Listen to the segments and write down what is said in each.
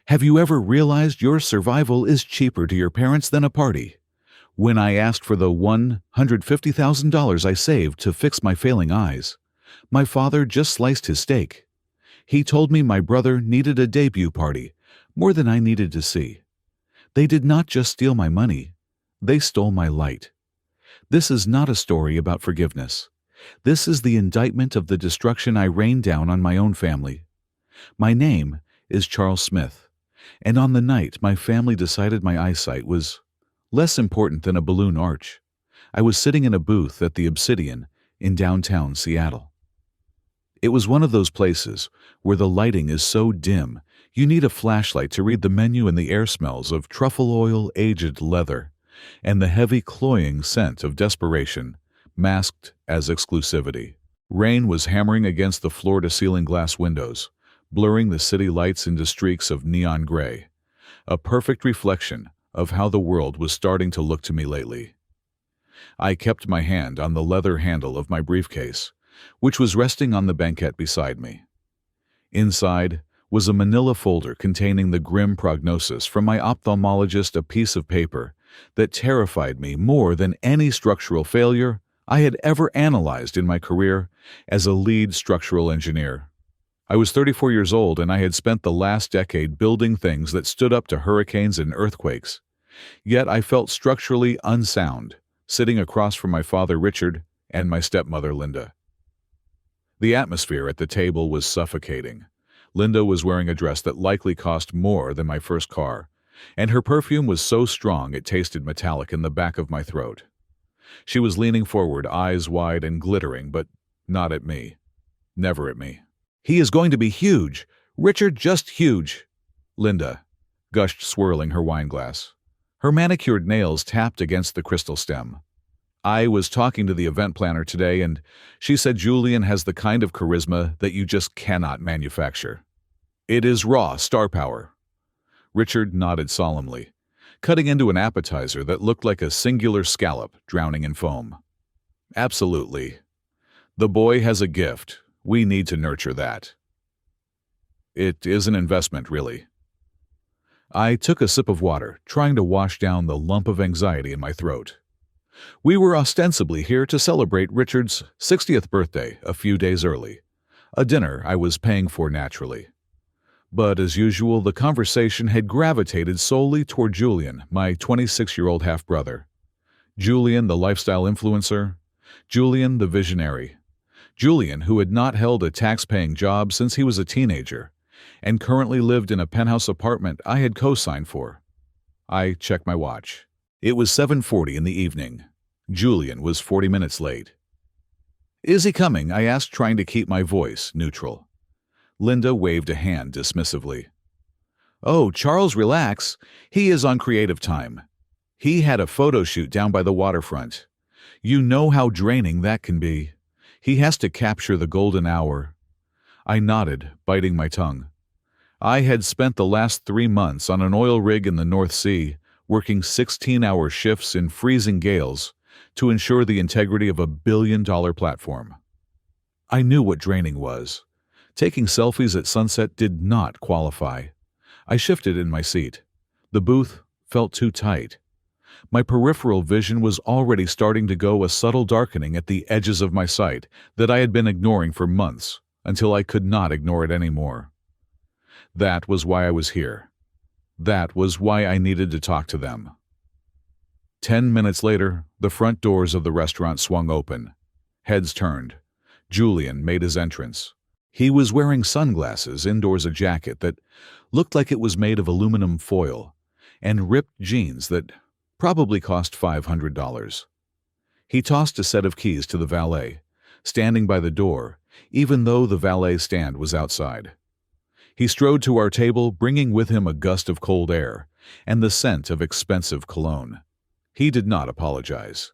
Have you ever realized your survival is cheaper to your parents than a party? When I asked for the $150,000 I saved to fix my failing eyes, my father just sliced his steak. He told me my brother needed a debut party more than I needed to see. They did not just steal my money, they stole my light. This is not a story about forgiveness. This is the indictment of the destruction I rained down on my own family. My name is Charles Smith, and on the night my family decided my eyesight was less important than a balloon arch, I was sitting in a booth at the Obsidian in downtown Seattle. It was one of those places where the lighting is so dim you need a flashlight to read the menu, and the air smells of truffle oil, aged leather, and the heavy cloying scent of desperation, masked as exclusivity. Rain was hammering against the floor-to-ceiling glass windows, blurring the city lights into streaks of neon gray, a perfect reflection of how the world was starting to look to me lately. I kept my hand on the leather handle of my briefcase, which was resting on the banquette beside me. Inside was a manila folder containing the grim prognosis from my ophthalmologist, a piece of paper that terrified me more than any structural failure I had ever analyzed in my career as a lead structural engineer. I was 34 years old, and I had spent the last decade building things that stood up to hurricanes and earthquakes. Yet I felt structurally unsound, sitting across from my father Richard and my stepmother Linda. The atmosphere at the table was suffocating. Linda was wearing a dress that likely cost more than my first car, and her perfume was so strong it tasted metallic in the back of my throat. She was leaning forward, eyes wide and glittering, but not at me. Never at me. "He is going to be huge. Richard, just huge," Linda gushed, swirling her wineglass. Her manicured nails tapped against the crystal stem. "I was talking to the event planner today, and she said Julian has the kind of charisma that you just cannot manufacture. It is raw star power." Richard nodded solemnly, cutting into an appetizer that looked like a singular scallop drowning in foam. "Absolutely. The boy has a gift. We need to nurture that. It is an investment, really." I took a sip of water, trying to wash down the lump of anxiety in my throat. We were ostensibly here to celebrate Richard's 60th birthday a few days early, a dinner I was paying for naturally. But as usual, the conversation had gravitated solely toward Julian, my 26-year-old half-brother. Julian, the lifestyle influencer. Julian, the visionary. Julian, who had not held a tax-paying job since he was a teenager, and currently lived in a penthouse apartment I had co-signed for. I checked my watch. It was 7:40 in the evening. Julian was 40 minutes late. "Is he coming?" I asked, trying to keep my voice neutral. Linda waved a hand dismissively. "Oh, Charles, relax. He is on creative time. He had a photo shoot down by the waterfront. You know how draining that can be. He has to capture the golden hour." I nodded, biting my tongue. I had spent the last 3 months on an oil rig in the North Sea, working 16-hour shifts in freezing gales to ensure the integrity of a billion-dollar platform. I knew what draining was. Taking selfies at sunset did not qualify. I shifted in my seat. The booth felt too tight. My peripheral vision was already starting to go a subtle darkening at the edges of my sight that I had been ignoring for months, until I could not ignore it anymore. That was why I was here. That was why I needed to talk to them. 10 minutes later, the front doors of the restaurant swung open. Heads turned. Julian made his entrance. He was wearing sunglasses, indoors a jacket that looked like it was made of aluminum foil, and ripped jeans that probably cost $500. He tossed a set of keys to the valet, standing by the door, even though the valet stand was outside. He strode to our table, bringing with him a gust of cold air and the scent of expensive cologne. He did not apologize.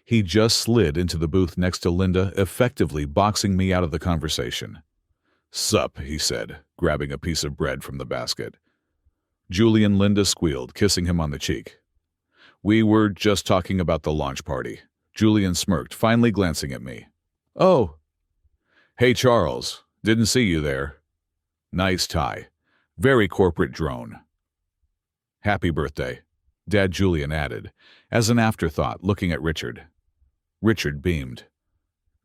He just slid into the booth next to Linda, effectively boxing me out of the conversation. "Sup," he said, grabbing a piece of bread from the basket. Julian, Linda squealed, kissing him on the cheek. "We were just talking about the launch party." Julian smirked, finally glancing at me. "Oh. Hey, Charles. Didn't see you there. Nice tie. Very corporate drone. Happy birthday, Dad Julian added, as an afterthought, looking at Richard. Richard beamed.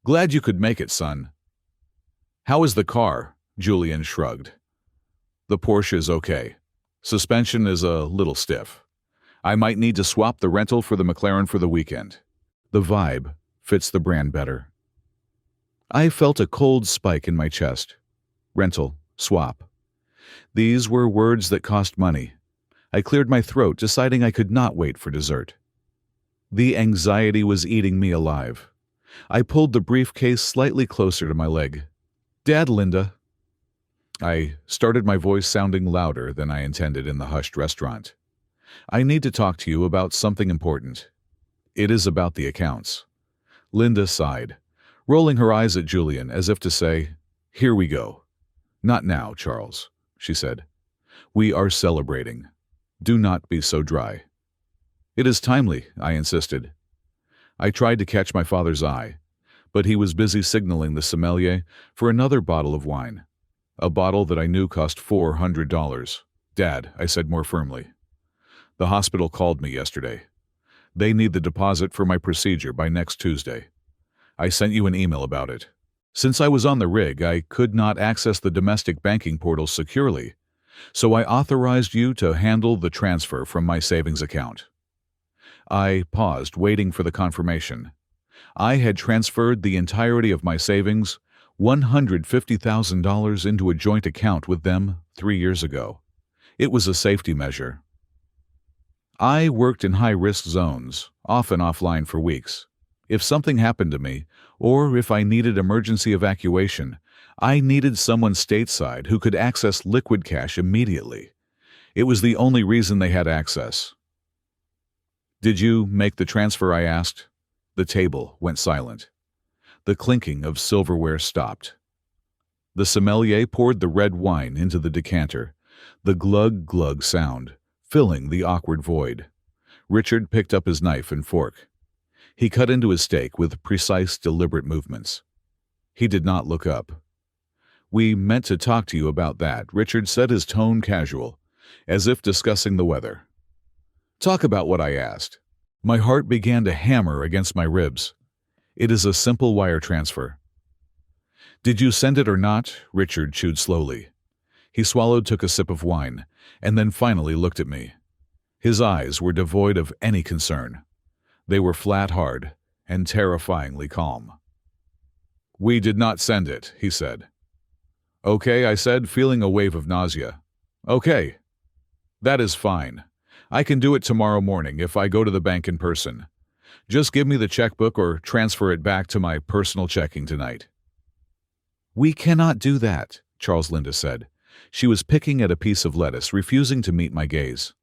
Glad you could make it, son. How is the car? Julian shrugged. The Porsche is okay. Suspension is a little stiff. I might need to swap the rental for the McLaren for the weekend. The vibe fits the brand better. I felt a cold spike in my chest. Rental, swap. These were words that cost money. I cleared my throat, deciding I could not wait for dessert. The anxiety was eating me alive. I pulled the briefcase slightly closer to my leg. Dad, Linda. I started, my voice sounding louder than I intended in the hushed restaurant. I need to talk to you about something important. It is about the accounts. Linda sighed, rolling her eyes at Julian as if to say, Here we go. Not now, Charles, she said. We are celebrating. Do not be so dry. It is timely, I insisted. I tried to catch my father's eye, but he was busy signaling the sommelier for another bottle of wine. A bottle that I knew cost $400. Dad, I said more firmly. The hospital called me yesterday. They need the deposit for my procedure by next Tuesday. I sent you an email about it. Since I was on the rig, I could not access the domestic banking portal securely, so I authorized you to handle the transfer from my savings account. I paused, waiting for the confirmation. I had transferred the entirety of my savings, $150,000, into a joint account with them 3 years ago. It was a safety measure. I worked in high-risk zones, often offline for weeks. If something happened to me, or if I needed emergency evacuation, I needed someone stateside who could access liquid cash immediately. It was the only reason they had access. Did you make the transfer? I asked. The table went silent. The clinking of silverware stopped. The sommelier poured the red wine into the decanter, the glug-glug sound filling the awkward void. Richard picked up his knife and fork. He cut into his steak with precise, deliberate movements. He did not look up. We meant to talk to you about that, Richard said, his tone casual, as if discussing the weather. Talk about what? I asked. My heart began to hammer against my ribs. It is a simple wire transfer. Did you send it or not? Richard chewed slowly. He swallowed, took a sip of wine, and then finally looked at me. His eyes were devoid of any concern. They were flat, hard, and terrifyingly calm. We did not send it, he said. Okay, I said, feeling a wave of nausea. Okay. That is fine. I can do it tomorrow morning if I go to the bank in person. Just give me the checkbook or transfer it back to my personal checking tonight. We cannot do that, Charles, Linda said. She was picking at a piece of lettuce, refusing to meet my gaze.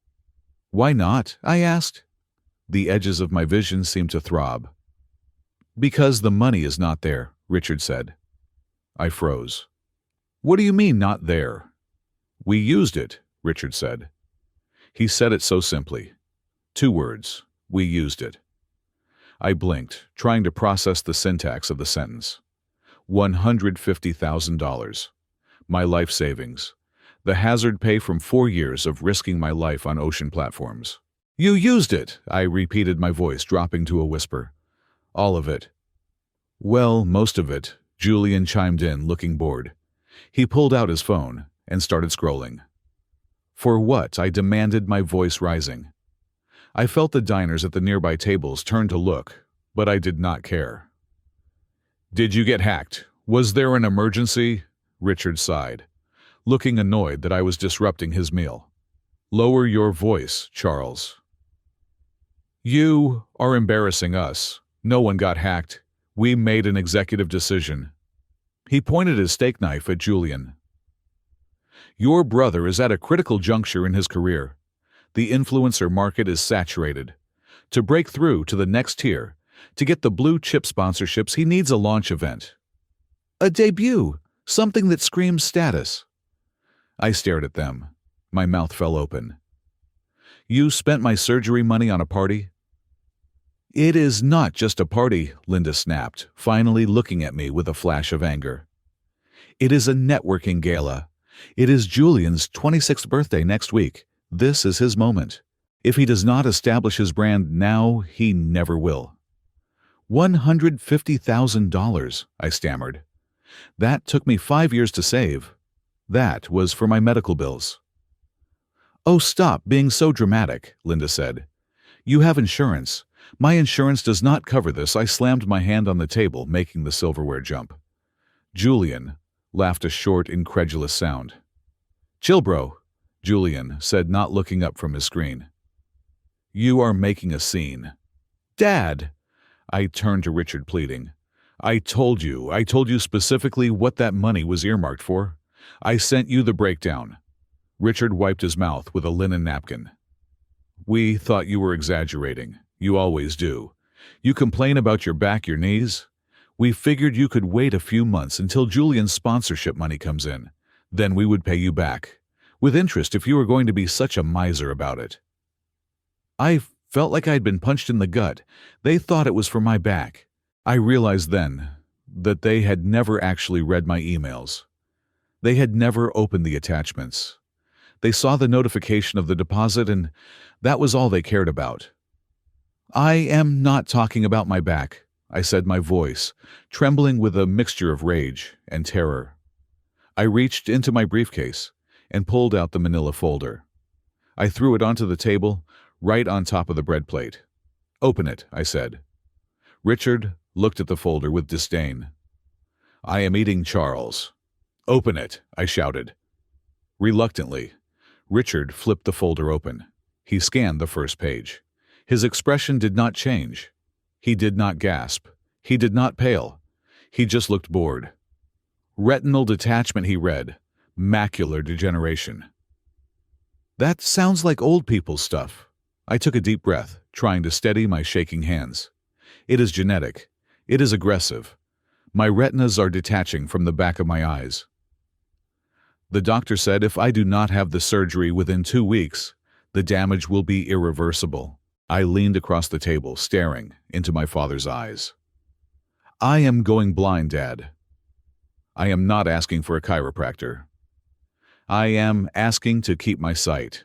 Why not? I asked. The edges of my vision seemed to throb. Because the money is not there, Richard said. I froze. What do you mean, not there? We used it, Richard said. He said it so simply. 2 words. We used it. I blinked, trying to process the syntax of the sentence. $150,000. My life savings. The hazard pay from 4 years of risking my life on ocean platforms. You used it, I repeated, my voice dropping to a whisper. All of it. Well, most of it, Julian chimed in, looking bored. He pulled out his phone and started scrolling. For what? I demanded, my voice rising. I felt the diners at the nearby tables turn to look, but I did not care. Did you get hacked? Was there an emergency? Richard sighed, looking annoyed that I was disrupting his meal. Lower your voice, Charles. You are embarrassing us. No one got hacked. We made an executive decision. He pointed his steak knife at Julian. Your brother is at a critical juncture in his career. The influencer market is saturated. To break through to the next tier, to get the blue chip sponsorships, he needs a launch event. A debut, something that screams status. I stared at them. My mouth fell open. You spent my surgery money on a party? It is not just a party, Linda snapped, finally looking at me with a flash of anger. It is a networking gala. It is Julian's 26th birthday next week. This is his moment. If he does not establish his brand now, he never will. $150,000, I stammered. That took me 5 years to save. That was for my medical bills. Oh, stop being so dramatic, Linda said. You have insurance. My insurance does not cover this. I slammed my hand on the table, making the silverware jump. Julian laughed a short, incredulous sound. Chill, bro, Julian said, not looking up from his screen. You are making a scene. Dad! I turned to Richard, pleading. I told you specifically what that money was earmarked for. I sent you the breakdown. Richard wiped his mouth with a linen napkin. We thought you were exaggerating. You always do. You complain about your back, your knees. We figured you could wait a few months until Julian's sponsorship money comes in. Then we would pay you back, with interest if you were going to be such a miser about it. I felt like I'd been punched in the gut. They thought it was for my back. I realized then that they had never actually read my emails. They had never opened the attachments. They saw the notification of the deposit, and that was all they cared about. I am not talking about my back, I said, my voice trembling with a mixture of rage and terror. I reached into my briefcase and pulled out the manila folder. I threw it onto the table, right on top of the bread plate. Open it, I said. Richard looked at the folder with disdain. I am eating Charles. Open it, I shouted. Reluctantly, Richard flipped the folder open. He scanned the first page. His expression did not change. He did not gasp. He did not pale. He just looked bored. Retinal detachment, he read. Macular degeneration. That sounds like old people's stuff. I took a deep breath, trying to steady my shaking hands. It is genetic. It is aggressive. My retinas are detaching from the back of my eyes. The doctor said if I do not have the surgery within 2 weeks, the damage will be irreversible. I leaned across the table, staring into my father's eyes. I am going blind, Dad. I am not asking for a chiropractor. I am asking to keep my sight.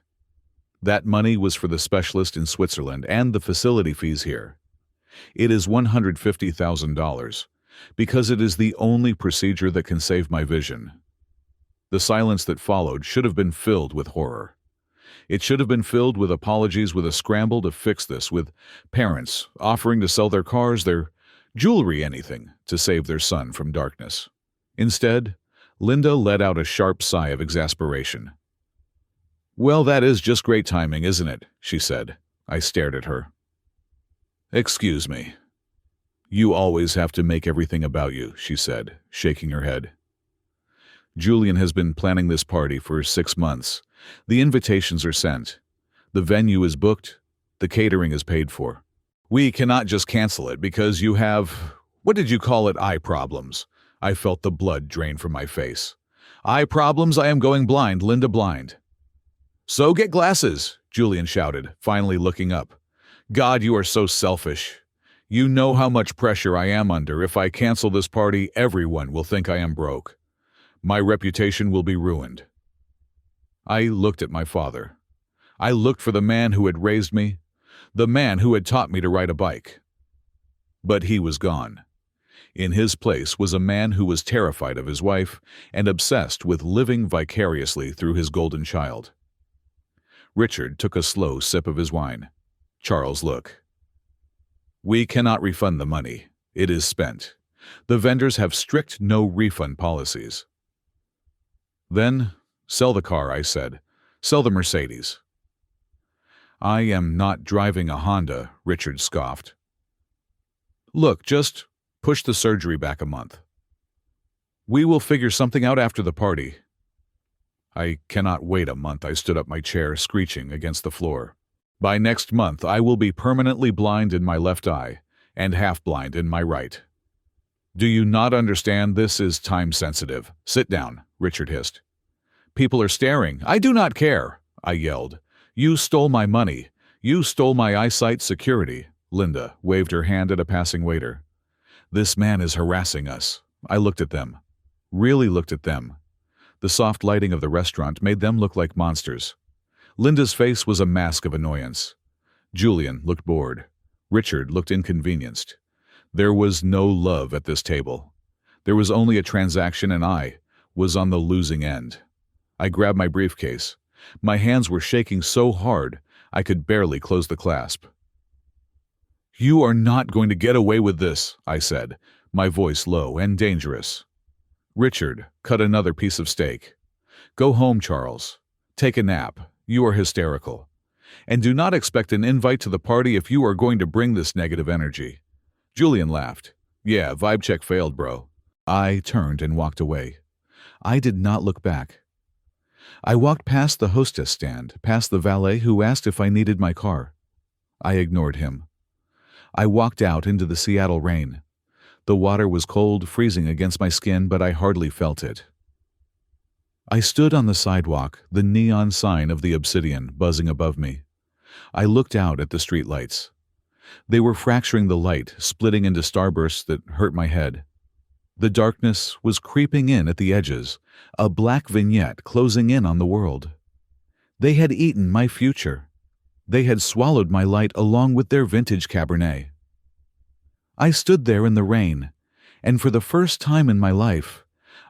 That money was for the specialist in Switzerland and the facility fees here. It is $150,000 because it is the only procedure that can save my vision. The silence that followed should have been filled with horror. It should have been filled with apologies, with a scramble to fix this, with parents offering to sell their cars, their jewelry, anything to save their son from darkness. Instead, Linda let out a sharp sigh of exasperation. Well, that is just great timing, isn't it? She said. I stared at her. Excuse me. You always have to make everything about you, she said, shaking her head. Julian has been planning this party for 6 months. The invitations are sent. The venue is booked. The catering is paid for. We cannot just cancel it because you have, what did you call it, eye problems. I felt the blood drain from my face. Eye problems, I am going blind, Linda blind. So get glasses, Julian shouted, finally looking up. God, you are so selfish. You know how much pressure I am under. If I cancel this party, everyone will think I am broke. My reputation will be ruined. I looked at my father. I looked for the man who had raised me, the man who had taught me to ride a bike. But he was gone. In his place was a man who was terrified of his wife and obsessed with living vicariously through his golden child. Richard took a slow sip of his wine. Charles, look. We cannot refund the money. It is spent. The vendors have strict no-refund policies. Then, sell the car, I said. Sell the Mercedes. I am not driving a Honda, Richard scoffed. Look, just push the surgery back a month. We will figure something out after the party. I cannot wait a month. I stood up my chair, screeching against the floor. By next month, I will be permanently blind in my left eye and half-blind in my right. Do you not understand? This is time-sensitive. Sit down, Richard hissed. People are staring. I do not care, I yelled. You stole my money. You stole my eyesight security. Linda waved her hand at a passing waiter. This man is harassing us. I looked at them. Really looked at them. The soft lighting of the restaurant made them look like monsters. Linda's face was a mask of annoyance. Julian looked bored. Richard looked inconvenienced. There was no love at this table. There was only a transaction, and I was on the losing end. I grabbed my briefcase. My hands were shaking so hard I could barely close the clasp. "You are not going to get away with this," I said, my voice low and dangerous. Richard cut another piece of steak. "Go home, Charles. Take a nap. You are hysterical. And do not expect an invite to the party if you are going to bring this negative energy." Julian laughed. "Yeah, vibe check failed, bro." I turned and walked away. I did not look back. I walked past the hostess stand, past the valet who asked if I needed my car. I ignored him. I walked out into the Seattle rain. The water was cold, freezing against my skin, but I hardly felt it. I stood on the sidewalk, the neon sign of the Obsidian buzzing above me. I looked out at the streetlights. They were fracturing the light, splitting into starbursts that hurt my head. The darkness was creeping in at the edges, a black vignette closing in on the world. They had eaten my future. They had swallowed my light along with their vintage Cabernet. I stood there in the rain, and for the first time in my life,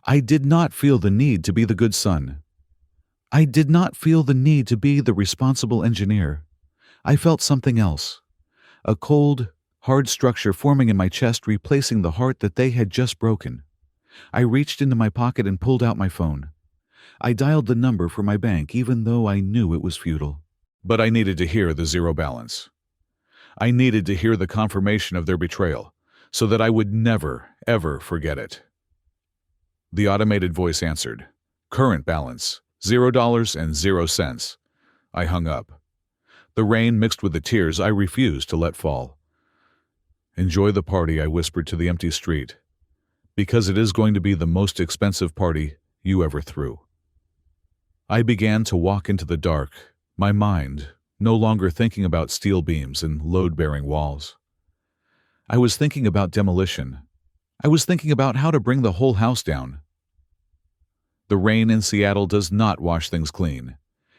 I did not feel the need to be the good son. I did not feel the need to be the responsible engineer. I felt something else. A cold, hard structure forming in my chest, replacing the heart that they had just broken. I reached into my pocket and pulled out my phone. I dialed the number for my bank, even though I knew it was futile. But I needed to hear the zero balance. I needed to hear the confirmation of their betrayal, so that I would never, ever forget it. The automated voice answered. "Current balance, $0.00." I hung up. The rain mixed with the tears I refused to let fall. "Enjoy the party," I whispered to the empty street, "because it is going to be the most expensive party you ever threw." I began to walk into the dark, my mind no longer thinking about steel beams and load-bearing walls. I was thinking about demolition. I was thinking about how to bring the whole house down. The rain in Seattle does not wash things clean.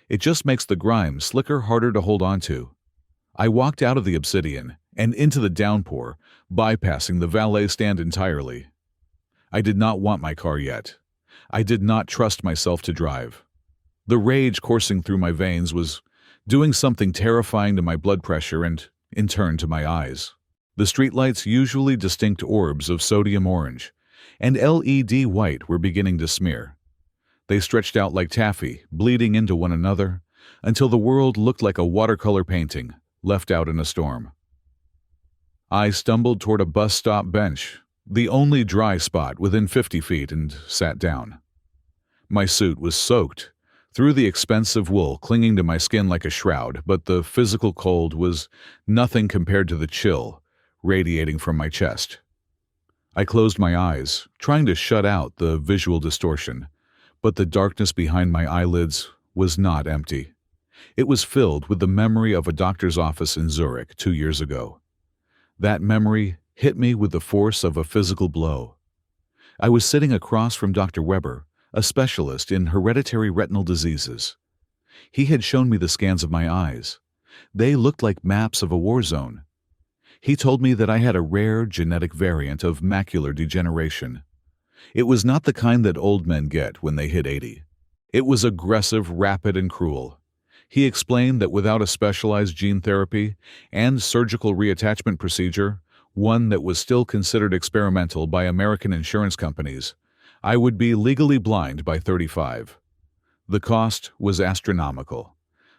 It just makes the grime slicker, harder to hold on to. I walked out of the Obsidian and into the downpour, bypassing the valet stand entirely. I did not want my car yet. I did not trust myself to drive. The rage coursing through my veins was doing something terrifying to my blood pressure and, in turn, to my eyes. The streetlights, usually distinct orbs of sodium orange and LED white, were beginning to smear. They stretched out like taffy, bleeding into one another, until the world looked like a watercolor painting left out in a storm. I stumbled toward a bus stop bench, the only dry spot within 50 feet, and sat down. My suit was soaked through the expensive wool clinging to my skin like a shroud, but the physical cold was nothing compared to the chill radiating from my chest. I closed my eyes, trying to shut out the visual distortion, but the darkness behind my eyelids was not empty. It was filled with the memory of a doctor's office in Zurich 2 years ago. That memory hit me with the force of a physical blow. I was sitting across from Dr. Weber, a specialist in hereditary retinal diseases. He had shown me the scans of my eyes. They looked like maps of a war zone. He told me that I had a rare genetic variant of macular degeneration. It was not the kind that old men get when they hit 80. It was aggressive, rapid, and cruel. He explained that without a specialized gene therapy and surgical reattachment procedure, one that was still considered experimental by American insurance companies, I would be legally blind by 35. The cost was astronomical.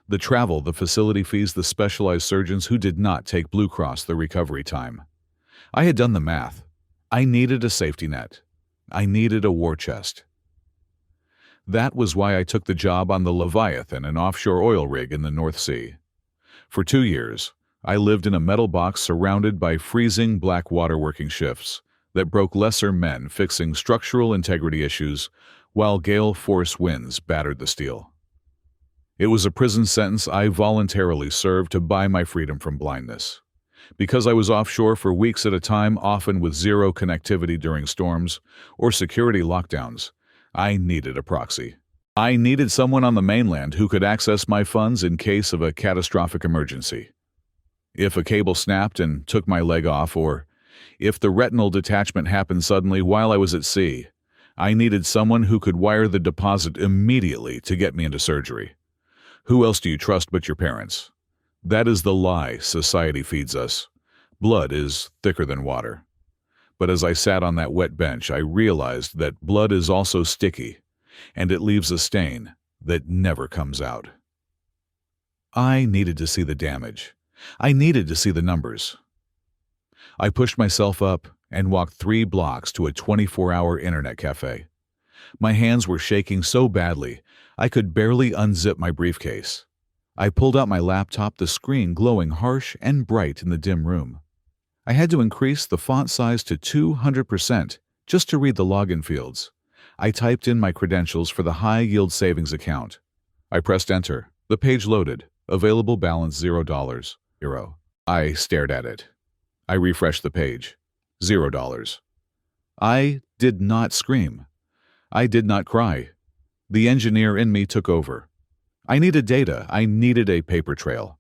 The travel, the facility fees, the specialized surgeons who did not take Blue Cross, the recovery time. I had done the math. I needed a safety net. I needed a war chest. That was why I took the job on the Leviathan, an offshore oil rig in the North Sea. For 2 years, I lived in a metal box surrounded by freezing black waterworking shifts that broke lesser men fixing structural integrity issues while gale force winds battered the steel. It was a prison sentence I voluntarily served to buy my freedom from blindness. Because I was offshore for weeks at a time, often with zero connectivity during storms or security lockdowns, I needed a proxy. I needed someone on the mainland who could access my funds in case of a catastrophic emergency. If a cable snapped and took my leg off, or if the retinal detachment happened suddenly while I was at sea, I needed someone who could wire the deposit immediately to get me into surgery. Who else do you trust but your parents? That is the lie society feeds us. Blood is thicker than water. But as I sat on that wet bench, I realized that blood is also sticky, and it leaves a stain that never comes out. I needed to see the damage. I needed to see the numbers. I pushed myself up and walked 3 blocks to a 24-hour internet cafe. My hands were shaking so badly, I could barely unzip my briefcase. I pulled out my laptop, the screen glowing harsh and bright in the dim room. I had to increase the font size to 200% just to read the login fields. I typed in my credentials for the high-yield savings account. I pressed enter. The page loaded. Available balance $0. I stared at it. I refreshed the page. $0. I did not scream. I did not cry. The engineer in me took over. I needed data. I needed a paper trail.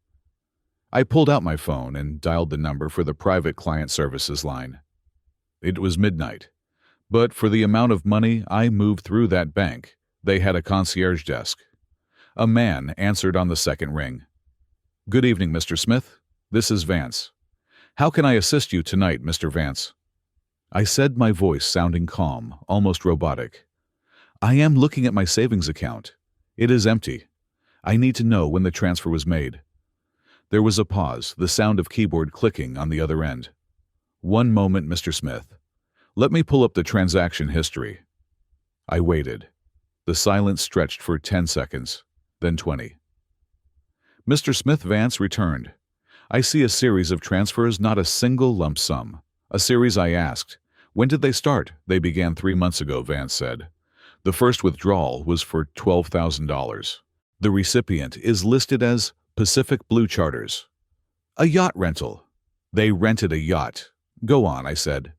I pulled out my phone and dialed the number for the private client services line. It was midnight, but for the amount of money I moved through that bank, they had a concierge desk. A man answered on the second ring. "Good evening, Mr. Smith. This is Vance. How can I assist you tonight, Mr. Vance?" I said, my voice sounding calm, almost robotic. "I am looking at my savings account. It is empty. I need to know when the transfer was made." There was a pause, the sound of keyboard clicking on the other end. "One moment, Mr. Smith. Let me pull up the transaction history." I waited. The silence stretched for 10 seconds, then 20. Mr. Smith Vance returned. "I see a series of transfers, not a single lump sum." A series, I asked. "When did they start?" "They began 3 months ago," Vance said. "The first withdrawal was for $12,000. The recipient is listed as Pacific Blue Charters." "A yacht rental." "They rented a yacht." "Go on," I said.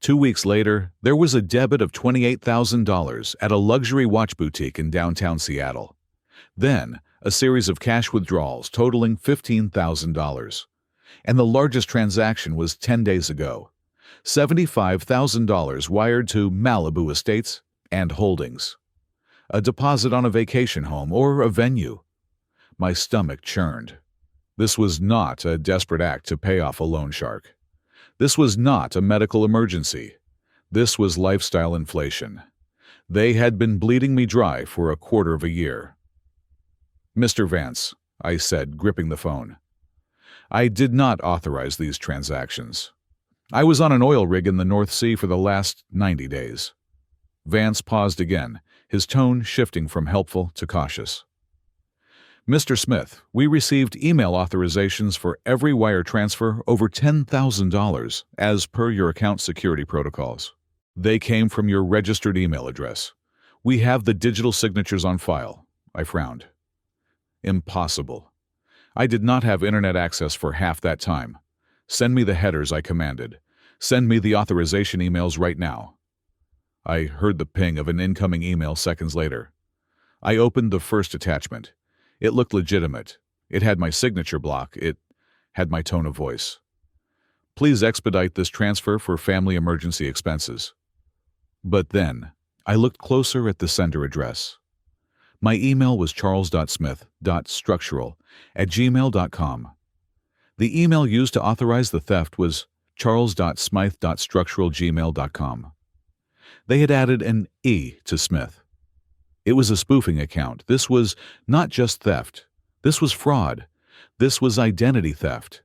2 weeks later, there was a debit of $28,000 at a luxury watch boutique in downtown Seattle. Then, a series of cash withdrawals totaling $15,000. And the largest transaction was 10 days ago. $75,000 wired to Malibu Estates and Holdings. A deposit on a vacation home or a venue. My stomach churned. This was not a desperate act to pay off a loan shark. This was not a medical emergency. This was lifestyle inflation. They had been bleeding me dry for a quarter of a year. "Mr. Vance," I said, gripping the phone. "I did not authorize these transactions. I was on an oil rig in the North Sea for the last 90 days. Vance paused again, his tone shifting from helpful to cautious. "Mr. Smith, we received email authorizations for every wire transfer over $10,000 as per your account security protocols. They came from your registered email address. We have the digital signatures on file." I frowned. Impossible. I did not have internet access for half that time. "Send me the headers," I commanded. "Send me the authorization emails right now." I heard the ping of an incoming email seconds later. I opened the first attachment. It looked legitimate. It had my signature block. It had my tone of voice. "Please expedite this transfer for family emergency expenses." But then, I looked closer at the sender address. My email was charles.smith.structural@gmail.com. The email used to authorize the theft was charles.smythe.structural@gmail.com. They had added an E to Smith. It was a spoofing account. This was not just theft. This was fraud. This was identity theft.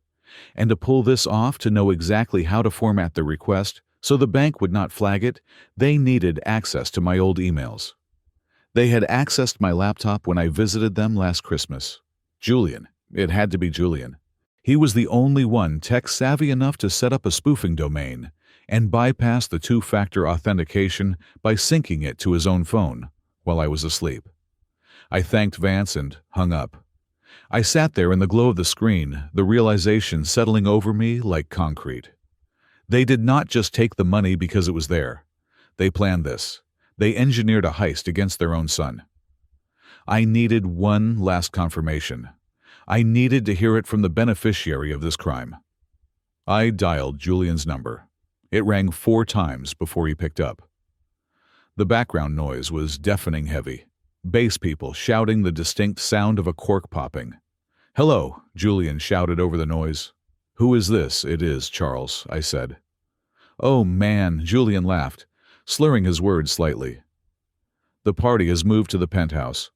And to pull this off, to know exactly how to format the request so the bank would not flag it, they needed access to my old emails. They had accessed my laptop when I visited them last Christmas. Julian. It had to be Julian. He was the only one tech-savvy enough to set up a spoofing domain and bypass the two-factor authentication by syncing it to his own phone while I was asleep. I thanked Vance and hung up. I sat there in the glow of the screen, the realization settling over me like concrete. They did not just take the money because it was there. They planned this. They engineered a heist against their own son. I needed one last confirmation. I needed to hear it from the beneficiary of this crime. I dialed Julian's number. It rang 4 times before he picked up. The background noise was deafening heavy. Bass people shouting the distinct sound of a cork popping. "Hello," Julian shouted over the noise. "Who is this?" "It is Charles," I said. "Oh, man," Julian laughed, slurring his words slightly. "The party has moved to the penthouse."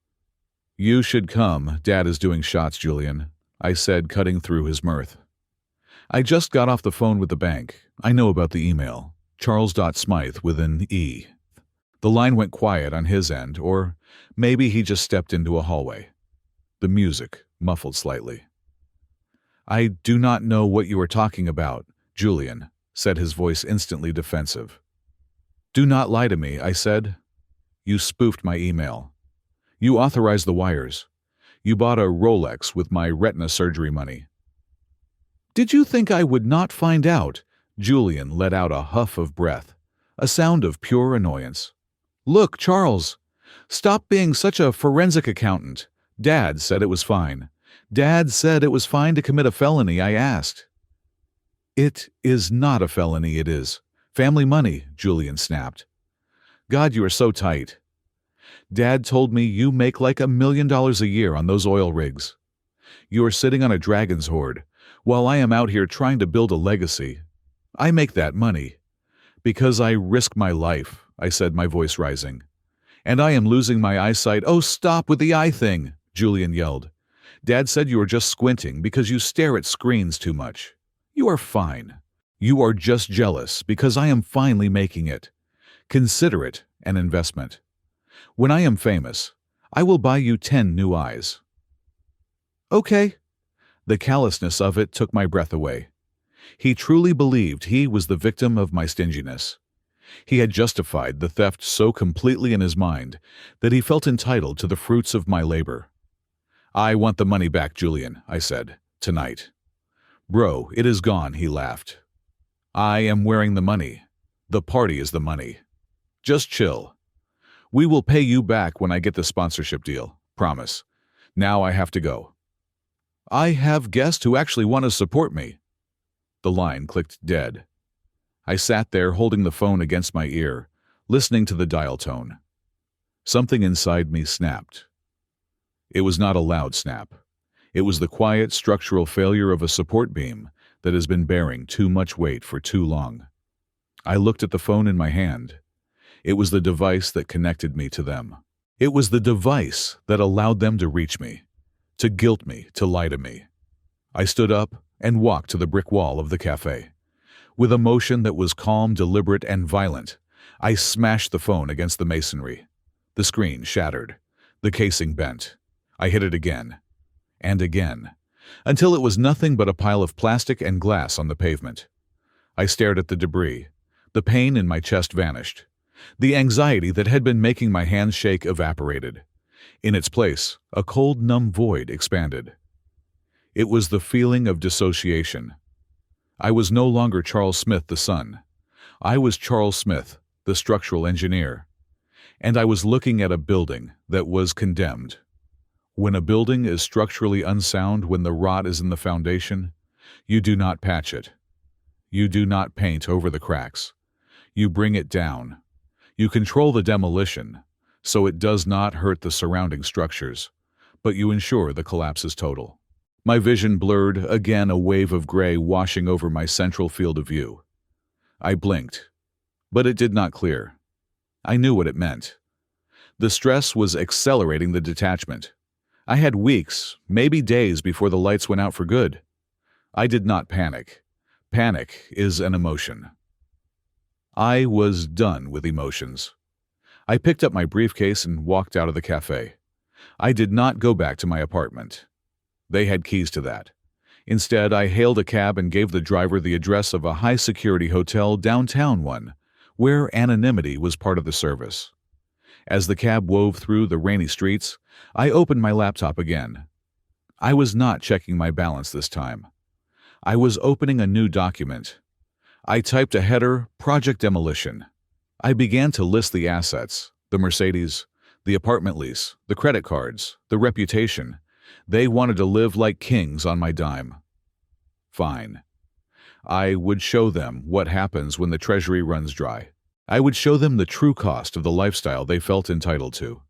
"You should come. Dad is doing shots, Julian," I said, cutting through his mirth. "I just got off the phone with the bank. I know about the email. Charles.Smythe with an E." The line went quiet on his end, or maybe he just stepped into a hallway. The music muffled slightly. "I do not know what you are talking about, Julian," said his voice instantly defensive. "Do not lie to me," I said. "You spoofed my email. You authorized the wires. You bought a Rolex with my retina surgery money." "Did you think I would not find out?" Julian let out a huff of breath, a sound of pure annoyance. "Look, Charles, stop being such a forensic accountant. Dad said it was fine. Dad said it was fine to commit a felony, I asked." "It is not a felony, it is. Family money," Julian snapped. "God, you are so tight. Dad told me you make like $1 million a year on those oil rigs. You are sitting on a dragon's hoard, while I am out here trying to build a legacy. I make that money. Because I risk my life," I said, my voice rising. "And I am losing my eyesight." "Oh, stop with the eye thing," Julian yelled. "Dad said you were just squinting because you stare at screens too much. You are fine. You are just jealous because I am finally making it. Consider it an investment. When I am famous, I will buy you 10 new eyes." "Okay." The callousness of it took my breath away. He truly believed he was the victim of my stinginess. He had justified the theft so completely in his mind that he felt entitled to the fruits of my labor. "I want the money back, Julian," I said. "Tonight." "Bro, it is gone," he laughed. "I am wearing the money. The party is the money. Just chill. We will pay you back when I get the sponsorship deal. Promise. Now I have to go." "I have guests who actually want to support me." The line clicked dead. I sat there holding the phone against my ear, listening to the dial tone. Something inside me snapped. It was not a loud snap. It was the quiet structural failure of a support beam that has been bearing too much weight for too long. I looked at the phone in my hand. It was the device that connected me to them. It was the device that allowed them to reach me, to guilt me, to lie to me. I stood up and walked to the brick wall of the cafe. With a motion that was calm, deliberate, and violent, I smashed the phone against the masonry. The screen shattered. The casing bent. I hit it again, and again, until it was nothing but a pile of plastic and glass on the pavement. I stared at the debris. The pain in my chest vanished. The anxiety that had been making my hands shake evaporated. In its place, a cold, numb void expanded. It was the feeling of dissociation. I was no longer Charles Smith, the son. I was Charles Smith, the structural engineer. And I was looking at a building that was condemned. When a building is structurally unsound, when the rot is in the foundation, you do not patch it. You do not paint over the cracks. You bring it down. You control the demolition, so it does not hurt the surrounding structures, but you ensure the collapse is total. My vision blurred, again a wave of gray washing over my central field of view. I blinked, but it did not clear. I knew what it meant. The stress was accelerating the detachment. I had weeks, maybe days before the lights went out for good. I did not panic. Panic is an emotion. I was done with emotions. I picked up my briefcase and walked out of the cafe. I did not go back to my apartment. They had keys to that. Instead, I hailed a cab and gave the driver the address of a high-security hotel, downtown one, where anonymity was part of the service. As the cab wove through the rainy streets, I opened my laptop again. I was not checking my balance this time. I was opening a new document. I typed a header, Project Demolition. I began to list the assets, the Mercedes, the apartment lease, the credit cards, the reputation. They wanted to live like kings on my dime. Fine. I would show them what happens when the treasury runs dry. I would show them the true cost of the lifestyle they felt entitled to.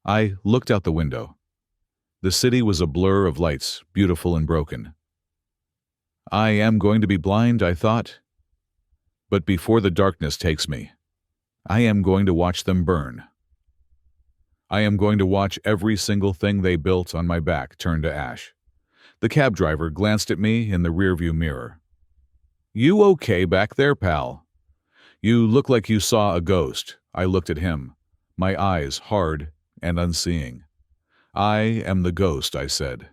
I looked out the window. The city was a blur of lights, beautiful and broken. I am going to be blind, I thought. But before the darkness takes me, I am going to watch them burn. I am going to watch every single thing they built on my back turn to ash. The cab driver glanced at me in the rearview mirror. "You okay back there, pal?" "You look like you saw a ghost." I looked at him, my eyes hard and unseeing. "I am the ghost," I said.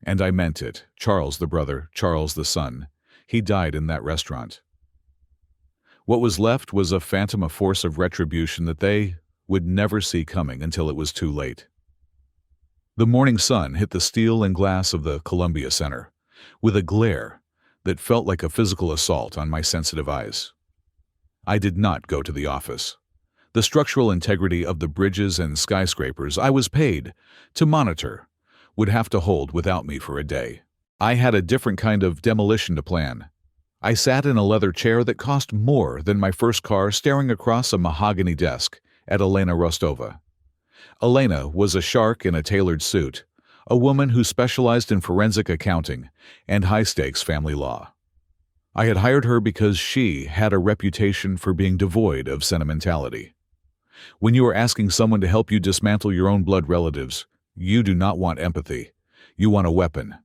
And I meant it. Charles the brother, Charles the son. He died in that restaurant. What was left was a phantom, a force of retribution that they would never see coming until it was too late. The morning sun hit the steel and glass of the Columbia Center with a glare that felt like a physical assault on my sensitive eyes. I did not go to the office. The structural integrity of the bridges and skyscrapers I was paid to monitor would have to hold without me for a day. I had a different kind of demolition to plan. I sat in a leather chair that cost more than my first car, staring across a mahogany desk at Elena Rostova. Elena was a shark in a tailored suit, a woman who specialized in forensic accounting and high-stakes family law. I had hired her because she had a reputation for being devoid of sentimentality. When you are asking someone to help you dismantle your own blood relatives, you do not want empathy. You want a weapon.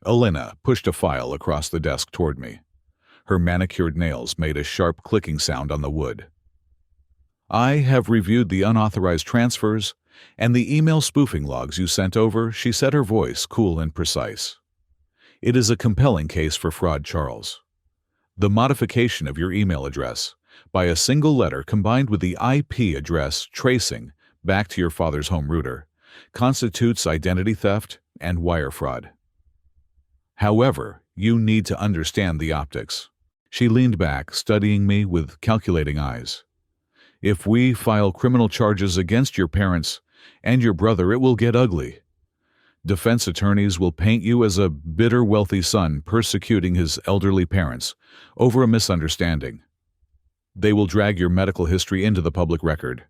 Elena pushed a file across the desk toward me. Her manicured nails made a sharp clicking sound on the wood. "I have reviewed the unauthorized transfers and the email spoofing logs you sent over," she said, her voice cool and precise. "It is a compelling case for fraud, Charles. The modification of your email address by a single letter combined with the IP address tracing back to your father's home router constitutes identity theft and wire fraud. However, you need to understand the optics." She leaned back, studying me with calculating eyes. "If we file criminal charges against your parents and your brother, it will get ugly. Defense attorneys will paint you as a bitter, wealthy son persecuting his elderly parents over a misunderstanding. They will drag your medical history into the public record.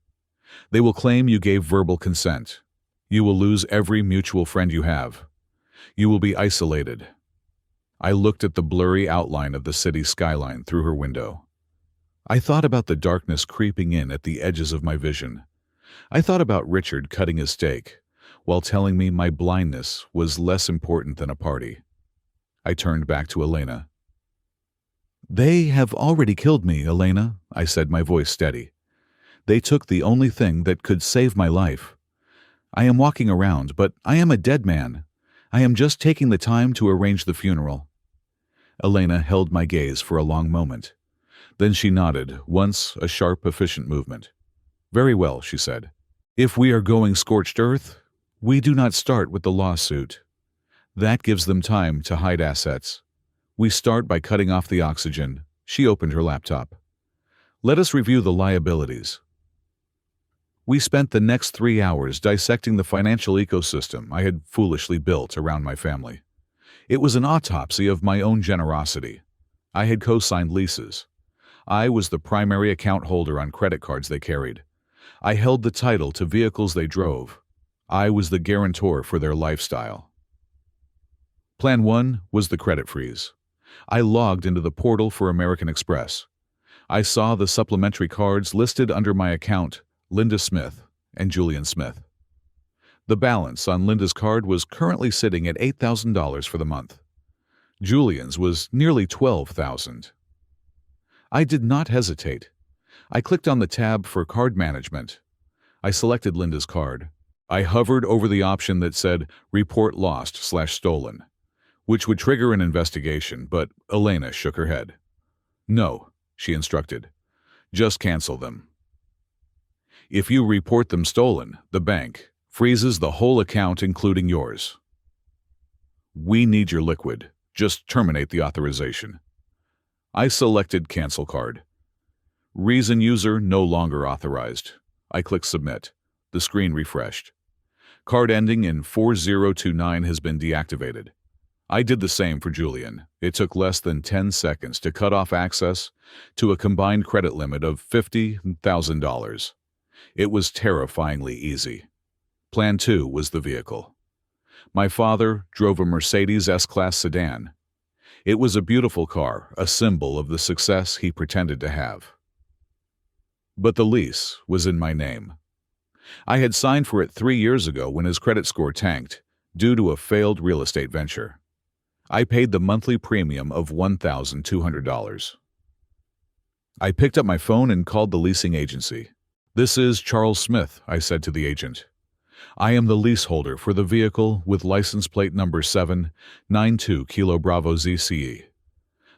They will claim you gave verbal consent. You will lose every mutual friend you have. You will be isolated." I looked at the blurry outline of the city skyline through her window. I thought about the darkness creeping in at the edges of my vision. I thought about Richard cutting his steak, while telling me my blindness was less important than a party. I turned back to Elena. "They have already killed me, Elena," I said, my voice steady. "They took the only thing that could save my life. I am walking around, but I am a dead man. I am just taking the time to arrange the funeral." Elena held my gaze for a long moment. Then she nodded, once a sharp, efficient movement. "Very well," she said. "If we are going scorched earth, we do not start with the lawsuit. That gives them time to hide assets. We start by cutting off the oxygen." She opened her laptop. "Let us review the liabilities." We spent the next 3 hours dissecting the financial ecosystem I had foolishly built around my family. It was an autopsy of my own generosity. I had co-signed leases. I was the primary account holder on credit cards they carried. I held the title to vehicles they drove. I was the guarantor for their lifestyle. Plan 1 was the credit freeze. I logged into the portal for American Express. I saw the supplementary cards listed under my account, Linda Smith and Julian Smith. The balance on Linda's card was currently sitting at $8,000 for the month. Julian's was nearly $12,000. I did not hesitate. I clicked on the tab for card management. I selected Linda's card. I hovered over the option that said Report Lost/Stolen, which would trigger an investigation, but Elena shook her head. "No," she instructed. "Just cancel them. If you report them stolen, the bank freezes the whole account, including yours. We need your liquid. Just terminate the authorization." I selected Cancel Card. Reason user no longer authorized. I click submit. The screen refreshed. Card ending in 4029 has been deactivated. I did the same for Julian. It took less than 10 seconds to cut off access to a combined credit limit of $50,000. It was terrifyingly easy. Plan 2 was the vehicle. My father drove a Mercedes S-Class sedan. It was a beautiful car, a symbol of the success he pretended to have. But the lease was in my name. I had signed for it 3 years ago when his credit score tanked due to a failed real estate venture. I paid the monthly premium of $1,200. I picked up my phone and called the leasing agency. "This is Charles Smith," I said to the agent. "I am the leaseholder for the vehicle with license plate number 792 Kilo Bravo ZCE.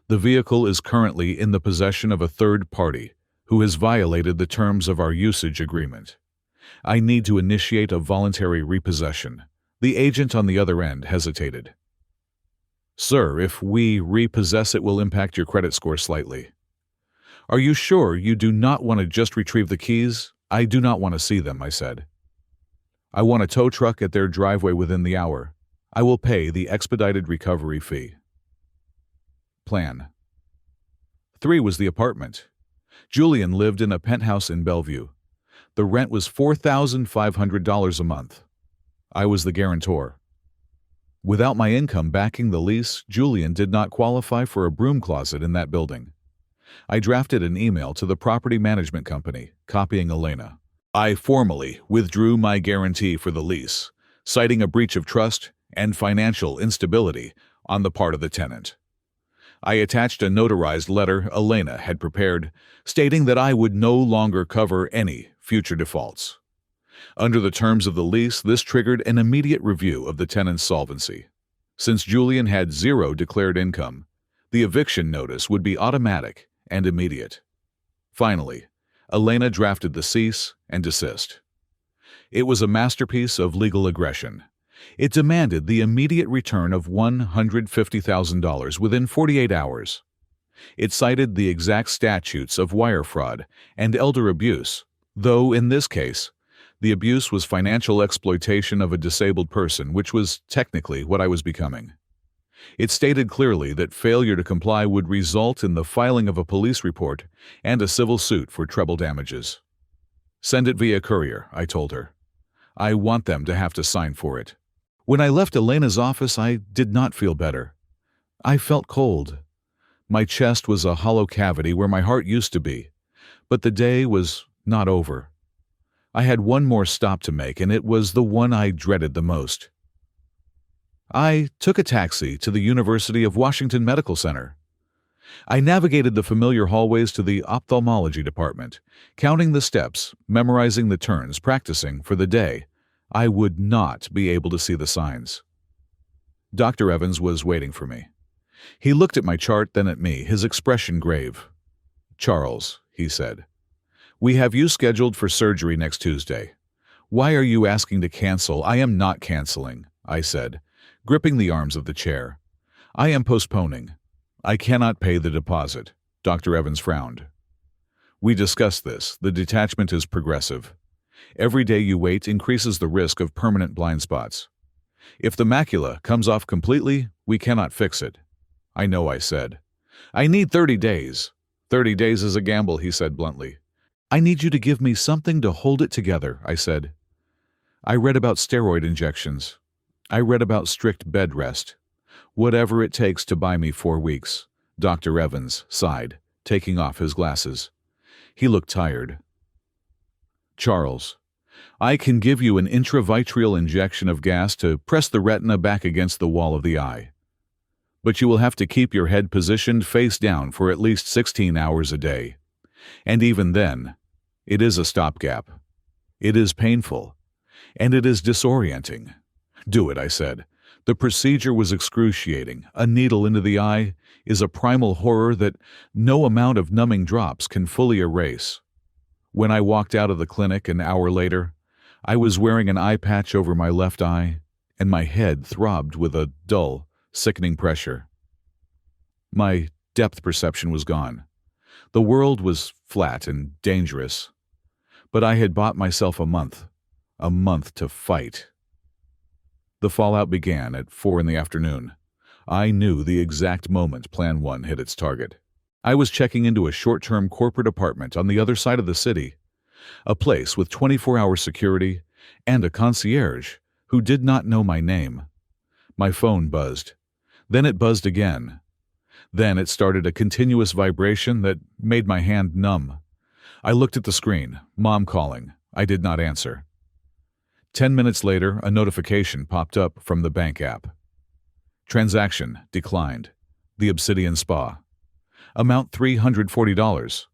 The vehicle is currently in the possession of a third party who has violated the terms of our usage agreement. I need to initiate a voluntary repossession." The agent on the other end hesitated. "Sir, if we repossess it will impact your credit score slightly." "Are you sure you do not want to just retrieve the keys?" "I do not want to see them," I said. "I want a tow truck at their driveway within the hour. I will pay the expedited recovery fee." Plan 3 was the apartment. Julian lived in a penthouse in Bellevue. The rent was $4,500 a month. I was the guarantor. Without my income backing the lease, Julian did not qualify for a broom closet in that building. I drafted an email to the property management company, copying Elena. I formally withdrew my guarantee for the lease, citing a breach of trust and financial instability on the part of the tenant. I attached a notarized letter Elena had prepared, stating that I would no longer cover any future defaults. Under the terms of the lease, this triggered an immediate review of the tenant's solvency. Since Julian had zero declared income, the eviction notice would be automatic and immediate. Finally, Elena drafted the cease and desist. It was a masterpiece of legal aggression. It demanded the immediate return of $150,000 within 48 hours. It cited the exact statutes of wire fraud and elder abuse, though in this case, the abuse was financial exploitation of a disabled person, which was technically what I was becoming. It stated clearly that failure to comply would result in the filing of a police report and a civil suit for treble damages. "Send it via courier," I told her. "I want them to have to sign for it." When I left Elena's office, I did not feel better. I felt cold. My chest was a hollow cavity where my heart used to be, but the day was not over. I had one more stop to make, and it was the one I dreaded the most. I took a taxi to the University of Washington Medical Center. I navigated the familiar hallways to the ophthalmology department, counting the steps, memorizing the turns, practicing for the day. I would not be able to see the signs. Dr. Evans was waiting for me. He looked at my chart, then at me, his expression grave. "Charles," he said, "we have you scheduled for surgery next Tuesday. Why are you asking to cancel?" "I am not canceling," I said, gripping the arms of the chair. "I am postponing. I cannot pay the deposit." Dr. Evans frowned. "We discussed this. The detachment is progressive. Every day you wait increases the risk of permanent blind spots. If the macula comes off completely, we cannot fix it." "I know," I said. "I need 30 days. 30 days is a gamble," he said bluntly. "I need you to give me something to hold it together," I said. "I read about steroid injections. I read about strict bed rest. Whatever it takes to buy me 4 weeks." Dr. Evans sighed, taking off his glasses. He looked tired. "Charles, I can give you an intravitreal injection of gas to press the retina back against the wall of the eye. But you will have to keep your head positioned face down for at least 16 hours a day. And even then, it is a stopgap. It is painful, and it is disorienting." "Do it," I said. The procedure was excruciating. A needle into the eye is a primal horror that no amount of numbing drops can fully erase. When I walked out of the clinic an hour later, I was wearing an eye patch over my left eye, and my head throbbed with a dull, sickening pressure. My depth perception was gone. The world was flat and dangerous, but I had bought myself a month to fight. The fallout began at 4 in the afternoon. I knew the exact moment Plan 1 hit its target. I was checking into a short-term corporate apartment on the other side of the city, a place with 24-hour security and a concierge who did not know my name. My phone buzzed. Then it buzzed again. Then it started a continuous vibration that made my hand numb. I looked at the screen. Mom calling. I did not answer. 10 minutes later, a notification popped up from the bank app. Transaction declined. The Obsidian Spa. Amount $340.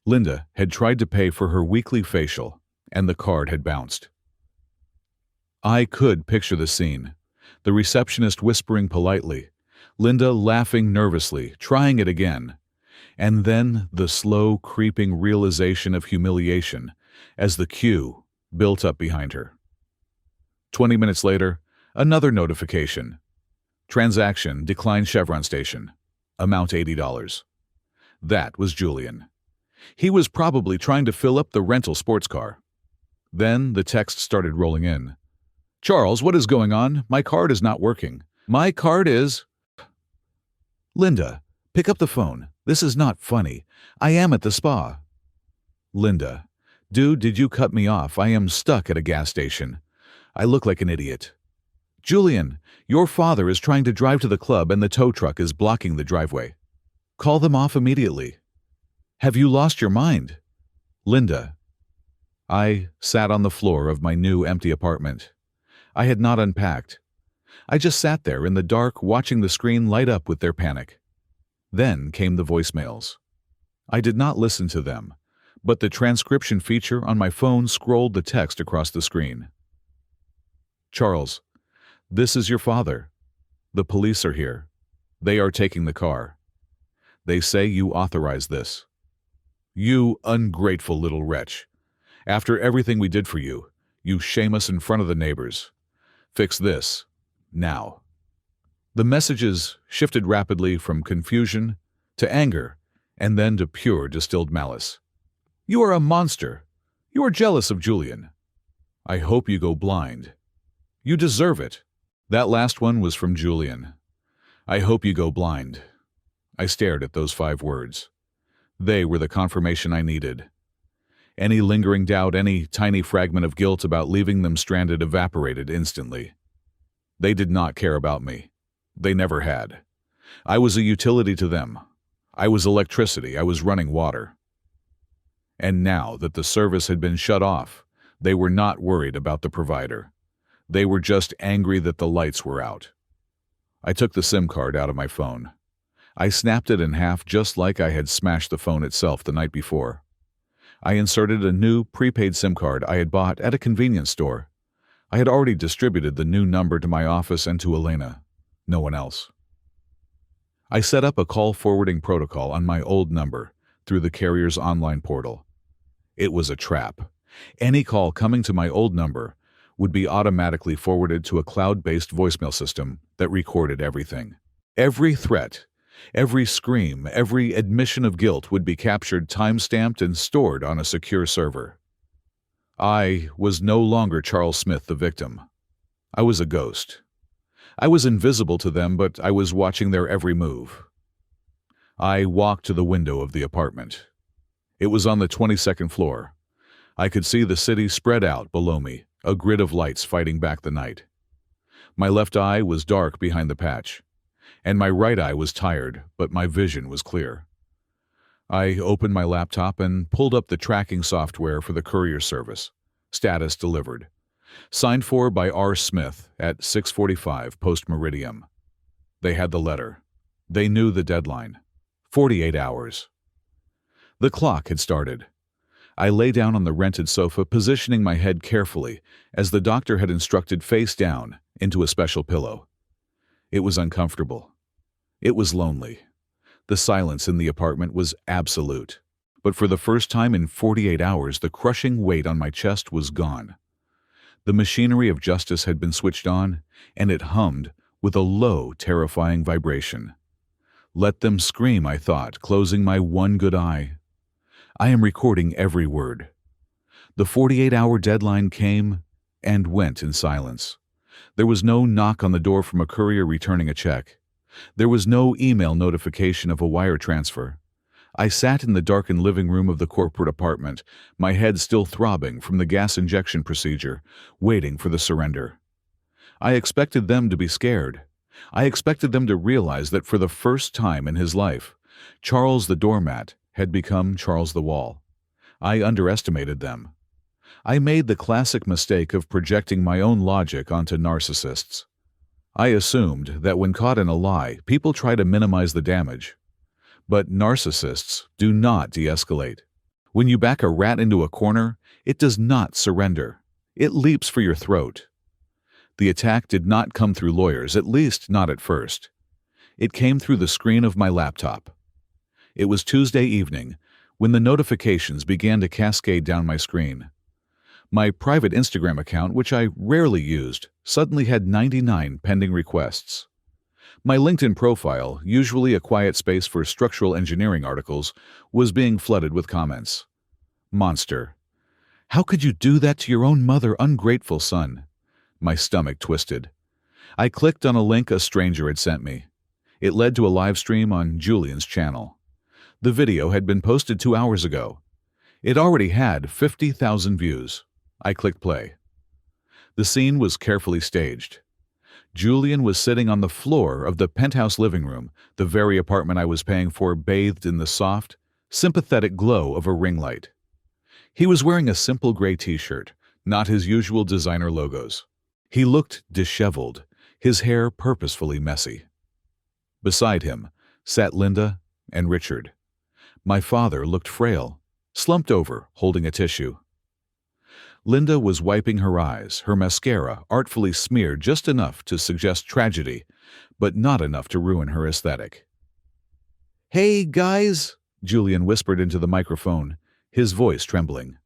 Linda had tried to pay for her weekly facial, and the card had bounced. I could picture the scene. The receptionist whispering politely, Linda laughing nervously, trying it again, and then the slow, creeping realization of humiliation as the queue built up behind her. 20 minutes later, another notification. Transaction declined Chevron station. Amount $80. That was Julian. He was probably trying to fill up the rental sports car. Then the text started rolling in. Charles, what is going on? My card is not working. My card is... Linda, pick up the phone. This is not funny. I am at the spa. Linda, dude, did you cut me off? I am stuck at a gas station. I look like an idiot. Julian, your father is trying to drive to the club and the tow truck is blocking the driveway. Call them off immediately. Have you lost your mind? Linda. I sat on the floor of my new empty apartment. I had not unpacked. I just sat there in the dark watching the screen light up with their panic. Then came the voicemails. I did not listen to them, but the transcription feature on my phone scrolled the text across the screen. Charles, this is your father. The police are here. They are taking the car. They say you authorized this. You ungrateful little wretch. After everything we did for you, you shame us in front of the neighbors. Fix this, now. The messages shifted rapidly from confusion to anger and then to pure distilled malice. You are a monster. You are jealous of Julian. I hope you go blind. You deserve it. That last one was from Julian. I hope you go blind. I stared at those 5 words. They were the confirmation I needed. Any lingering doubt, any tiny fragment of guilt about leaving them stranded evaporated instantly. They did not care about me. They never had. I was a utility to them. I was electricity. I was running water. And now that the service had been shut off, they were not worried about the provider. They were just angry that the lights were out. I took the SIM card out of my phone. I snapped it in half just like I had smashed the phone itself the night before. I inserted a new prepaid SIM card I had bought at a convenience store. I had already distributed the new number to my office and to Elena. No one else. I set up a call forwarding protocol on my old number through the carrier's online portal. It was a trap. Any call coming to my old number would be automatically forwarded to a cloud-based voicemail system that recorded everything. Every threat, every scream, every admission of guilt would be captured, time-stamped, and stored on a secure server. I was no longer Charles Smith, the victim. I was a ghost. I was invisible to them, but I was watching their every move. I walked to the window of the apartment. It was on the 22nd floor. I could see the city spread out below me, a grid of lights fighting back the night. My left eye was dark behind the patch, and my right eye was tired, but my vision was clear. I opened my laptop and pulled up the tracking software for the courier service. Status delivered. Signed for by R. Smith at 6:45 post-meridium. They had the letter. They knew the deadline. 48 hours. The clock had started. I lay down on the rented sofa, positioning my head carefully, as the doctor had instructed, face down, into a special pillow. It was uncomfortable. It was lonely. The silence in the apartment was absolute. But for the first time in 48 hours, the crushing weight on my chest was gone. The machinery of justice had been switched on, and it hummed with a low, terrifying vibration. Let them scream, I thought, closing my one good eye. I am recording every word. The 48-hour deadline came and went in silence. There was no knock on the door from a courier returning a check. There was no email notification of a wire transfer. I sat in the darkened living room of the corporate apartment, my head still throbbing from the gas injection procedure, waiting for the surrender. I expected them to be scared. I expected them to realize that for the first time in his life, Charles the doormat had become Charles the wall. I underestimated them. I made the classic mistake of projecting my own logic onto narcissists. I assumed that when caught in a lie, people try to minimize the damage. But narcissists do not de-escalate. When you back a rat into a corner, it does not surrender. It leaps for your throat. The attack did not come through lawyers, at least not at first. It came through the screen of my laptop. It was Tuesday evening when the notifications began to cascade down my screen. My private Instagram account, which I rarely used, suddenly had 99 pending requests. My LinkedIn profile, usually a quiet space for structural engineering articles, was being flooded with comments. Monster. How could you do that to your own mother, ungrateful son? My stomach twisted. I clicked on a link a stranger had sent me. It led to a live stream on Julian's channel. The video had been posted 2 hours ago. It already had 50,000 views. I clicked play. The scene was carefully staged. Julian was sitting on the floor of the penthouse living room, the very apartment I was paying for, bathed in the soft, sympathetic glow of a ring light. He was wearing a simple gray t-shirt, not his usual designer logos. He looked disheveled, his hair purposefully messy. Beside him sat Linda and Richard. My father looked frail, slumped over, holding a tissue. Linda was wiping her eyes, her mascara artfully smeared just enough to suggest tragedy, but not enough to ruin her aesthetic. "Hey, guys," Julian whispered into the microphone, his voice trembling.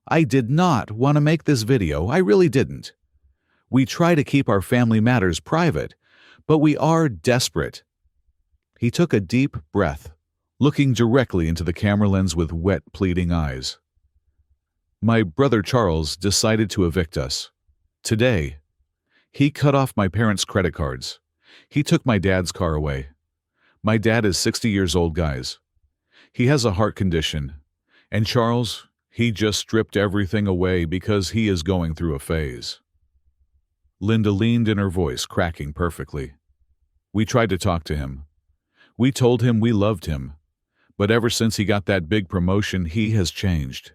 "I did not want to make this video, I really didn't. We try to keep our family matters private, but we are desperate." He took a deep breath, looking directly into the camera lens with wet, pleading eyes. My brother Charles decided to evict us. Today, he cut off my parents' credit cards. He took my dad's car away. My dad is 60 years old, guys. He has a heart condition. And Charles, he just stripped everything away because he is going through a phase. Linda leaned in, her voice cracking perfectly. We tried to talk to him. We told him we loved him. But ever since he got that big promotion, he has changed.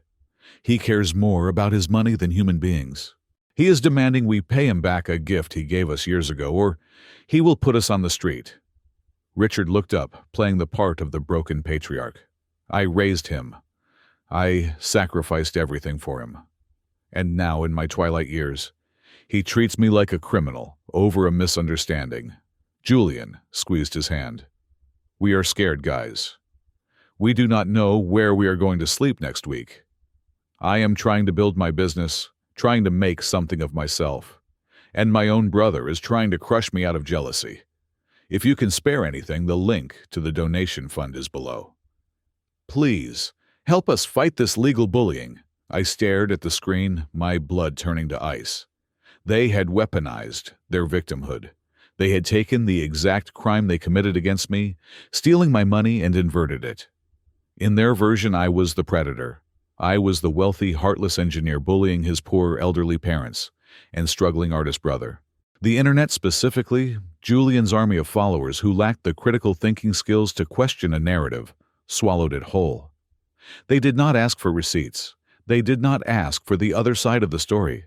He cares more about his money than human beings. He is demanding we pay him back a gift he gave us years ago, or he will put us on the street. Richard looked up, playing the part of the broken patriarch. I raised him. I sacrificed everything for him. And now, in my twilight years, he treats me like a criminal over a misunderstanding. Julian squeezed his hand. We are scared, guys. We do not know where we are going to sleep next week. I am trying to build my business, trying to make something of myself. And my own brother is trying to crush me out of jealousy. If you can spare anything, the link to the donation fund is below. Please, help us fight this legal bullying. I stared at the screen, my blood turning to ice. They had weaponized their victimhood. They had taken the exact crime they committed against me, stealing my money, and inverted it. In their version, I was the predator. I was the wealthy, heartless engineer bullying his poor elderly parents and struggling artist brother. The internet, specifically Julian's army of followers who lacked the critical thinking skills to question a narrative, swallowed it whole. They did not ask for receipts. They did not ask for the other side of the story.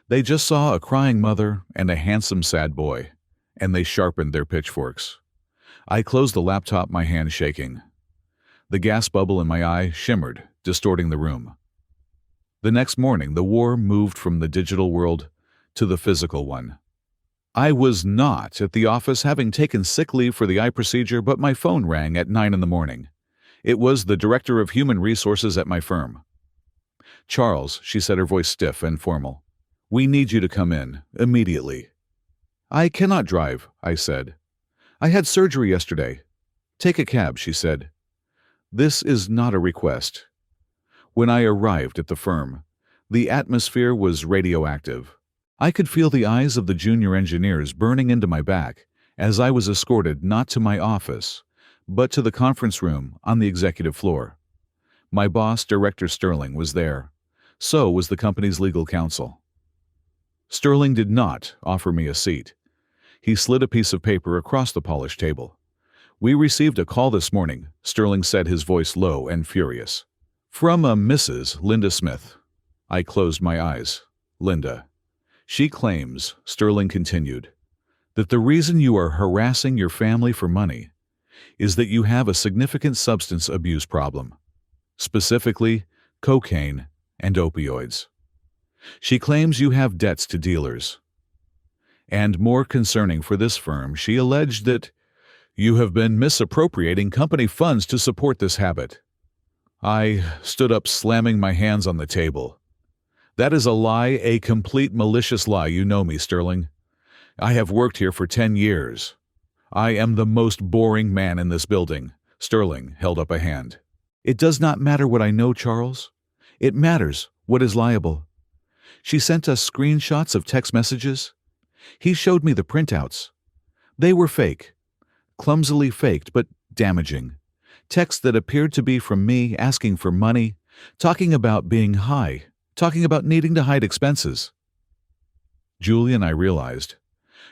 They just saw a crying mother and a handsome, sad boy, and they sharpened their pitchforks. I closed the laptop, my hand shaking. The gas bubble in my eye shimmered, distorting the room. The next morning, the war moved from the digital world to the physical one. I was not at the office, having taken sick leave for the eye procedure, but my phone rang at 9 in the morning. It was the director of human resources at my firm. Charles, she said, her voice stiff and formal. We need you to come in, immediately. I cannot drive, I said. I had surgery yesterday. "Take a cab," she said. "This is not a request." When I arrived at the firm, the atmosphere was radioactive. I could feel the eyes of the junior engineers burning into my back as I was escorted not to my office, but to the conference room on the executive floor. My boss, Director Sterling, was there. So was the company's legal counsel. Sterling did not offer me a seat. He slid a piece of paper across the polished table. "We received a call this morning," Sterling said, his voice low and furious. "From a Mrs. Linda Smith." I closed my eyes. "Linda. She claims," Sterling continued, "that the reason you are harassing your family for money is that you have a significant substance abuse problem, specifically cocaine and opioids. She claims you have debts to dealers. And more concerning for this firm, she alleged that you have been misappropriating company funds to support this habit." I stood up, slamming my hands on the table. "That is a lie, a complete malicious lie. You know me, Sterling. I have worked here for 10 years. I am the most boring man in this building." Sterling held up a hand. "It does not matter what I know, Charles. It matters what is liable. She sent us screenshots of text messages. He showed me the printouts. They were fake, clumsily faked, but damaging. Texts that appeared to be from me asking for money, talking about being high, talking about needing to hide expenses." Julian, I realized.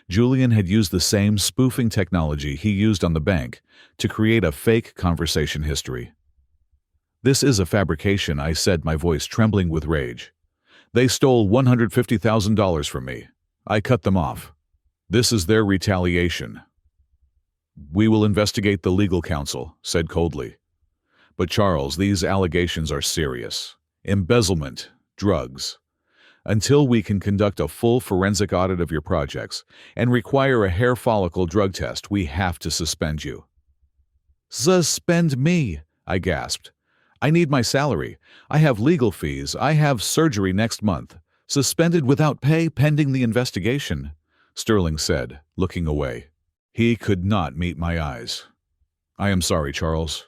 Julian had used the same spoofing technology he used on the bank to create a fake conversation history. "This is a fabrication," I said, my voice trembling with rage. "They stole $150,000 from me. I cut them off. This is their retaliation." "We will investigate," the legal counsel said coldly. "But Charles, these allegations are serious. Embezzlement, drugs. Until we can conduct a full forensic audit of your projects and require a hair follicle drug test, we have to suspend you." "Suspend me," I gasped. "I need my salary. I have legal fees. I have surgery next month. Suspended without pay pending the investigation," Sterling said, looking away. He could not meet my eyes. "I am sorry, Charles,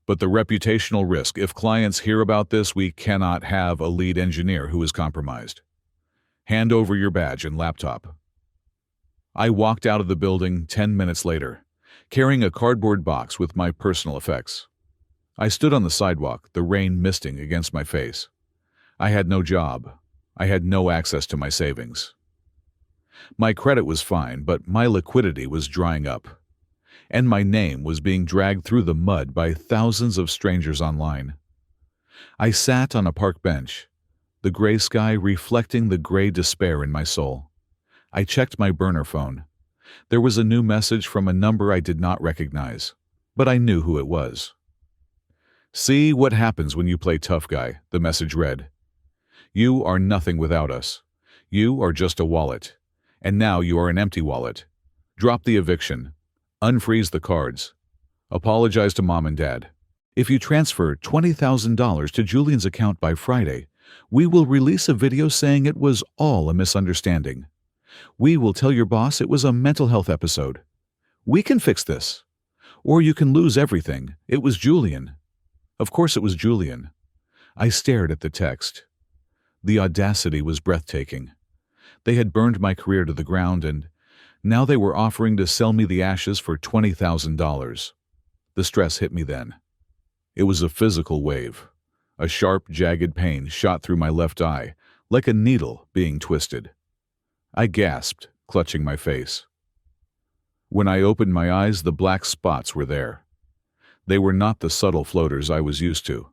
but the reputational risk, if clients hear about this, we cannot have a lead engineer who is compromised. Hand over your badge and laptop." I walked out of the building 10 minutes later, carrying a cardboard box with my personal effects. I stood on the sidewalk, the rain misting against my face. I had no job. I had no access to my savings. My credit was fine, but my liquidity was drying up, and my name was being dragged through the mud by thousands of strangers online. I sat on a park bench, the gray sky reflecting the gray despair in my soul. I checked my burner phone. There was a new message from a number I did not recognize, but I knew who it was. "See what happens when you play tough guy," the message read. "You are nothing without us. You are just a wallet. And now you are an empty wallet. Drop the eviction. Unfreeze the cards. Apologize to mom and dad. If you transfer $20,000 to Julian's account by Friday, we will release a video saying it was all a misunderstanding. We will tell your boss it was a mental health episode. We can fix this. Or you can lose everything. It was Julian." Of course it was Julian. I stared at the text. The audacity was breathtaking. They had burned my career to the ground, and now they were offering to sell me the ashes for $20,000. The stress hit me then. It was a physical wave. A sharp, jagged pain shot through my left eye, like a needle being twisted. I gasped, clutching my face. When I opened my eyes, the black spots were there. They were not the subtle floaters I was used to.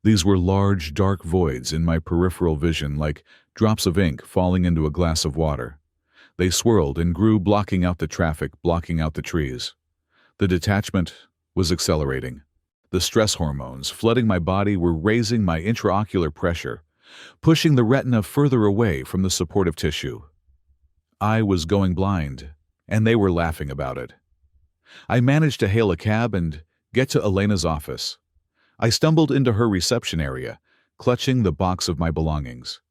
These were large, dark voids in my peripheral vision, like drops of ink falling into a glass of water. They swirled and grew, blocking out the traffic, blocking out the trees. The detachment was accelerating. The stress hormones flooding my body were raising my intraocular pressure, pushing the retina further away from the supportive tissue. I was going blind, and they were laughing about it. I managed to hail a cab and get to Elena's office. I stumbled into her reception area, clutching the box of my belongings.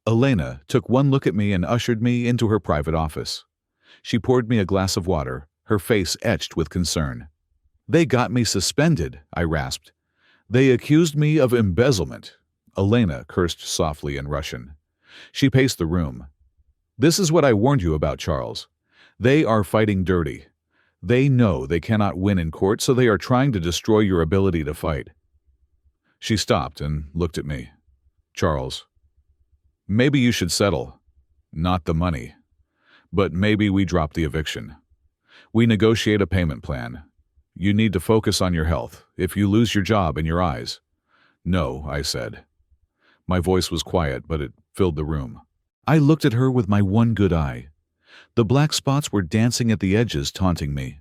Elena took one look at me and ushered me into her private office. She poured me a glass of water, her face etched with concern. They got me suspended, I rasped. They accused me of embezzlement. Elena cursed softly in Russian. She paced the room. This is what I warned you about, Charles. They are fighting dirty. They know they cannot win in court, so they are trying to destroy your ability to fight. She stopped and looked at me. Charles, maybe you should settle. Not the money. But maybe we drop the eviction. We negotiate a payment plan. You need to focus on your health if you lose your job and your eyes. No, I said. My voice was quiet, but it filled the room. I looked at her with my one good eye. The black spots were dancing at the edges, taunting me.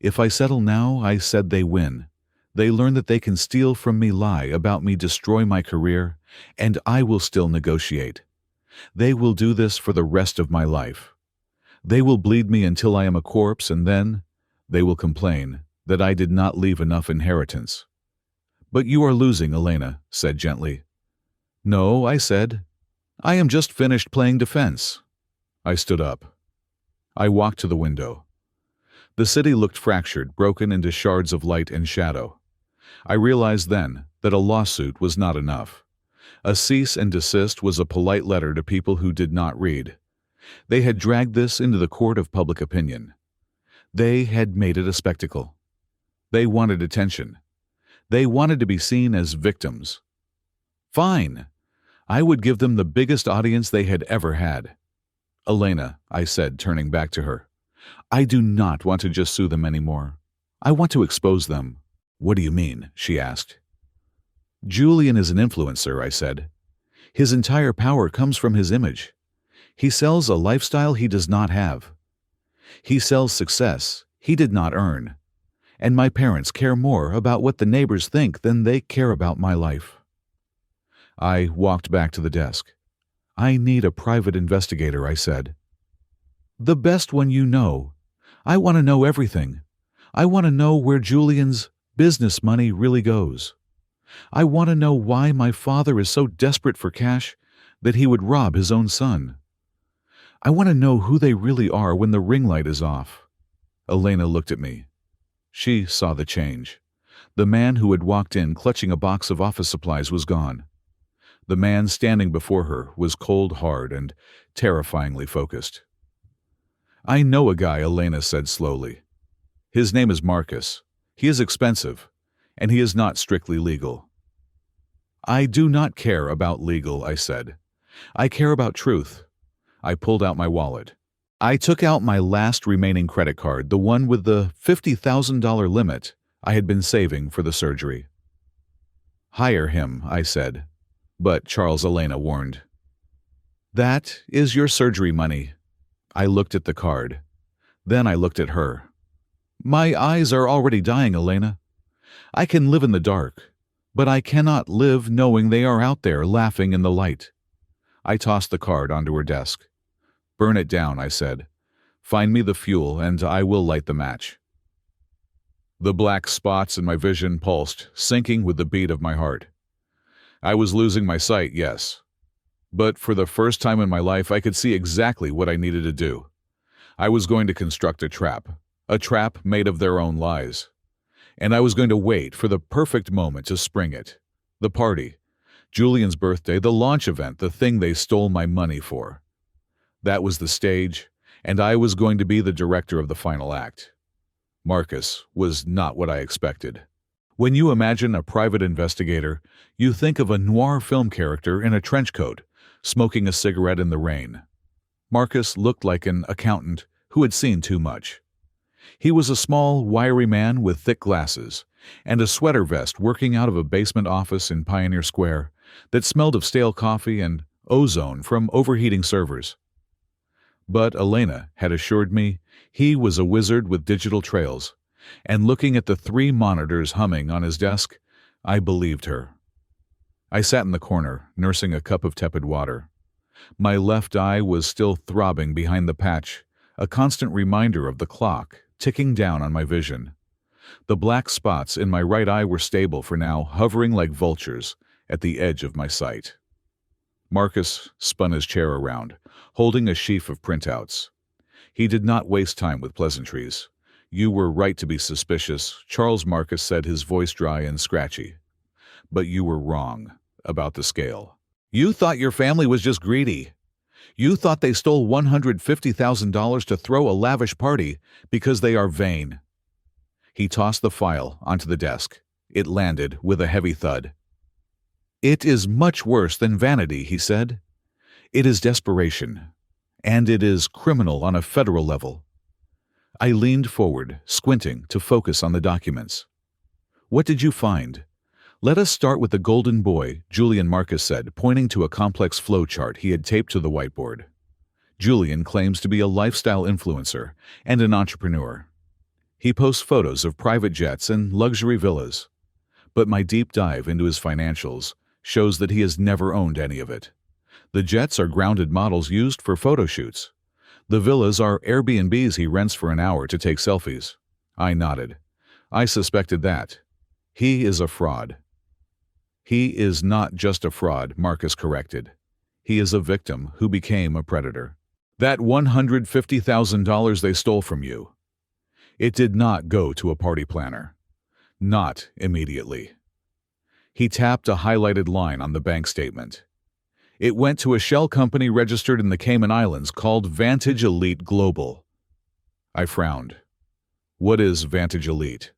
If I settle now, I said, they win. They learn that they can steal from me, lie about me, destroy my career, and I will still negotiate. They will do this for the rest of my life. They will bleed me until I am a corpse, and then they will complain that I did not leave enough inheritance. But you are losing, Elena said gently. No, I said. I am just finished playing defense. I stood up. I walked to the window. The city looked fractured, broken into shards of light and shadow. I realized then that a lawsuit was not enough. A cease and desist was a polite letter to people who did not read. They had dragged this into the court of public opinion. They had made it a spectacle. They wanted attention. They wanted to be seen as victims. Fine. I would give them the biggest audience they had ever had. Elena, I said, turning back to her, I do not want to just sue them anymore. I want to expose them. What do you mean? She asked. Julian is an influencer, I said. His entire power comes from his image. He sells a lifestyle he does not have. He sells success he did not earn. And my parents care more about what the neighbors think than they care about my life. I walked back to the desk. I need a private investigator, I said. The best one you know. I want to know everything. I want to know where Julian's business money really goes. I want to know why my father is so desperate for cash that he would rob his own son. I want to know who they really are when the ring light is off. Elena looked at me. She saw the change. The man who had walked in clutching a box of office supplies was gone. The man standing before her was cold, hard, and terrifyingly focused. I know a guy, Elena said slowly. His name is Marcus. He is expensive, and he is not strictly legal. I do not care about legal, I said. I care about truth. I pulled out my wallet. I took out my last remaining credit card, the one with the $50,000 limit I had been saving for the surgery. Hire him, I said. But Charles, Elena warned. That is your surgery money. I looked at the card. Then I looked at her. My eyes are already dying, Elena. I can live in the dark, but I cannot live knowing they are out there laughing in the light. I tossed the card onto her desk. Burn it down, I said. Find me the fuel, and I will light the match. The black spots in my vision pulsed, syncing with the beat of my heart. I was losing my sight, yes. But for the first time in my life, I could see exactly what I needed to do. I was going to construct a trap made of their own lies. And I was going to wait for the perfect moment to spring it. The party, Julian's birthday, the launch event, the thing they stole my money for. That was the stage, and I was going to be the director of the final act. Marcus was not what I expected. When you imagine a private investigator, you think of a noir film character in a trench coat, smoking a cigarette in the rain. Marcus looked like an accountant who had seen too much. He was a small, wiry man with thick glasses and a sweater vest working out of a basement office in Pioneer Square that smelled of stale coffee and ozone from overheating servers. But Elena had assured me he was a wizard with digital trails, and looking at the 3 monitors humming on his desk, I believed her. I sat in the corner, nursing a cup of tepid water. My left eye was still throbbing behind the patch, a constant reminder of the clock ticking down on my vision. The black spots in my right eye were stable for now, hovering like vultures at the edge of my sight. Marcus spun his chair around, holding a sheaf of printouts. He did not waste time with pleasantries. You were right to be suspicious, Charles Marcus said, his voice dry and scratchy. But you were wrong about the scale. You thought your family was just greedy. You thought they stole $150,000 to throw a lavish party because they are vain. He tossed the file onto the desk. It landed with a heavy thud. It is much worse than vanity, he said. It is desperation, and it is criminal on a federal level. I leaned forward, squinting to focus on the documents. What did you find? Let us start with the golden boy, Julian Marcus said, pointing to a complex flow chart he had taped to the whiteboard. Julian claims to be a lifestyle influencer and an entrepreneur. He posts photos of private jets and luxury villas. But my deep dive into his financials shows that he has never owned any of it. The jets are grounded models used for photo shoots. The villas are Airbnbs he rents for an hour to take selfies. I nodded. I suspected that. He is a fraud. He is not just a fraud, Marcus corrected. He is a victim who became a predator. That $150,000 they stole from you, it did not go to a party planner. Not immediately. He tapped a highlighted line on the bank statement. It went to a shell company registered in the Cayman Islands called Vantage Elite Global. I frowned. What is Vantage Elite?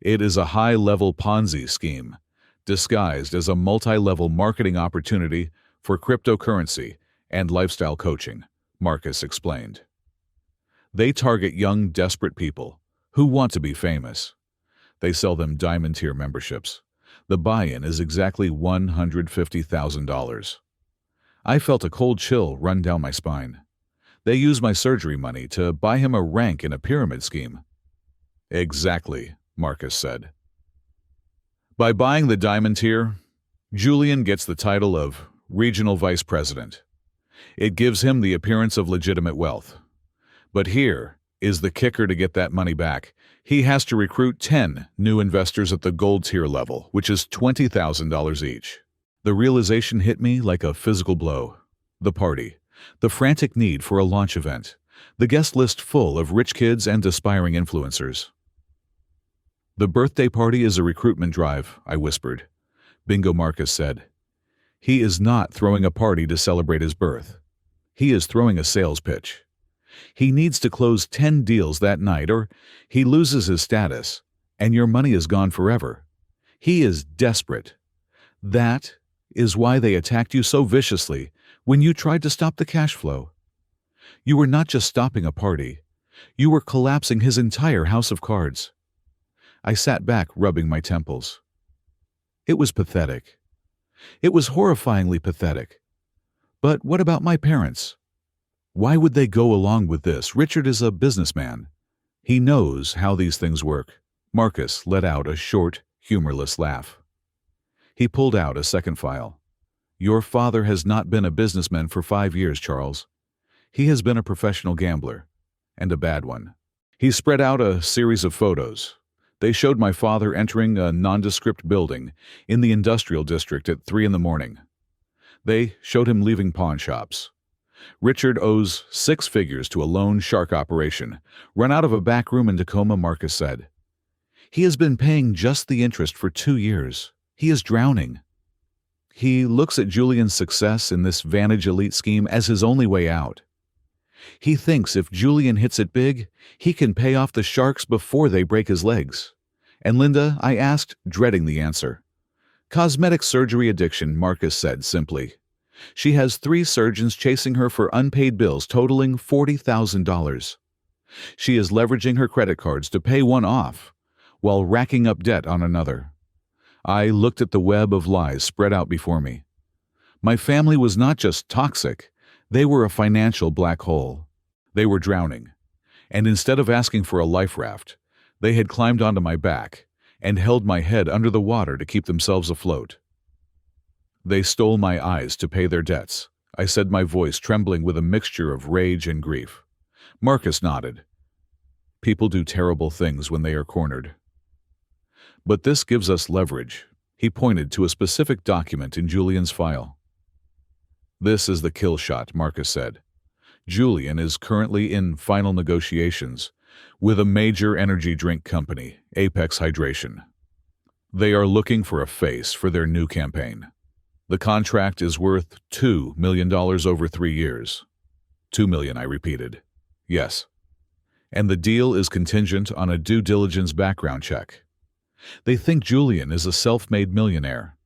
It is a high-level Ponzi scheme, disguised as a multi-level marketing opportunity for cryptocurrency and lifestyle coaching, Marcus explained. They target young, desperate people who want to be famous. They sell them diamond-tier memberships. The buy-in is exactly $150,000. I felt a cold chill run down my spine. They use my surgery money to buy him a rank in a pyramid scheme. Exactly, Marcus said. By buying the diamond tier, Julian gets the title of Regional Vice President. It gives him the appearance of legitimate wealth. But here is the kicker to get that money back. He has to recruit 10 new investors at the gold tier level, which is $20,000 each. The realization hit me like a physical blow. The party, the frantic need for a launch event, the guest list full of rich kids and aspiring influencers. The birthday party is a recruitment drive, I whispered. Bingo, Marcus said. He is not throwing a party to celebrate his birth. He is throwing a sales pitch. He needs to close 10 deals that night or he loses his status, and your money is gone forever. He is desperate. That is why they attacked you so viciously when you tried to stop the cash flow. You were not just stopping a party. You were collapsing his entire house of cards. I sat back, rubbing my temples. It was pathetic. It was horrifyingly pathetic. But what about my parents? Why would they go along with this? Richard is a businessman. He knows how these things work. Marcus let out a short, humorless laugh. He pulled out a second file. Your father has not been a businessman for 5 years, Charles. He has been a professional gambler, and a bad one. He spread out a series of photos. They showed my father entering a nondescript building in the industrial district at 3 a.m. They showed him leaving pawn shops. Richard owes 6 figures to a loan shark operation, run out of a back room in Tacoma, Marcus said. He has been paying just the interest for 2 years. He is drowning. He looks at Julian's success in this Vantage Elite scheme as his only way out. He thinks if Julian hits it big, he can pay off the sharks before they break his legs. And Linda, I asked, dreading the answer. Cosmetic surgery addiction, Marcus said simply. She has 3 surgeons chasing her for unpaid bills totaling $40,000. She is leveraging her credit cards to pay one off, while racking up debt on another. I looked at the web of lies spread out before me. My family was not just toxic, they were a financial black hole. They were drowning, and instead of asking for a life raft, they had climbed onto my back and held my head under the water to keep themselves afloat. They stole my eyes to pay their debts, I said, my voice trembling with a mixture of rage and grief. Marcus nodded. People do terrible things when they are cornered. But this gives us leverage. He pointed to a specific document in Julian's file. This is the kill shot, Marcus said. Julian is currently in final negotiations with a major energy drink company, Apex Hydration. They are looking for a face for their new campaign. The contract is worth $2 million over 3 years. $2 million, I repeated. Yes. And the deal is contingent on a due diligence background check. They think Julian is a self-made millionaire.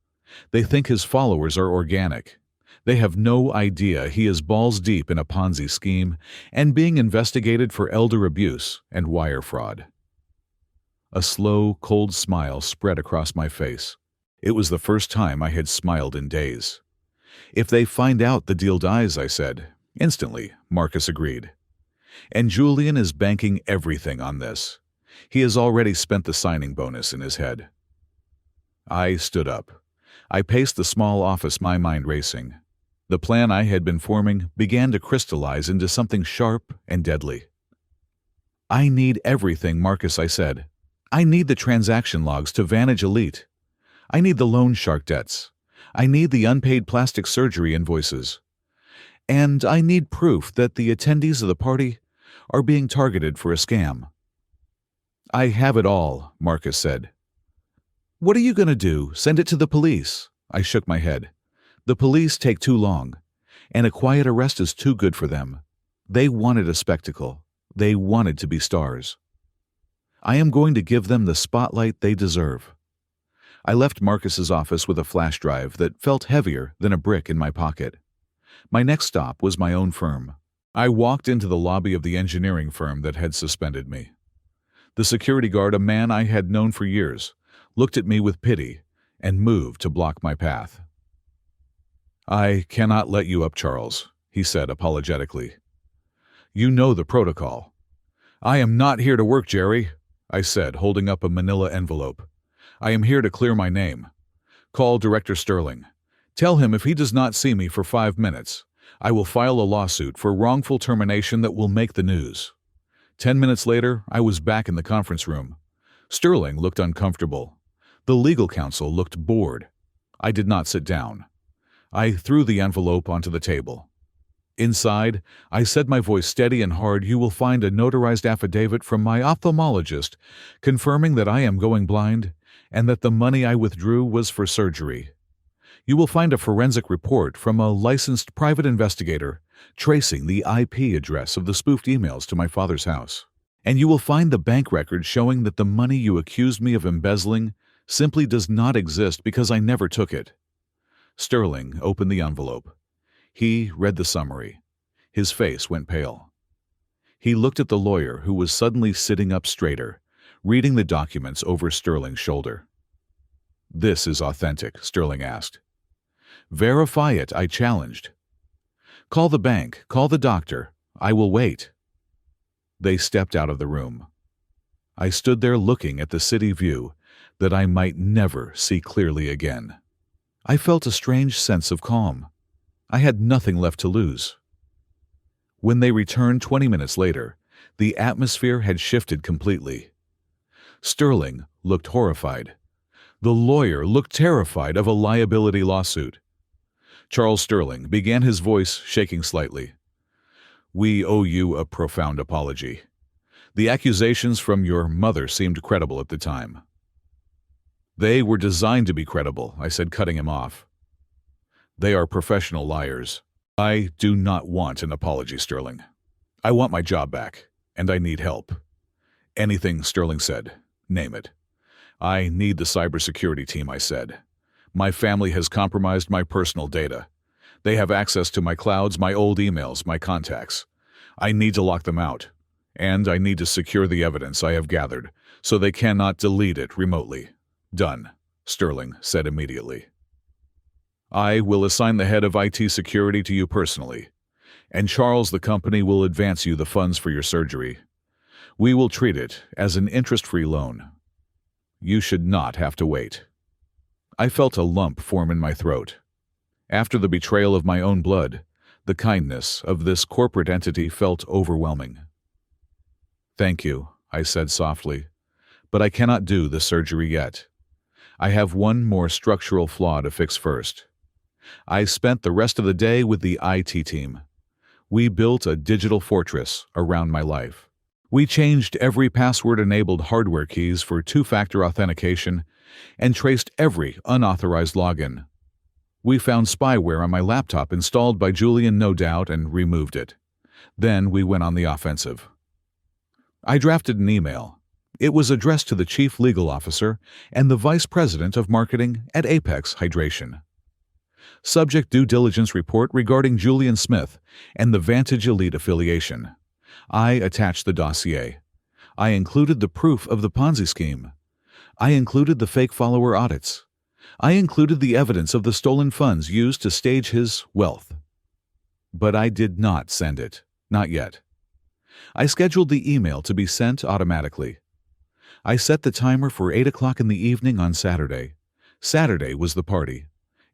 They think his followers are organic. They have no idea he is balls deep in a Ponzi scheme and being investigated for elder abuse and wire fraud. A slow, cold smile spread across my face. It was the first time I had smiled in days. If they find out the deal dies, I said. Instantly, Marcus agreed. And Julian is banking everything on this. He has already spent the signing bonus in his head. I stood up. I paced the small office, my mind racing. The plan I had been forming began to crystallize into something sharp and deadly. I need everything, Marcus, I said. I need the transaction logs to Vantage Elite. I need the loan shark debts. I need the unpaid plastic surgery invoices. And I need proof that the attendees of the party are being targeted for a scam. I have it all, Marcus said. What are you going to do? Send it to the police? I shook my head. The police take too long, and a quiet arrest is too good for them. They wanted a spectacle. They wanted to be stars. I am going to give them the spotlight they deserve. I left Marcus's office with a flash drive that felt heavier than a brick in my pocket. My next stop was my own firm. I walked into the lobby of the engineering firm that had suspended me. The security guard, a man I had known for years, looked at me with pity and moved to block my path. I cannot let you up, Charles, he said apologetically. You know the protocol. I am not here to work, Jerry, I said, holding up a manila envelope. I am here to clear my name. Call Director Sterling. Tell him if he does not see me for 5 minutes, I will file a lawsuit for wrongful termination that will make the news. 10 minutes later, I was back in the conference room. Sterling looked uncomfortable. The legal counsel looked bored. I did not sit down. I threw the envelope onto the table. Inside, I said, my voice steady and hard, you will find a notarized affidavit from my ophthalmologist confirming that I am going blind and that the money I withdrew was for surgery. You will find a forensic report from a licensed private investigator tracing the IP address of the spoofed emails to my father's house. And you will find the bank record showing that the money you accused me of embezzling simply does not exist because I never took it. Sterling opened the envelope. He read the summary. His face went pale. He looked at the lawyer, who was suddenly sitting up straighter, reading the documents over Sterling's shoulder. This is authentic, Sterling asked. Verify it, I challenged. Call the bank, call the doctor. I will wait. They stepped out of the room. I stood there looking at the city view that I might never see clearly again. I felt a strange sense of calm. I had nothing left to lose. When they returned 20 minutes later, the atmosphere had shifted completely. Sterling looked horrified. The lawyer looked terrified of a liability lawsuit. Charles Sterling began, his voice shaking slightly. We owe you a profound apology. The accusations from your mother seemed credible at the time. They were designed to be credible, I said, cutting him off. They are professional liars. I do not want an apology, Sterling. I want my job back, and I need help. Anything, Sterling said. Name it. I need the cybersecurity team, I said. My family has compromised my personal data. They have access to my clouds, my old emails, my contacts. I need to lock them out, and I need to secure the evidence I have gathered so they cannot delete it remotely. Done, Sterling said immediately. I will assign the head of IT security to you personally, and Charles, the company, will advance you the funds for your surgery. We will treat it as an interest-free loan. You should not have to wait. I felt a lump form in my throat. After the betrayal of my own blood, the kindness of this corporate entity felt overwhelming. Thank you, I said softly, but I cannot do the surgery yet. I have one more structural flaw to fix first. I spent the rest of the day with the IT team. We built a digital fortress around my life. We changed every password-enabled hardware keys for two-factor authentication and traced every unauthorized login. We found spyware on my laptop installed by Julian, no doubt, and removed it. Then we went on the offensive. I drafted an email. It was addressed to the Chief Legal Officer and the Vice President of Marketing at Apex Hydration. Subject: due diligence report regarding Julian Smith and the Vantage Elite affiliation. I attached the dossier. I included the proof of the Ponzi scheme. I included the fake follower audits. I included the evidence of the stolen funds used to stage his wealth. But I did not send it. Not yet. I scheduled the email to be sent automatically. I set the timer for 8 o'clock in the evening on Saturday. Saturday was the party.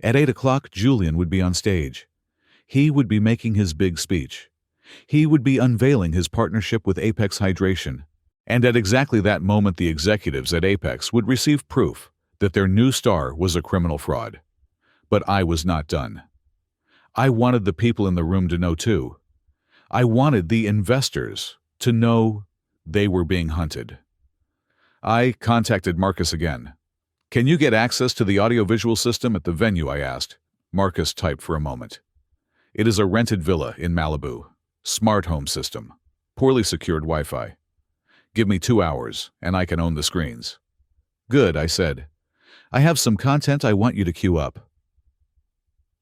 At 8 o'clock, Julian would be on stage. He would be making his big speech. He would be unveiling his partnership with Apex Hydration. And at exactly that moment, the executives at Apex would receive proof that their new star was a criminal fraud. But I was not done. I wanted the people in the room to know too. I wanted the investors to know they were being hunted. I contacted Marcus again. "Can you get access to the audiovisual system at the venue?" I asked. Marcus typed for a moment. "It is a rented villa in Malibu. Smart home system. Poorly secured Wi-Fi. Give me 2 hours, and I can own the screens." "Good," I said. "I have some content I want you to queue up."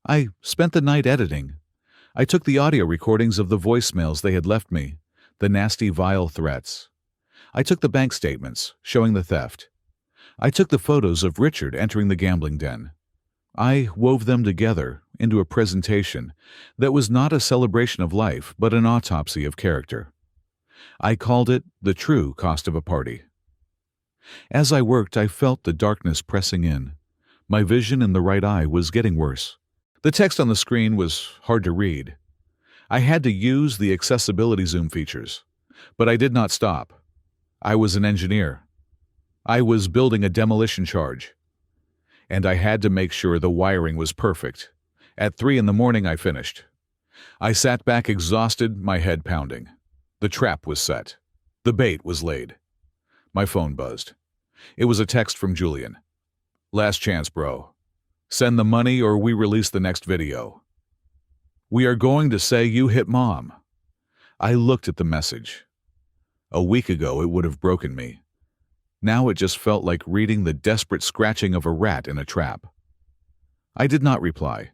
I spent the night editing. I took the audio recordings of the voicemails they had left me, the nasty, vile threats. I took the bank statements showing the theft. I took the photos of Richard entering the gambling den. I wove them together into a presentation that was not a celebration of life, but an autopsy of character. I called it The True Cost of a Party. As I worked, I felt the darkness pressing in. My vision in the right eye was getting worse. The text on the screen was hard to read. I had to use the accessibility zoom features, but I did not stop. I was an engineer. I was building a demolition charge, and I had to make sure the wiring was perfect. At 3 in the morning, I finished. I sat back exhausted, my head pounding. The trap was set. The bait was laid. My phone buzzed. It was a text from Julian. "Last chance, bro. Send the money or we release the next video. We are going to say you hit mom." I looked at the message. A week ago, it would have broken me. Now it just felt like reading the desperate scratching of a rat in a trap. I did not reply.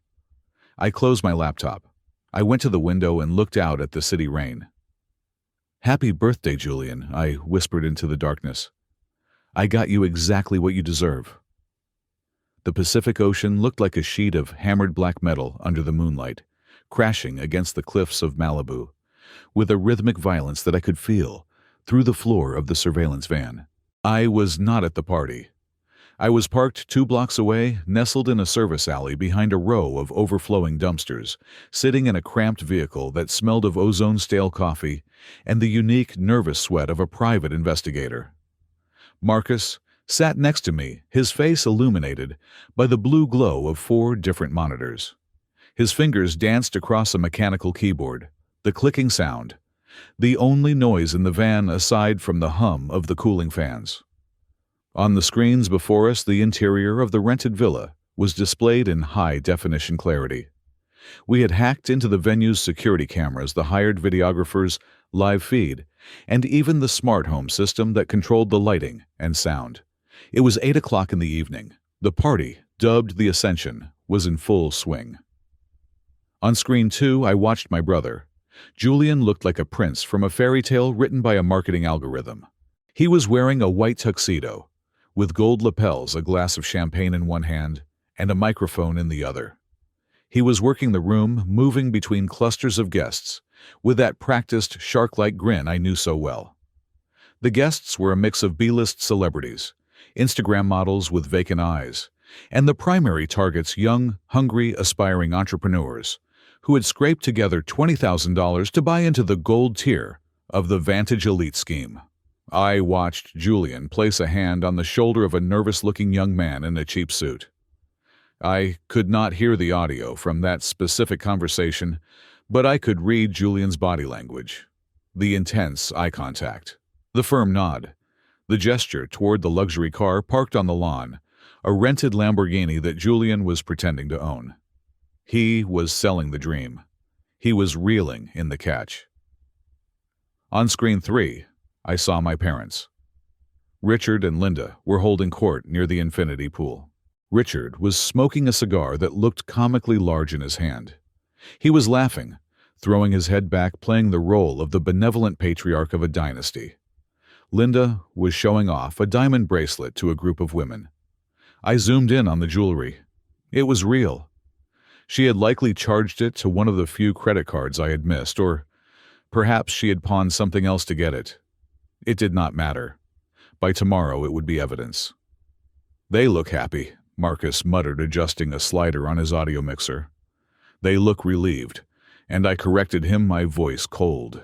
I closed my laptop. I went to the window and looked out at the city rain. "Happy birthday, Julian," I whispered into the darkness. "I got you exactly what you deserve." The Pacific Ocean looked like a sheet of hammered black metal under the moonlight, crashing against the cliffs of Malibu, with a rhythmic violence that I could feel through the floor of the surveillance van. I was not at the party. I was parked 2 blocks away, nestled in a service alley behind a row of overflowing dumpsters, sitting in a cramped vehicle that smelled of ozone-stale coffee and the unique, nervous sweat of a private investigator. Marcus sat next to me, his face illuminated by the blue glow of 4 different monitors. His fingers danced across a mechanical keyboard, the clicking sound, the only noise in the van aside from the hum of the cooling fans. On the screens before us, the interior of the rented villa was displayed in high-definition clarity. We had hacked into the venue's security cameras, the hired videographers' live feed, and even the smart home system that controlled the lighting and sound. It was 8 o'clock in the evening. The party, dubbed the Ascension, was in full swing. On screen 2, I watched my brother. Julian looked like a prince from a fairy tale written by a marketing algorithm. He was wearing a white tuxedo, with gold lapels, a glass of champagne in one hand, and a microphone in the other. He was working the room, moving between clusters of guests, with that practiced, shark-like grin I knew so well. The guests were a mix of B-list celebrities, Instagram models with vacant eyes, and the primary targets young, hungry, aspiring entrepreneurs who had scraped together $20,000 to buy into the gold tier of the Vantage Elite scheme. I watched Julian place a hand on the shoulder of a nervous-looking young man in a cheap suit. I could not hear the audio from that specific conversation, but I could read Julian's body language. The intense eye contact. The firm nod. The gesture toward the luxury car parked on the lawn, a rented Lamborghini that Julian was pretending to own. He was selling the dream. He was reeling in the catch. On screen 3, I saw my parents. Richard and Linda were holding court near the infinity pool. Richard was smoking a cigar that looked comically large in his hand. He was laughing, throwing his head back, playing the role of the benevolent patriarch of a dynasty. Linda was showing off a diamond bracelet to a group of women. I zoomed in on the jewelry. It was real. She had likely charged it to one of the few credit cards I had missed, or perhaps she had pawned something else to get it. It did not matter. By tomorrow it would be evidence. "They look happy," Marcus muttered, adjusting a slider on his audio mixer. "They look relieved," and I corrected him, my voice cold.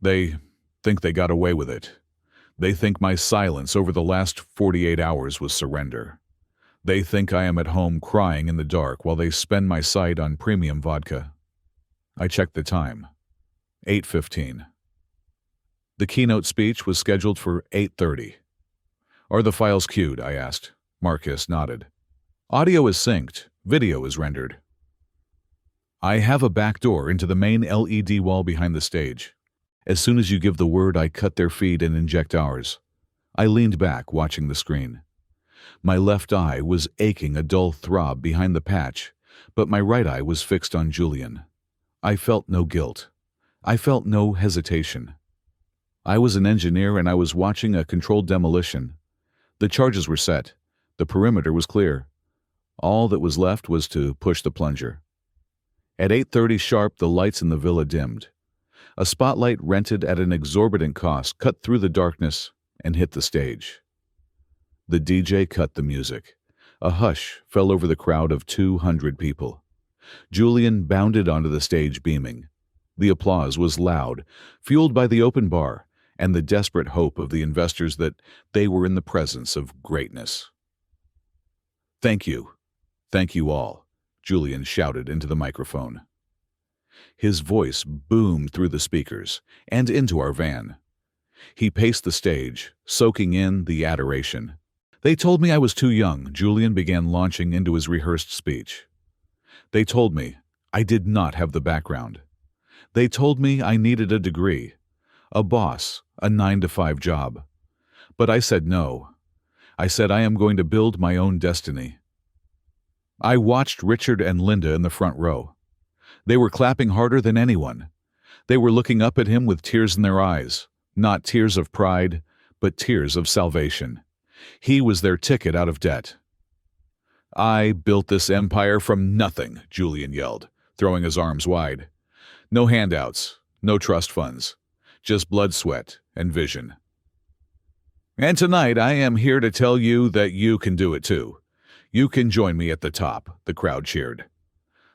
"They think they got away with it. They think my silence over the last 48 hours was surrender. They think I am at home crying in the dark while they spend my sight on premium vodka." I checked the time. 8:15. The keynote speech was scheduled for 8:30. "Are the files queued?" I asked. Marcus nodded. "Audio is synced. Video is rendered. I have a back door into the main LED wall behind the stage. As soon as you give the word, I cut their feed and inject ours." I leaned back, watching the screen. My left eye was aching a dull throb behind the patch, but my right eye was fixed on Julian. I felt no guilt. I felt no hesitation. I was an engineer and I was watching a controlled demolition. The charges were set. The perimeter was clear. All that was left was to push the plunger. At 8:30 sharp, the lights in the villa dimmed. A spotlight rented at an exorbitant cost cut through the darkness and hit the stage. The DJ cut the music. A hush fell over the crowd of 200 people. Julian bounded onto the stage, beaming. The applause was loud, fueled by the open bar and the desperate hope of the investors that they were in the presence of greatness. "Thank you. Thank you all," Julian shouted into the microphone. His voice boomed through the speakers and into our van. He paced the stage, soaking in the adoration. "They told me I was too young," Julian began launching into his rehearsed speech. "They told me I did not have the background. They told me I needed a degree, a boss, a 9-to-5 job. But I said no. I said I am going to build my own destiny." I watched Richard and Linda in the front row. They were clapping harder than anyone. They were looking up at him with tears in their eyes, not tears of pride, but tears of salvation. He was their ticket out of debt. "I built this empire from nothing," Julian yelled, throwing his arms wide. "No handouts, no trust funds, just blood, sweat, and vision. And tonight I am here to tell you that you can do it too. You can join me at the top," the crowd cheered.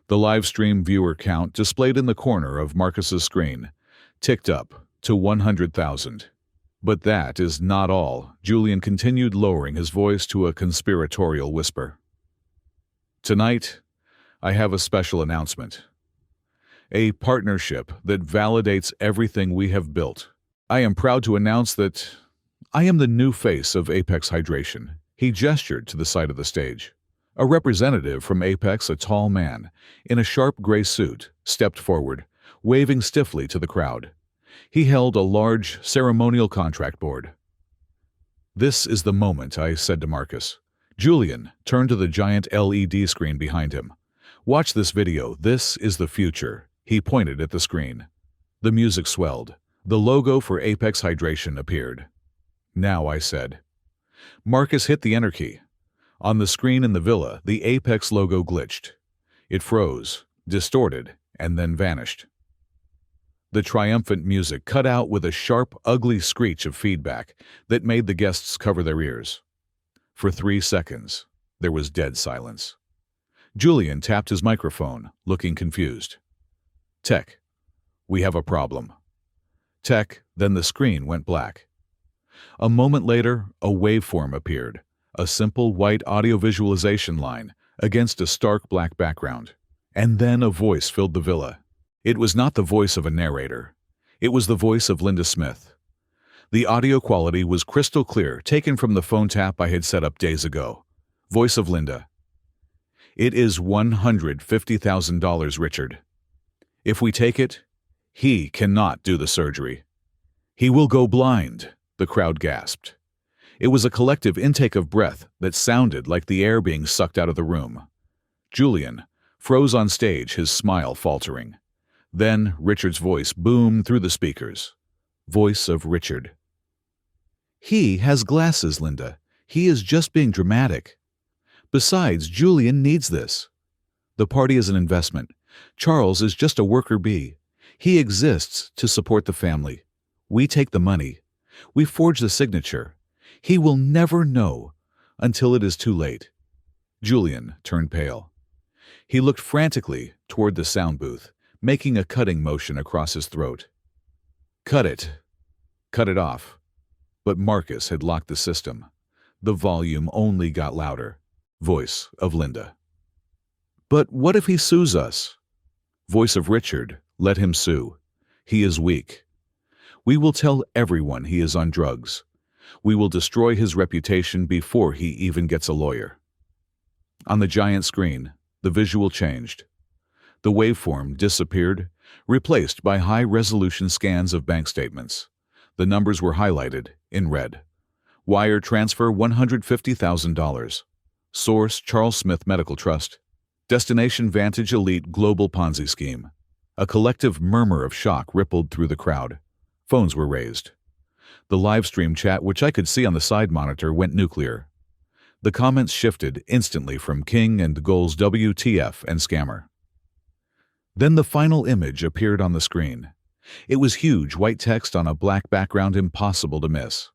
The live stream viewer count displayed in the corner of Marcus's screen ticked up to 100,000. "But that is not all," Julian continued, lowering his voice to a conspiratorial whisper. "Tonight, I have a special announcement. A partnership that validates everything we have built. I am proud to announce that I am the new face of Apex Hydration." He gestured to the side of the stage. A representative from Apex, a tall man, in a sharp gray suit, stepped forward, waving stiffly to the crowd. He held a large ceremonial contract board. "This is the moment," I said to Marcus. Julian turned to the giant LED screen behind him. "Watch this video. This is the future." He pointed at the screen. The music swelled. The logo for Apex Hydration appeared. "Now," I said. Marcus hit the enter key. On the screen in the villa, the Apex logo glitched. It froze, distorted, and then vanished. The triumphant music cut out with a sharp, ugly screech of feedback that made the guests cover their ears. For 3 seconds, there was dead silence. Julian tapped his microphone, looking confused. "Tech, we have a problem." "Tech," then the screen went black. A moment later, a waveform appeared, a simple white audio visualization line against a stark black background. And then a voice filled the villa. It was not the voice of a narrator. It was the voice of Linda Smith. The audio quality was crystal clear, taken from the phone tap I had set up days ago. Voice of Linda. "It is $150,000, Richard. If we take it, he cannot do the surgery. He will go blind," the crowd gasped. It was a collective intake of breath that sounded like the air being sucked out of the room. Julian froze on stage, his smile faltering. Then Richard's voice boomed through the speakers. Voice of Richard. "He has glasses, Linda. He is just being dramatic. Besides, Julian needs this. The party is an investment. Charles is just a worker bee. He exists to support the family. We take the money. We forge the signature. He will never know until it is too late." Julian turned pale. He looked frantically toward the sound booth, making a cutting motion across his throat. "Cut it. Cut it off." But Marcus had locked the system. The volume only got louder. Voice of Linda. "But what if he sues us?" Voice of Richard. "Let him sue. He is weak. We will tell everyone he is on drugs. We will destroy his reputation before he even gets a lawyer." On the giant screen, the visual changed. The waveform disappeared, replaced by high-resolution scans of bank statements. The numbers were highlighted in red. Wire transfer $150,000. Source Charles Smith Medical Trust. Destination Vantage Elite Global Ponzi Scheme. A collective murmur of shock rippled through the crowd. Phones were raised. The live stream chat, which I could see on the side monitor, went nuclear. The comments shifted instantly from King and Goals WTF and Scammer. Then the final image appeared on the screen. It was huge white text on a black background, impossible to miss.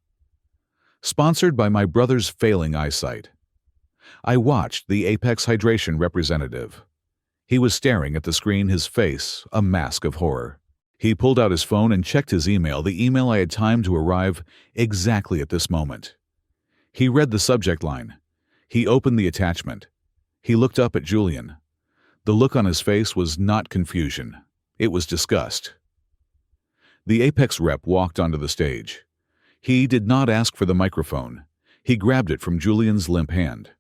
Sponsored by my brother's failing eyesight. I watched the Apex Hydration representative. He was staring at the screen, his face a mask of horror. He pulled out his phone and checked his email, the email I had timed to arrive exactly at this moment. He read the subject line. He opened the attachment. He looked up at Julian. The look on his face was not confusion. It was disgust. The Apex rep walked onto the stage. He did not ask for the microphone. He grabbed it from Julian's limp hand.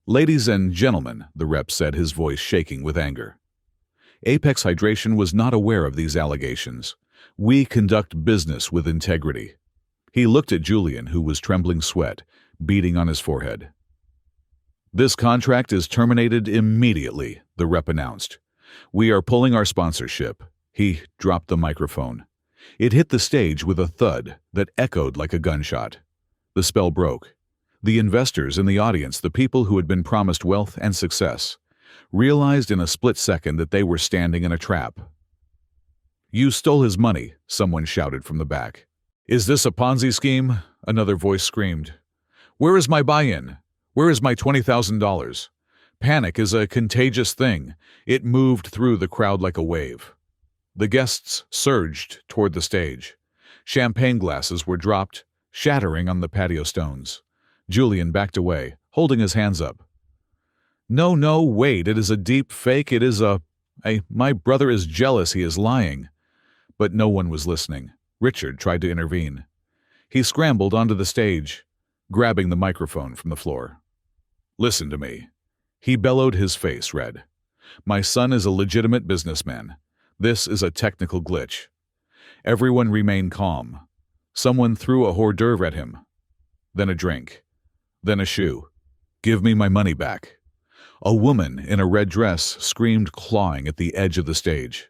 "Ladies and gentlemen," the rep said, his voice shaking with anger. Apex Hydration was not aware of these allegations. "We conduct business with integrity." He looked at Julian, who was trembling, sweat beading on his forehead. "This contract is terminated immediately," the rep announced. "We are pulling our sponsorship." He dropped the microphone. It hit the stage with a thud that echoed like a gunshot. The spell broke. The investors in the audience, the people who had been promised wealth and success, realized in a split second that they were standing in a trap. "You stole his money," someone shouted from the back. "Is this a Ponzi scheme?" another voice screamed. "Where is my buy-in? Where is my $20,000? Panic is a contagious thing. It moved through the crowd like a wave. The guests surged toward the stage. Champagne glasses were dropped, shattering on the patio stones. Julian backed away, holding his hands up. No, wait, it is a deep fake. It is my brother is jealous. He is lying." But no one was listening. Richard tried to intervene. He scrambled onto the stage, grabbing the microphone from the floor. "Listen to me." He bellowed, his face red. "My son is a legitimate businessman. This is a technical glitch." Everyone remained calm. Someone threw a hors d'oeuvre at him. Then a drink. Then a shoe. "Give me my money back." A woman in a red dress screamed, clawing at the edge of the stage.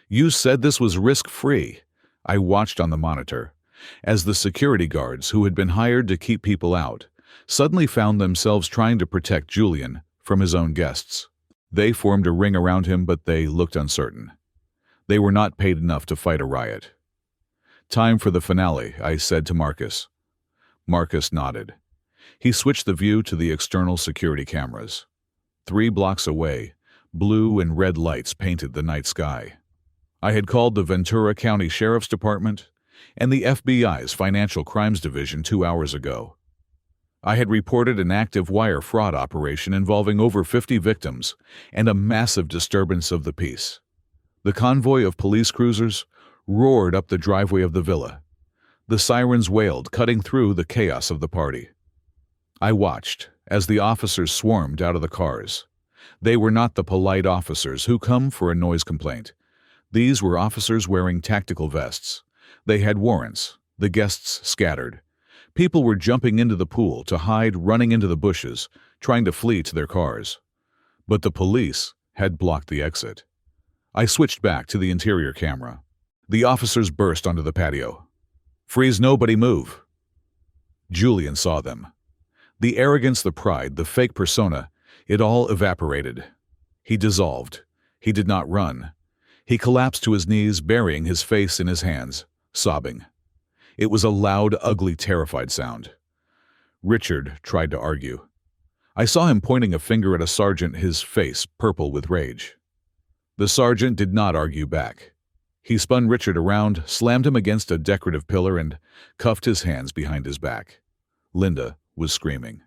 "You said this was risk-free." I watched on the monitor as the security guards, who had been hired to keep people out, suddenly found themselves trying to protect Julian from his own guests. They formed a ring around him, but they looked uncertain. They were not paid enough to fight a riot. "Time for the finale," I said to Marcus. Marcus nodded. He switched the view to the external security cameras. 3 blocks away, blue and red lights painted the night sky. I had called the Ventura County Sheriff's Department and the FBI's Financial Crimes Division 2 hours ago. I had reported an active wire fraud operation involving over 50 victims and a massive disturbance of the peace. The convoy of police cruisers roared up the driveway of the villa. The sirens wailed, cutting through the chaos of the party. I watched as the officers swarmed out of the cars. They were not the polite officers who come for a noise complaint. These were officers wearing tactical vests. They had warrants. The guests scattered. People were jumping into the pool to hide, running into the bushes, trying to flee to their cars. But the police had blocked the exit. I switched back to the interior camera. The officers burst onto the patio. "Freeze, nobody move." Julian saw them. The arrogance, the pride, the fake persona, it all evaporated. He dissolved. He did not run. He collapsed to his knees, burying his face in his hands, sobbing. It was a loud, ugly, terrified sound. Richard tried to argue. I saw him pointing a finger at a sergeant, his face purple with rage. The sergeant did not argue back. He spun Richard around, slammed him against a decorative pillar, and cuffed his hands behind his back. Linda was screaming.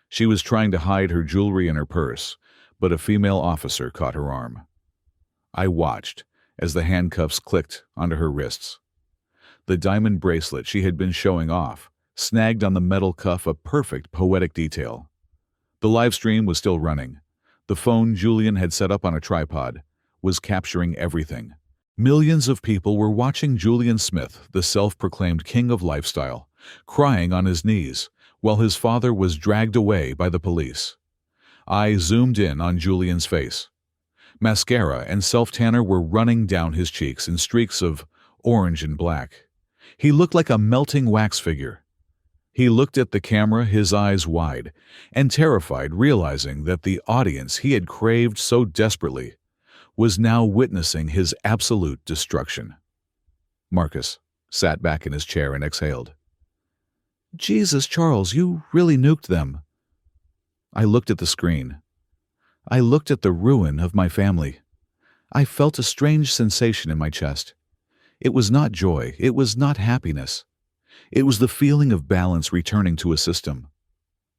She was trying to hide her jewelry in her purse, but a female officer caught her arm. I watched as the handcuffs clicked onto her wrists. The diamond bracelet she had been showing off snagged on the metal cuff, a perfect poetic detail. The live stream was still running. The phone Julian had set up on a tripod was capturing everything. Millions of people were watching Julian Smith, the self-proclaimed king of lifestyle, crying on his knees while his father was dragged away by the police. I zoomed in on Julian's face. Mascara and self-tanner were running down his cheeks in streaks of orange and black. He looked like a melting wax figure. He looked at the camera, his eyes wide, and terrified, realizing that the audience he had craved so desperately was now witnessing his absolute destruction. Marcus sat back in his chair and exhaled. "Jesus, Charles, you really nuked them." I looked at the screen. I looked at the ruin of my family. I felt a strange sensation in my chest. It was not joy. It was not happiness. It was the feeling of balance returning to a system.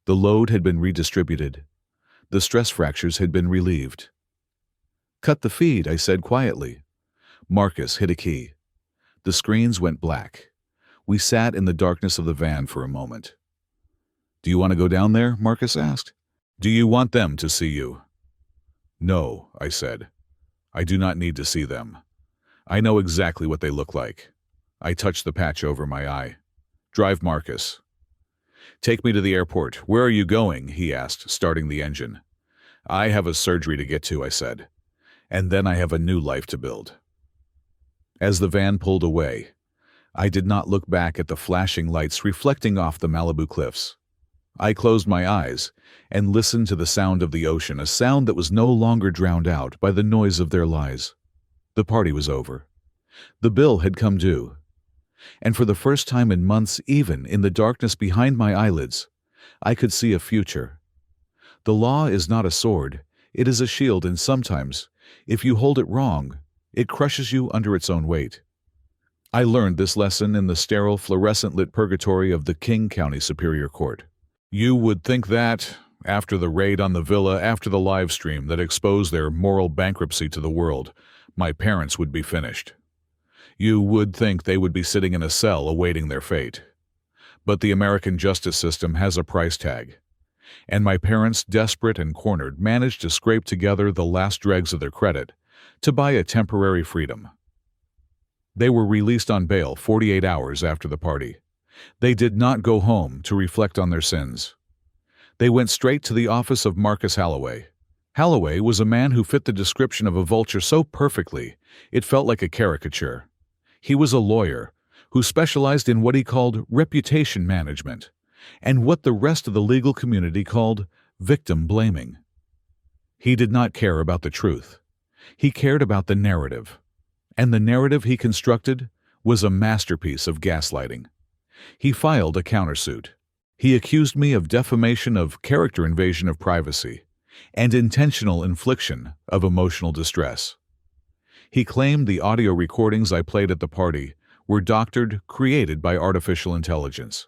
The load had been redistributed. The stress fractures had been relieved. "Cut the feed," I said quietly. Marcus hit a key. The screens went black. We sat in the darkness of the van for a moment. "Do you want to go down there?" Marcus asked. "Do you want them to see you?" "No," I said. "I do not need to see them. I know exactly what they look like." I touched the patch over my eye. "Drive, Marcus." "Take me to the airport. Where are you going?" he asked, starting the engine. "I have a surgery to get to," I said. "And then I have a new life to build." As the van pulled away, I did not look back at the flashing lights reflecting off the Malibu cliffs. I closed my eyes and listened to the sound of the ocean, a sound that was no longer drowned out by the noise of their lies. The party was over. The bill had come due. And for the first time in months, even in the darkness behind my eyelids, I could see a future. The law is not a sword, it is a shield, and sometimes, if you hold it wrong, it crushes you under its own weight. I learned this lesson in the sterile, fluorescent-lit purgatory of the King County Superior Court. You would think that, after the raid on the villa, after the live stream that exposed their moral bankruptcy to the world, my parents would be finished. You would think they would be sitting in a cell awaiting their fate. But the American justice system has a price tag. And my parents, desperate and cornered, managed to scrape together the last dregs of their credit to buy a temporary freedom. They were released on bail 48 hours after the party. They did not go home to reflect on their sins. They went straight to the office of Marcus Holloway. Holloway was a man who fit the description of a vulture so perfectly, it felt like a caricature. He was a lawyer who specialized in what he called reputation management and what the rest of the legal community called victim blaming. He did not care about the truth. He cared about the narrative. And the narrative he constructed was a masterpiece of gaslighting. He filed a countersuit. He accused me of defamation, of character invasion of privacy, and intentional infliction of emotional distress. He claimed the audio recordings I played at the party were doctored, created by artificial intelligence.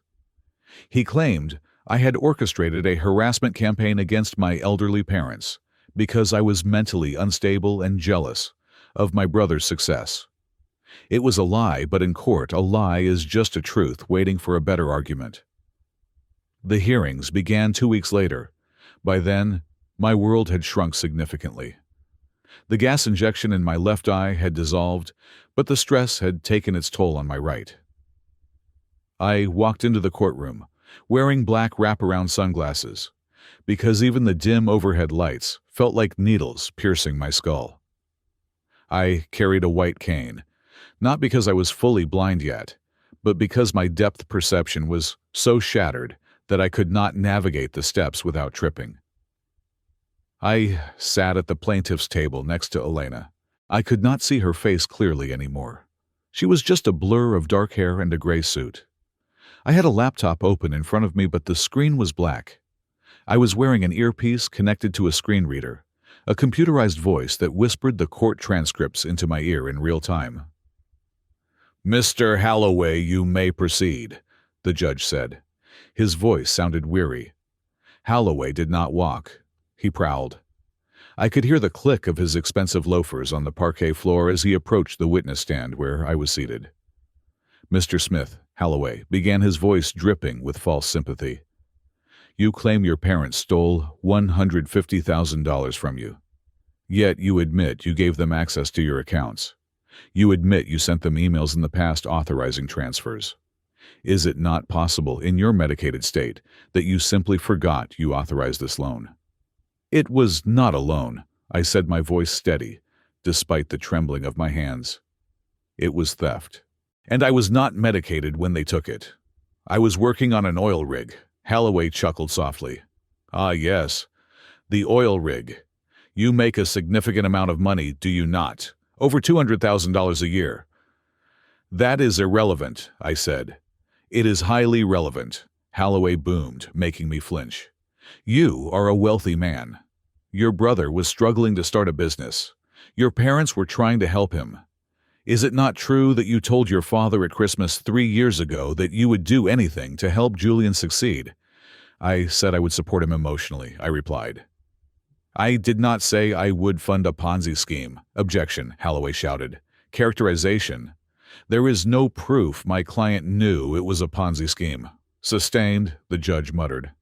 He claimed I had orchestrated a harassment campaign against my elderly parents because I was mentally unstable and jealous of my brother's success. It was a lie, but in court, a lie is just a truth waiting for a better argument. The hearings began 2 weeks later. By then, my world had shrunk significantly. The gas injection in my left eye had dissolved, but the stress had taken its toll on my right. I walked into the courtroom, wearing black wraparound sunglasses, because even the dim overhead lights felt like needles piercing my skull. I carried a white cane, not because I was fully blind yet, but because my depth perception was so shattered that I could not navigate the steps without tripping. I sat at the plaintiff's table next to Elena. I could not see her face clearly anymore. She was just a blur of dark hair and a gray suit. I had a laptop open in front of me, but the screen was black. I was wearing an earpiece connected to a screen reader, a computerized voice that whispered the court transcripts into my ear in real time. "Mr. Holloway, you may proceed," the judge said. His voice sounded weary. Holloway did not walk. He prowled. I could hear the click of his expensive loafers on the parquet floor as he approached the witness stand where I was seated. "Mr. Smith," Holloway began, his voice dripping with false sympathy. "You claim your parents stole $150,000 from you. Yet you admit you gave them access to your accounts. You admit you sent them emails in the past authorizing transfers. Is it not possible in your medicated state that you simply forgot you authorized this loan?" "It was not a loan," I said, my voice steady, despite the trembling of my hands. "It was theft. And I was not medicated when they took it. I was working on an oil rig." Holloway chuckled softly. "Ah, yes, the oil rig. You make a significant amount of money, do you not? Over $200,000 a year." "That is irrelevant," I said. "It is highly relevant," Holloway boomed, making me flinch. "You are a wealthy man. Your brother was struggling to start a business. Your parents were trying to help him. Is it not true that you told your father at Christmas 3 years ago that you would do anything to help Julian succeed?" "I said I would support him emotionally," I replied. "I did not say I would fund a Ponzi scheme." "Objection," Holloway shouted. "Characterization. There is no proof my client knew it was a Ponzi scheme." "Sustained," the judge muttered.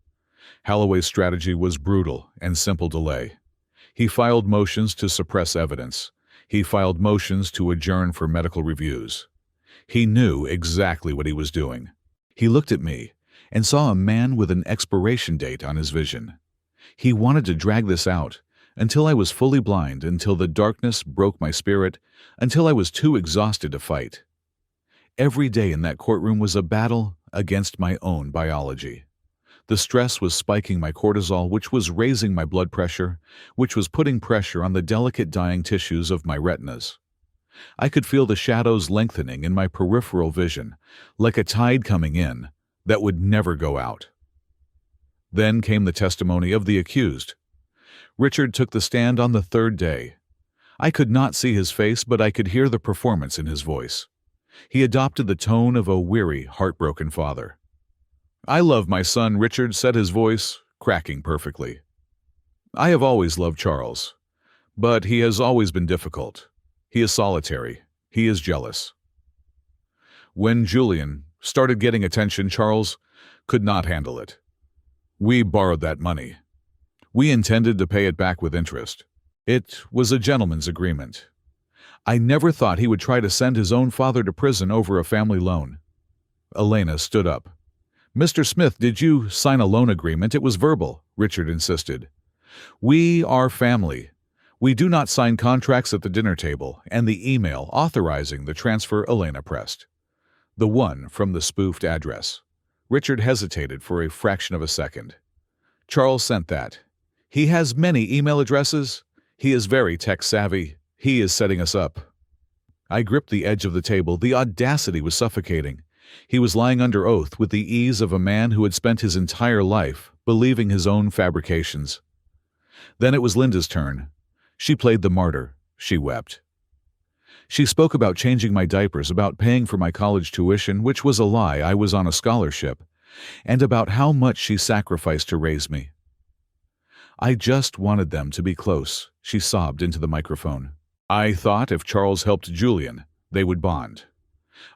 Holloway's strategy was brutal and simple delay. He filed motions to suppress evidence. He filed motions to adjourn for medical reviews. He knew exactly what he was doing. He looked at me and saw a man with an expiration date on his vision. He wanted to drag this out until I was fully blind, until the darkness broke my spirit, until I was too exhausted to fight. Every day in that courtroom was a battle against my own biology. The stress was spiking my cortisol, which was raising my blood pressure, which was putting pressure on the delicate dying tissues of my retinas. I could feel the shadows lengthening in my peripheral vision, like a tide coming in that would never go out. Then came the testimony of the accused. Richard took the stand on the third day. I could not see his face, but I could hear the performance in his voice. He adopted the tone of a weary, heartbroken father. "I love my son," Richard said, his voice cracking perfectly. "I have always loved Charles, but he has always been difficult. He is solitary. He is jealous. When Julian started getting attention, Charles could not handle it. We borrowed that money. We intended to pay it back with interest. It was a gentleman's agreement. I never thought he would try to send his own father to prison over a family loan." Elena stood up. "Mr. Smith, did you sign a loan agreement? It was verbal," Richard insisted. "We are family. We do not sign contracts at the dinner table," and the email authorizing the transfer Elena pressed. The one from the spoofed address. Richard hesitated for a fraction of a second. "Charles sent that. He has many email addresses. He is very tech-savvy. He is setting us up." I gripped the edge of the table. The audacity was suffocating. He was lying under oath with the ease of a man who had spent his entire life believing his own fabrications. Then it was Linda's turn. She played the martyr. She wept. She spoke about changing my diapers, about paying for my college tuition, which was a lie, I was on a scholarship, and about how much she sacrificed to raise me. "I just wanted them to be close," she sobbed into the microphone. "I thought if Charles helped Julian, They would bond.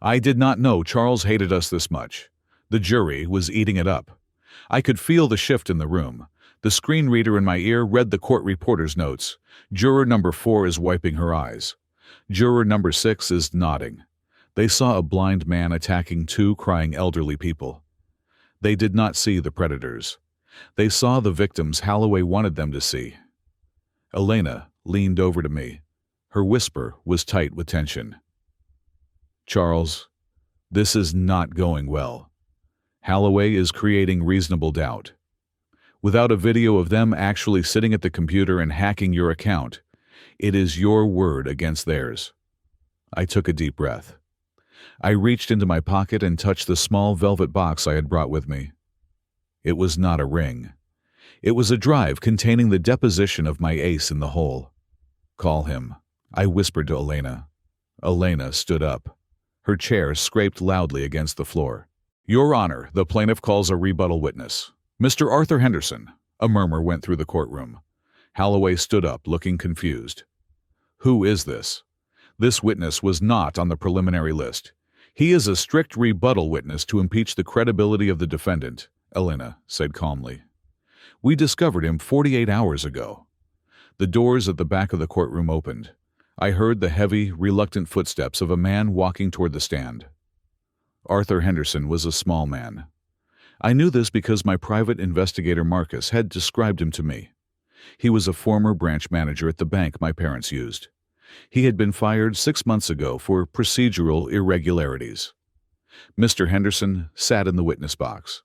I did not know Charles hated us this much. The jury was eating it up. I could feel the shift in the room. The screen reader in my ear read the court reporter's notes. Juror number 4 is wiping her eyes. Juror number 6 is nodding. They saw a blind man attacking 2 crying elderly people. They did not see the predators. They saw the victims Holloway wanted them to see. Elena leaned over to me. Her whisper was tight with tension. Charles, this is not going well. Holloway is creating reasonable doubt. Without a video of them actually sitting at the computer and hacking your account, it is your word against theirs. I took a deep breath. I reached into my pocket and touched the small velvet box I had brought with me. It was not a ring. It was a drive containing the deposition of my ace in the hole. Call him, I whispered to Elena. Elena stood up. Her chair scraped loudly against the floor. Your Honor, the plaintiff calls a rebuttal witness. Mr. Arthur Henderson. A murmur went through the courtroom. Holloway stood up, looking confused. Who is this? This witness was not on the preliminary list. He is a strict rebuttal witness to impeach the credibility of the defendant, Elena said calmly. We discovered him 48 hours ago. The doors at the back of the courtroom opened. I heard the heavy, reluctant footsteps of a man walking toward the stand. Arthur Henderson was a small man. I knew this because my private investigator Marcus had described him to me. He was a former branch manager at the bank my parents used. He had been fired 6 months ago for procedural irregularities. Mr. Henderson sat in the witness box.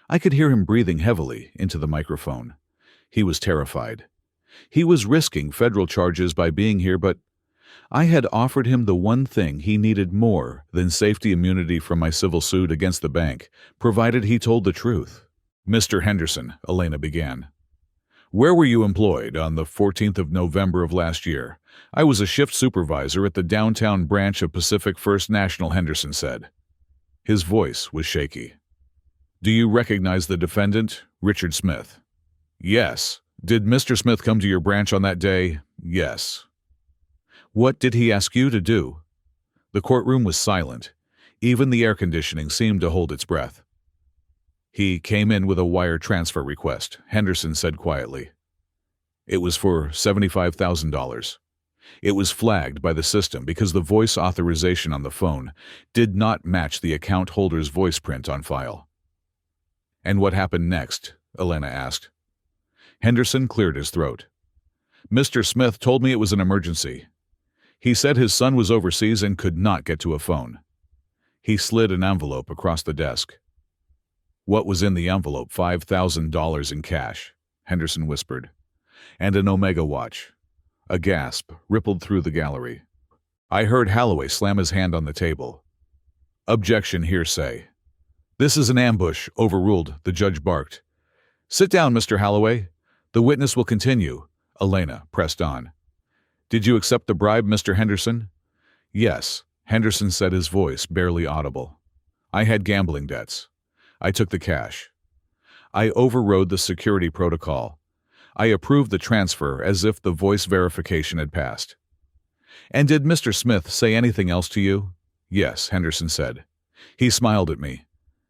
I could hear him breathing heavily into the microphone. He was terrified. He was risking federal charges by being here, but I had offered him the one thing he needed more than safety immunity from my civil suit against the bank, provided he told the truth. Mr. Henderson, Elena began. Where were you employed on the 14th of November of last year? I was a shift supervisor at the downtown branch of Pacific First National, Henderson said. His voice was shaky. Do you recognize the defendant, Richard Smith? Yes. Did Mr. Smith come to your branch on that day? Yes. What did he ask you to do? The courtroom was silent. Even the air conditioning seemed to hold its breath. He came in with a wire transfer request, Henderson said quietly. It was for $75,000. It was flagged by the system because the voice authorization on the phone did not match the account holder's voice print on file. And what happened next? Elena asked. Henderson cleared his throat. Mr. Smith told me it was an emergency. He said his son was overseas and could not get to a phone. He slid an envelope across the desk. What was in the envelope? $5,000 in cash, Henderson whispered. And an Omega watch. A gasp rippled through the gallery. I heard Holloway slam his hand on the table. Objection, hearsay. This is an ambush, overruled, the judge barked. Sit down, Mr. Holloway. The witness will continue. Elena pressed on. Did you accept the bribe, Mr. Henderson? Yes, Henderson said, his voice barely audible. I had gambling debts. I took the cash. I overrode the security protocol. I approved the transfer as if the voice verification had passed. And did Mr. Smith say anything else to you? Yes, Henderson said. He smiled at me.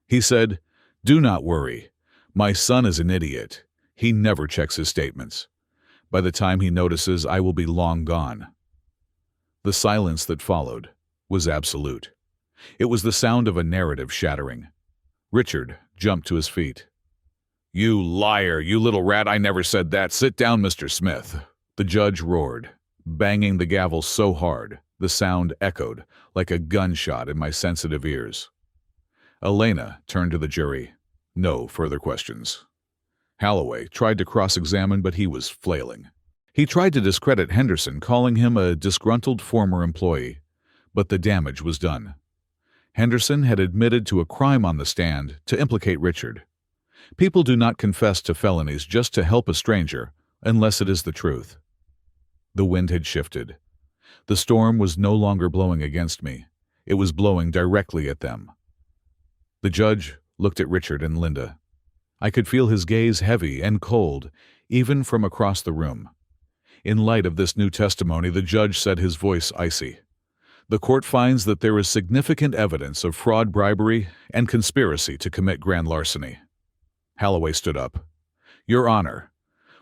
He said, do not worry. My son is an idiot. He never checks his statements. By the time he notices, I will be long gone. The silence that followed was absolute. It was the sound of a narrative shattering. Richard jumped to his feet. You liar, you little rat, I never said that. Sit down, Mr. Smith. The judge roared, banging the gavel so hard, the sound echoed like a gunshot in my sensitive ears. Elena turned to the jury. No further questions. Holloway tried to cross-examine, but he was flailing. He tried to discredit Henderson, calling him a disgruntled former employee, but the damage was done. Henderson had admitted to a crime on the stand to implicate Richard. People do not confess to felonies just to help a stranger, unless it is the truth. The wind had shifted. The storm was no longer blowing against me. It was blowing directly at them. The judge looked at Richard and Linda. I could feel his gaze heavy and cold, even from across the room. In light of this new testimony, the judge said, his voice icy. The court finds that there is significant evidence of fraud, bribery, and conspiracy to commit grand larceny. Holloway stood up. Your Honor,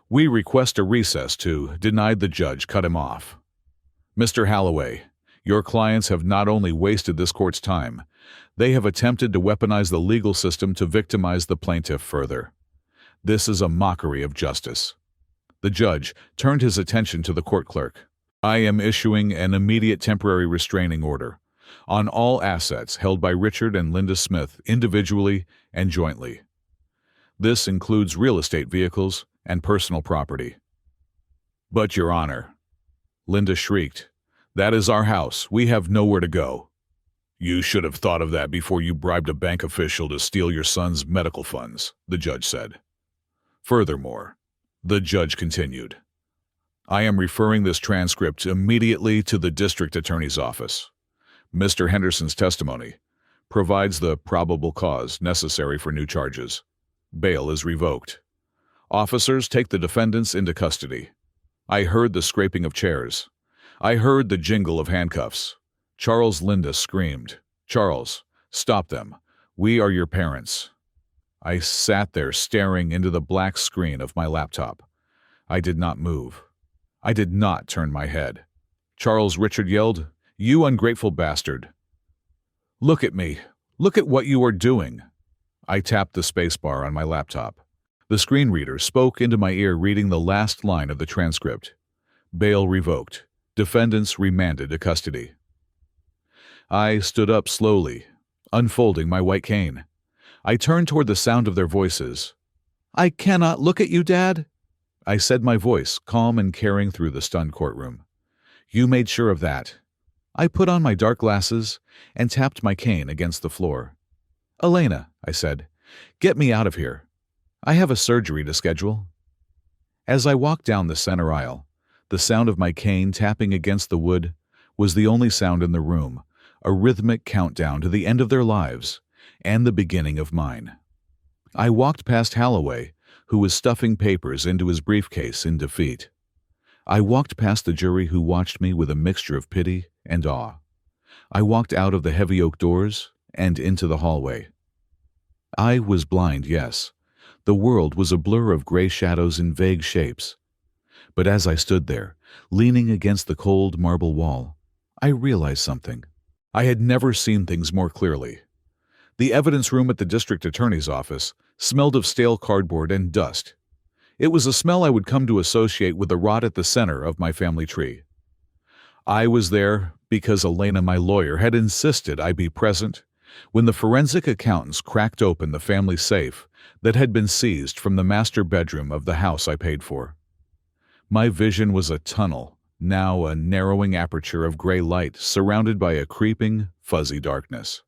we request a recess to, denied the judge, cut him off. Mr. Holloway, your clients have not only wasted this court's time, they have attempted to weaponize the legal system to victimize the plaintiff further. This is a mockery of justice. The judge turned his attention to the court clerk. I am issuing an immediate temporary restraining order on all assets held by Richard and Linda Smith individually and jointly. This includes real estate vehicles and personal property. But, Your Honor, Linda shrieked, that is our house. We have nowhere to go. You should have thought of that before you bribed a bank official to steal your son's medical funds, the judge said. Furthermore, the judge continued, I am referring this transcript immediately to the district attorney's office. Mr. Henderson's testimony provides the probable cause necessary for new charges. Bail is revoked. Officers, take the defendants into custody. I heard the scraping of chairs. I heard the jingle of handcuffs. Charles, Linda screamed. Charles, stop them. We are your parents. I sat there staring into the black screen of my laptop. I did not move. I did not turn my head. Charles, Richard yelled, you ungrateful bastard. Look at me. Look at what you are doing. I tapped the spacebar on my laptop. The screen reader spoke into my ear, reading the last line of the transcript. Bail revoked. Defendants remanded to custody. I stood up slowly, unfolding my white cane. I turned toward the sound of their voices. I cannot look at you, Dad, I said, my voice calm and caring through the stunned courtroom. You made sure of that. I put on my dark glasses and tapped my cane against the floor. Elena, I said, get me out of here. I have a surgery to schedule. As I walked down the center aisle, the sound of my cane tapping against the wood was the only sound in the room, a rhythmic countdown to the end of their lives and the beginning of mine. I walked past Holloway, who was stuffing papers into his briefcase in defeat. I walked past the jury, who watched me with a mixture of pity and awe. I walked out of the heavy oak doors and into the hallway. I was blind, yes. The world was a blur of gray shadows and vague shapes. But as I stood there, leaning against the cold marble wall, I realized something. I had never seen things more clearly. The evidence room at the district attorney's office smelled of stale cardboard and dust. It was a smell I would come to associate with the rot at the center of my family tree. I was there because Elena, my lawyer, had insisted I be present when the forensic accountants cracked open the family safe that had been seized from the master bedroom of the house I paid for. My vision was a tunnel, now a narrowing aperture of gray light surrounded by a creeping, fuzzy darkness.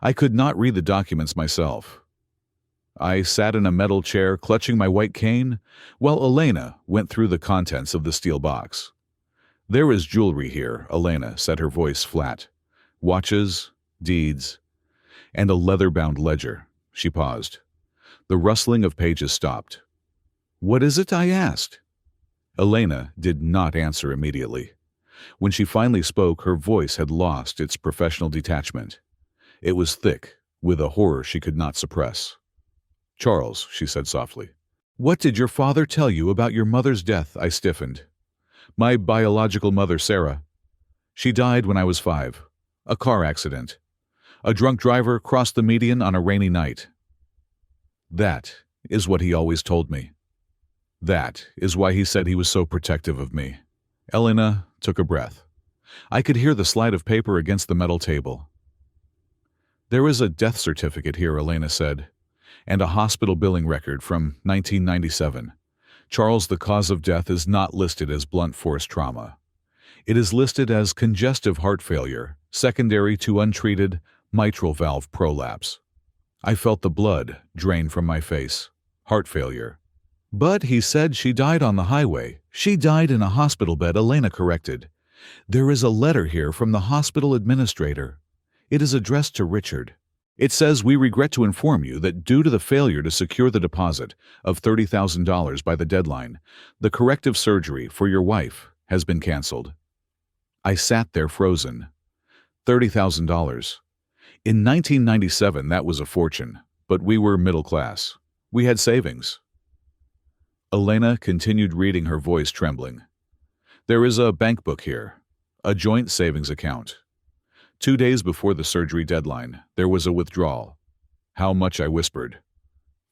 I could not read the documents myself. I sat in a metal chair, clutching my white cane, while Elena went through the contents of the steel box. There is jewelry here, Elena said, her voice flat. Watches, deeds, and a leather-bound ledger. She paused. The rustling of pages stopped. What is it? I asked. Elena did not answer immediately. When she finally spoke, her voice had lost its professional detachment. It was thick, with a horror she could not suppress. Charles, she said softly. What did your father tell you about your mother's death? I stiffened. My biological mother, Sarah. She died when I was 5. A car accident. A drunk driver crossed the median on a rainy night. That is what he always told me. That is why he said he was so protective of me. Elena took a breath. I could hear the slide of paper against the metal table. There is a death certificate here, Elena said, and a hospital billing record from 1997. Charles, the cause of death is not listed as blunt force trauma. It is listed as congestive heart failure, secondary to untreated mitral valve prolapse. I felt the blood drain from my face. Heart failure. But he said she died on the highway. She died in a hospital bed, Elena corrected. There is a letter here from the hospital administrator. It is addressed to Richard. It says, we regret to inform you that due to the failure to secure the deposit of $30,000 by the deadline, the corrective surgery for your wife has been canceled. I sat there frozen. $30,000. In 1997, that was a fortune, but we were middle class. We had savings. Elena continued reading, her voice trembling. There is a bank book here, a joint savings account. 2 days before the surgery deadline, there was a withdrawal. How much? I whispered.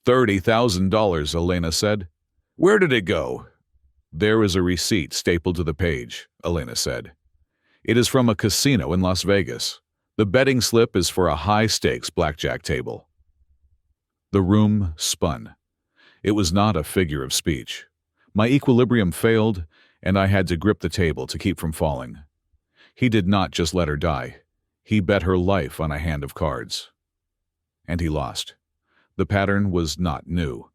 $30,000, Elena said. Where did it go? There is a receipt stapled to the page, Elena said. It is from a casino in Las Vegas. The betting slip is for a high-stakes blackjack table. The room spun. It was not a figure of speech. My equilibrium failed, and I had to grip the table to keep from falling. He did not just let her die. He bet her life on a hand of cards. And he lost. The pattern was not new.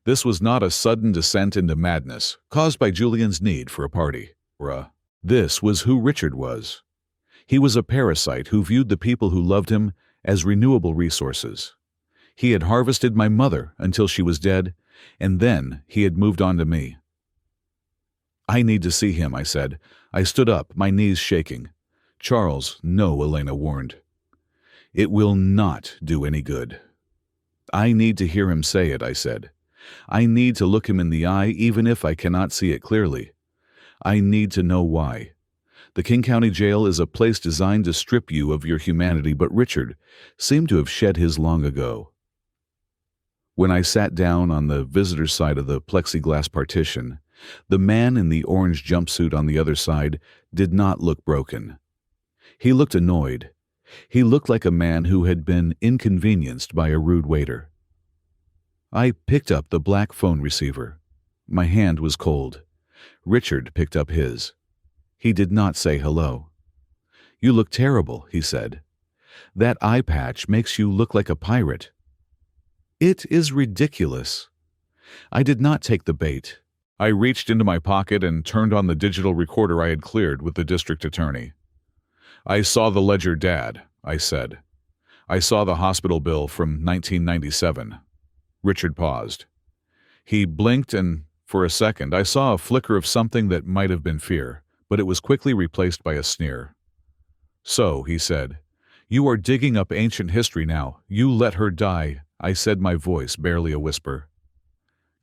This was not a sudden descent into madness caused by Julian's need for a party. This was who Richard was. He was a parasite who viewed the people who loved him as renewable resources. He had harvested my mother until she was dead, and then he had moved on to me. I need to see him, I said. I stood up, my knees shaking. Charles, no, Elena warned. It will not do any good. I need to hear him say it, I said. I need to look him in the eye even if I cannot see it clearly. I need to know why. The King County Jail is a place designed to strip you of your humanity, but Richard seemed to have shed his long ago. When I sat down on the visitor's side of the plexiglass partition, the man in the orange jumpsuit on the other side did not look broken. He looked annoyed. He looked like a man who had been inconvenienced by a rude waiter. I picked up the black phone receiver. My hand was cold. Richard picked up his. He did not say hello. You look terrible, he said. That eye patch makes you look like a pirate. It is ridiculous. I did not take the bait. I reached into my pocket and turned on the digital recorder I had cleared with the district attorney. I saw the ledger, Dad, I said. I saw the hospital bill from 1997. Richard paused. He blinked, and for a second I saw a flicker of something that might have been fear, but it was quickly replaced by a sneer. So, he said, you are digging up ancient history now. You let her die, I said, my voice barely a whisper.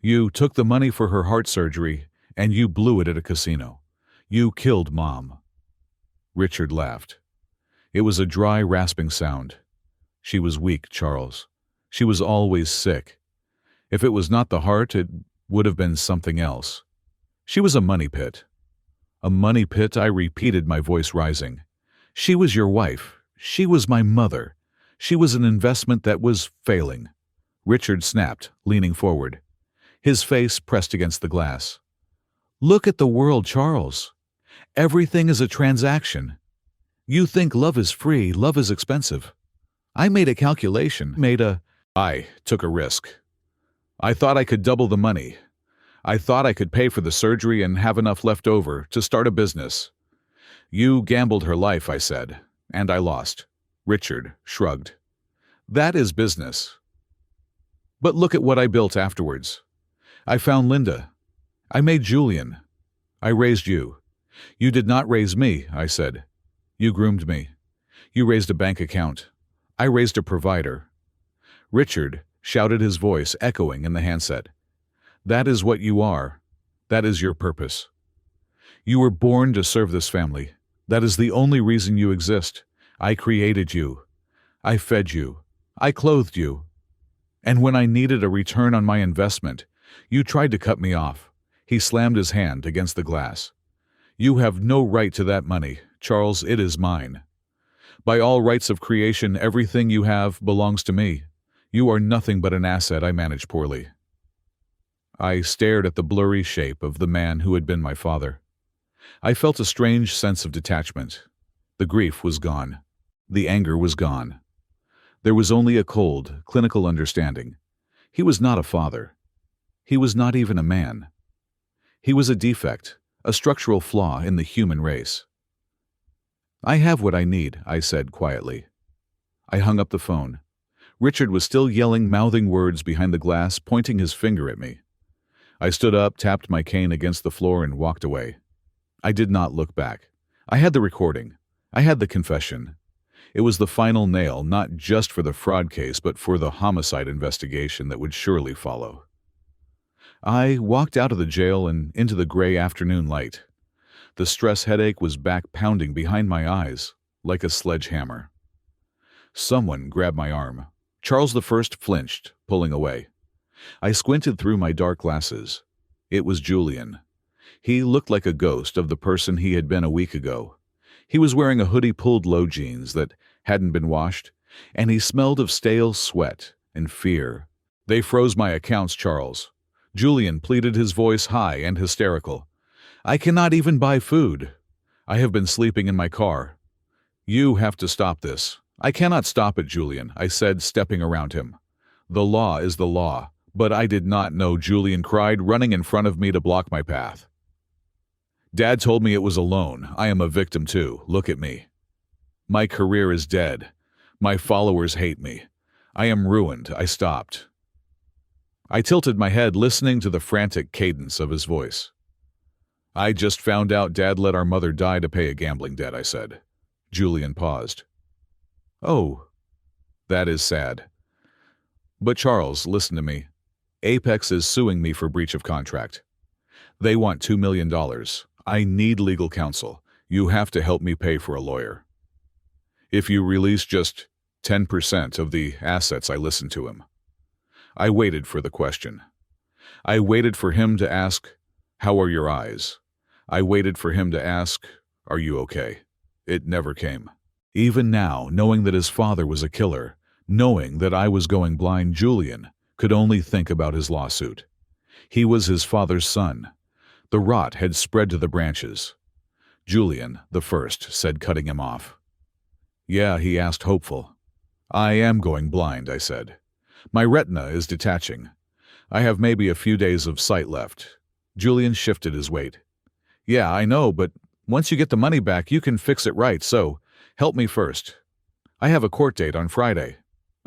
You took the money for her heart surgery, and you blew it at a casino. You killed Mom. Richard laughed. It was a dry, rasping sound. She was weak, Charles. She was always sick. If it was not the heart, it would have been something else. She was a money pit. A money pit, I repeated, my voice rising. She was your wife. She was my mother. She was an investment that was failing. Richard snapped, leaning forward. His face pressed against the glass. Look at the world, Charles. Everything is a transaction. You think love is free, love is expensive. I made a calculation, I took a risk. I thought I could double the money. I thought I could pay for the surgery and have enough left over to start a business. You gambled her life, I said, and I lost. Richard shrugged. That is business. But look at what I built afterwards. I found Linda. I made Julian. I raised you. You did not raise me, I said. You groomed me. You raised a bank account. I raised a provider. Richard shouted, his voice echoing in the handset. That is what you are. That is your purpose. You were born to serve this family. That is the only reason you exist. I created you. I fed you. I clothed you. And when I needed a return on my investment, you tried to cut me off. He slammed his hand against the glass. You have no right to that money, Charles. It is mine. By all rights of creation, everything you have belongs to me. You are nothing but an asset I manage poorly. I stared at the blurry shape of the man who had been my father. I felt a strange sense of detachment. The grief was gone. The anger was gone. There was only a cold, clinical understanding. He was not a father. He was not even a man. He was a defect, a structural flaw in the human race. I have what I need, I said quietly. I hung up the phone. Richard was still yelling, mouthing words behind the glass, pointing his finger at me. I stood up, tapped my cane against the floor, and walked away. I did not look back. I had the recording. I had the confession. It was the final nail, not just for the fraud case, but for the homicide investigation that would surely follow. I walked out of the jail and into the gray afternoon light. The stress headache was back pounding behind my eyes, like a sledgehammer. Someone grabbed my arm. Charles I flinched, pulling away. I squinted through my dark glasses. It was Julian. He looked like a ghost of the person he had been a week ago. He was wearing a hoodie pulled low jeans that hadn't been washed, and he smelled of stale sweat and fear. "They froze my accounts, Charles." Julian pleaded, his voice high and hysterical. "I cannot even buy food. I have been sleeping in my car. You have to stop this." "I cannot stop it, Julian," I said, stepping around him. "The law is the law." "But I did not know," Julian cried, running in front of me to block my path. "Dad told me it was a loan. I am a victim too. Look at me. My career is dead. My followers hate me. I am ruined." I stopped. I tilted my head, listening to the frantic cadence of his voice. "I just found out Dad let our mother die to pay a gambling debt," I said. Julian paused. "Oh, that is sad. But Charles, listen to me. Apex is suing me for breach of contract. They want $2 million. I need legal counsel. You have to help me pay for a lawyer. If you release just 10% of the assets," I listened to him. I waited for the question. I waited for him to ask, "How are your eyes?" I waited for him to ask, "Are you okay?" It never came. Even now, knowing that his father was a killer, knowing that I was going blind, Julian could only think about his lawsuit. He was his father's son. The rot had spread to the branches. "Julian, the first," said, cutting him off. "Yeah," he asked, hopeful. "I am going blind," I said. "My retina is detaching. I have maybe a few days of sight left." Julian shifted his weight. "Yeah, I know, but once you get the money back, you can fix it right, so help me first. I have a court date on Friday."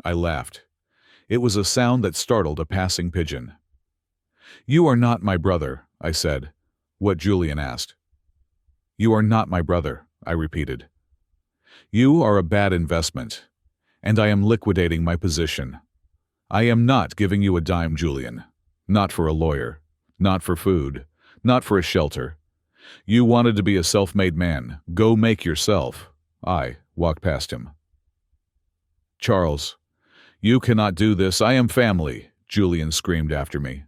I laughed. It was a sound that startled a passing pigeon. "You are not my brother," I said. "What?" Julian asked. "You are not my brother," I repeated. "You are a bad investment, and I am liquidating my position. I am not giving you a dime, Julian. Not for a lawyer. Not for food. Not for a shelter. You wanted to be a self-made man. Go make yourself." I walked past him. "Charles, you cannot do this. I am family," Julian screamed after me.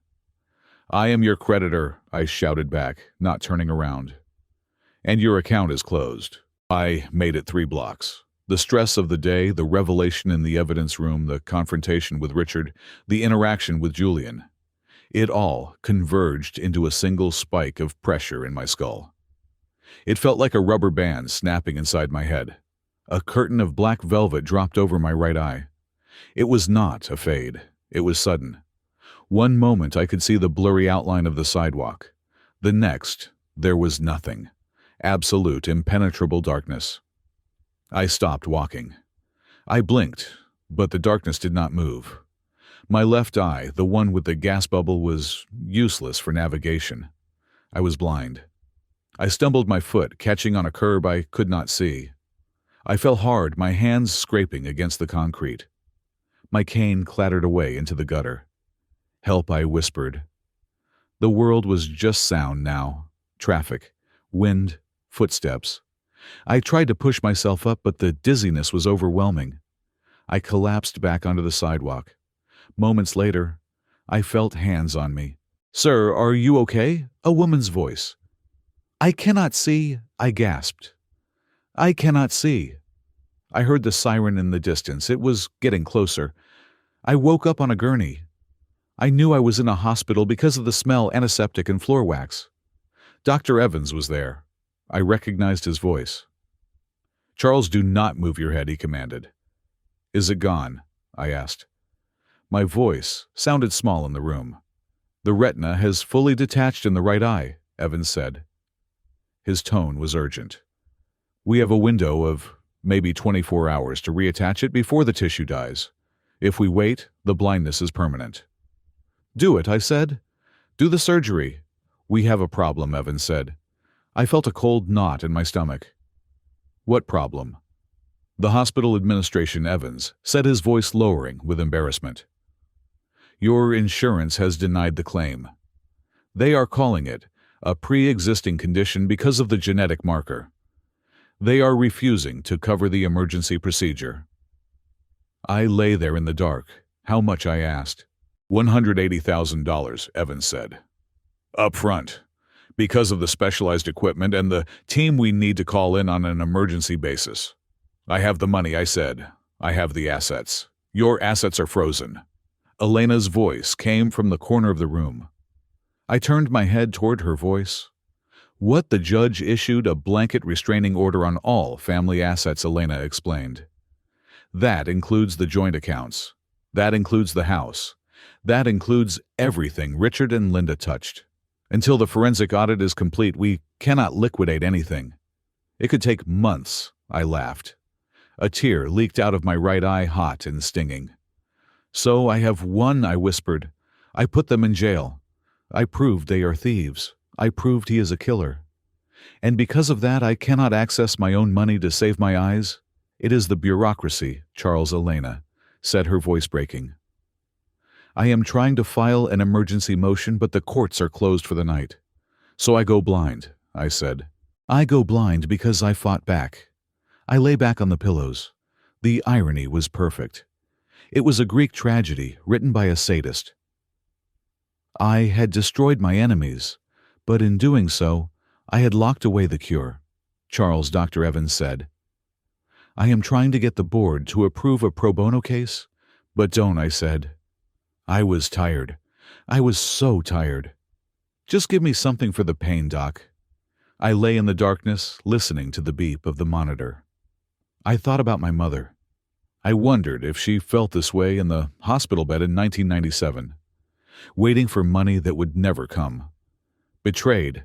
"I am your creditor," I shouted back, not turning around. "And your account is closed." I made it 3 blocks. The stress of the day, the revelation in the evidence room, the confrontation with Richard, the interaction with Julian. It all converged into a single spike of pressure in my skull. It felt like a rubber band snapping inside my head. A curtain of black velvet dropped over my right eye. It was not a fade. It was sudden. One moment I could see the blurry outline of the sidewalk. The next, there was nothing. Absolute, impenetrable darkness. I stopped walking. I blinked, but the darkness did not move. My left eye, the one with the gas bubble, was useless for navigation. I was blind. I stumbled my foot, catching on a curb I could not see. I fell hard, my hands scraping against the concrete. My cane clattered away into the gutter. "Help," I whispered. The world was just sound now. Traffic, wind, footsteps. I tried to push myself up, but the dizziness was overwhelming. I collapsed back onto the sidewalk. Moments later, I felt hands on me. "Sir, are you okay?" A woman's voice. "I cannot see," I gasped. "I cannot see." I heard the siren in the distance. It was getting closer. I woke up on a gurney. I knew I was in a hospital because of the smell, antiseptic and floor wax. Dr. Evans was there. I recognized his voice. "Charles, do not move your head," he commanded. "Is it gone?" I asked. My voice sounded small in the room. "The retina has fully detached in the right eye," Evans said. His tone was urgent. "We have a window of maybe 24 hours to reattach it before the tissue dies. If we wait, the blindness is permanent." "Do it," I said. "Do the surgery." "We have a problem," Evans said. I felt a cold knot in my stomach. "What problem?" The hospital administration, Evans, said, his voice lowering with embarrassment. Your insurance has denied the claim. They are calling it a pre-existing condition because of the genetic marker. They are refusing to cover the emergency procedure. I lay there in the dark. How much, I asked. $180,000, Evans said. Up front, because of the specialized equipment and the team we need to call in on an emergency basis. I have the money, I said. I have the assets. Your assets are frozen. Elena's voice came from the corner of the room. I turned my head toward her voice. What the judge issued a blanket restraining order on all family assets, Elena explained. That includes the joint accounts. That includes the house. That includes everything Richard and Linda touched. Until the forensic audit is complete, we cannot liquidate anything. It could take months, I laughed. A tear leaked out of my right eye, hot and stinging. So I have won, I whispered. I put them in jail. I proved they are thieves. I proved he is a killer. And because of that, I cannot access my own money to save my eyes. It is the bureaucracy, Charles. Elena said, her voice breaking. I am trying to file an emergency motion, but the courts are closed for the night. So I go blind, I said. I go blind because I fought back. I lay back on the pillows. The irony was perfect. It was a Greek tragedy written by a sadist. I had destroyed my enemies, but in doing so, I had locked away the cure, Charles, Dr. Evans said. I am trying to get the board to approve a pro bono case, but don't, I said. I was tired. I was so tired. Just give me something for the pain, Doc. I lay in the darkness, listening to the beep of the monitor. I thought about my mother. I wondered if she felt this way in the hospital bed in 1997, waiting for money that would never come, betrayed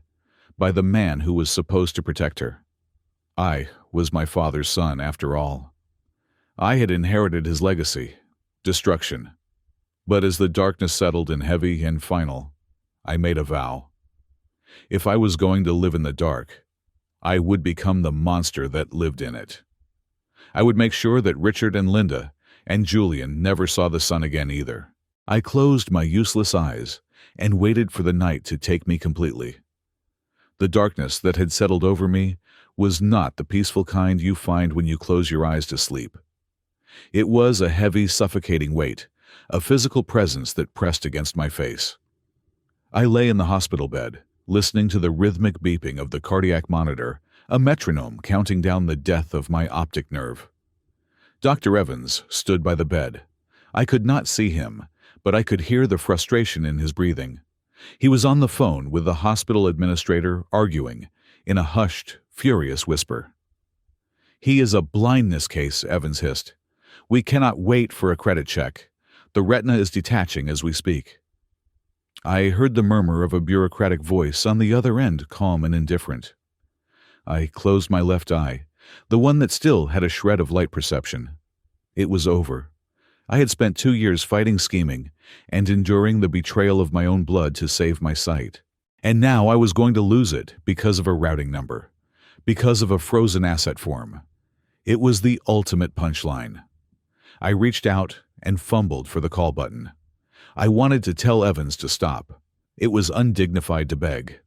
by the man who was supposed to protect her. I was my father's son, after all. I had inherited his legacy, destruction. But as the darkness settled in heavy and final, I made a vow. If I was going to live in the dark, I would become the monster that lived in it. I would make sure that Richard and Linda and Julian never saw the sun again either. I closed my useless eyes and waited for the night to take me completely. The darkness that had settled over me was not the peaceful kind you find when you close your eyes to sleep. It was a heavy, suffocating weight, a physical presence that pressed against my face. I lay in the hospital bed, listening to the rhythmic beeping of the cardiac monitor, a metronome counting down the death of my optic nerve. Dr. Evans stood by the bed. I could not see him, but I could hear the frustration in his breathing. He was on the phone with the hospital administrator, arguing in a hushed, furious whisper. He is a blindness case, Evans hissed. We cannot wait for a credit check. The retina is detaching as we speak. I heard the murmur of a bureaucratic voice on the other end, calm and indifferent. I closed my left eye, the one that still had a shred of light perception. It was over. I had spent 2 years fighting, scheming, and enduring the betrayal of my own blood to save my sight. And now I was going to lose it because of a routing number, because of a frozen asset form. It was the ultimate punchline. I reached out and fumbled for the call button. I wanted to tell Evans to stop. It was undignified to beg.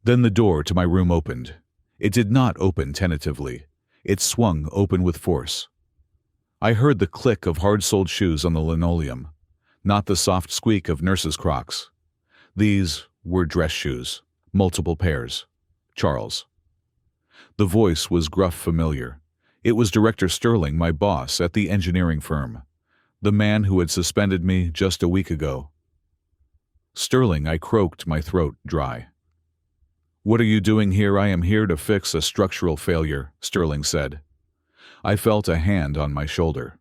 Then the door to my room opened. It did not open tentatively. It swung open with force. I heard the click of hard-soled shoes on the linoleum, not the soft squeak of nurses' Crocs. These were dress shoes, multiple pairs. Charles. The voice was gruff, familiar. It was Director Sterling, my boss at the engineering firm, the man who had suspended me just a week ago. Sterling, I croaked, my throat dry. What are you doing here? I am here to fix a structural failure, Sterling said. I felt a hand on my shoulder.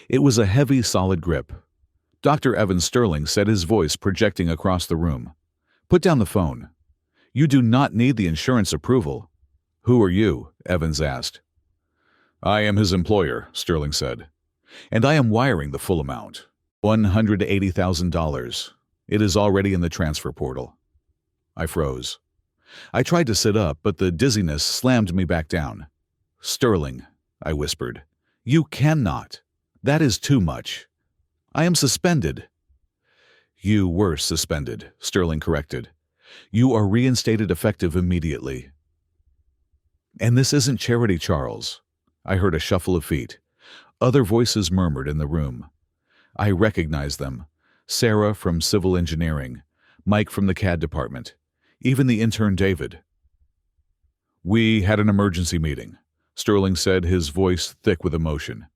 It was a heavy, solid grip. Dr. Evan, Sterling said, his voice projecting across the room. Put down the phone. You do not need the insurance approval. Who are you? Evans asked. I am his employer, Sterling said. And I am wiring the full amount. $180,000. It is already in the transfer portal. I froze. I tried to sit up, but the dizziness slammed me back down. Sterling, I whispered. "You cannot. That is too much. I am suspended." "You were suspended," Sterling corrected. "You are reinstated effective immediately." "And this isn't charity, Charles." I heard a shuffle of feet. Other voices murmured in the room. I recognized them. Sarah from Civil Engineering, Mike from the CAD department, even the intern David. "We had an emergency meeting," Sterling said, his voice thick with emotion.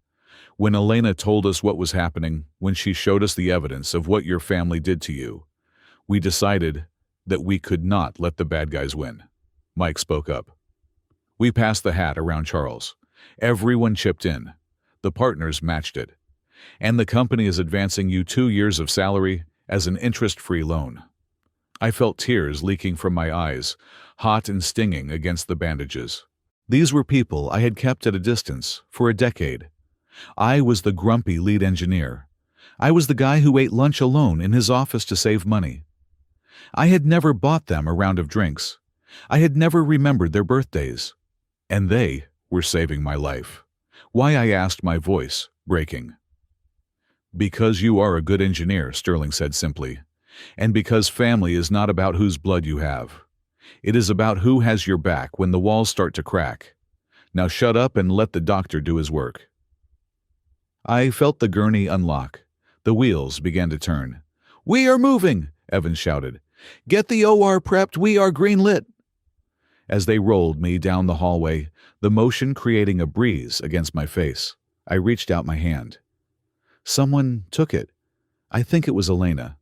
"When Elena told us what was happening, when she showed us the evidence of what your family did to you, we decided that we could not let the bad guys win." Mike spoke up. "We passed the hat around Charles. Everyone chipped in. The partners matched it. And the company is advancing you 2 years of salary as an interest-free loan." I felt tears leaking from my eyes, hot and stinging against the bandages. These were people I had kept at a distance for a decade. I was the grumpy lead engineer. I was the guy who ate lunch alone in his office to save money. I had never bought them a round of drinks. I had never remembered their birthdays. And they were saving my life. Why, I asked, my voice breaking. "Because you are a good engineer," Sterling said simply. "And because family is not about whose blood you have. It is about who has your back when the walls start to crack. Now shut up and let the doctor do his work." I felt the gurney unlock. The wheels began to turn. "We are moving!" Evans shouted. "Get the OR prepped, we are green lit!" As they rolled me down the hallway, the motion creating a breeze against my face, I reached out my hand. Someone took it. I think it was Elena.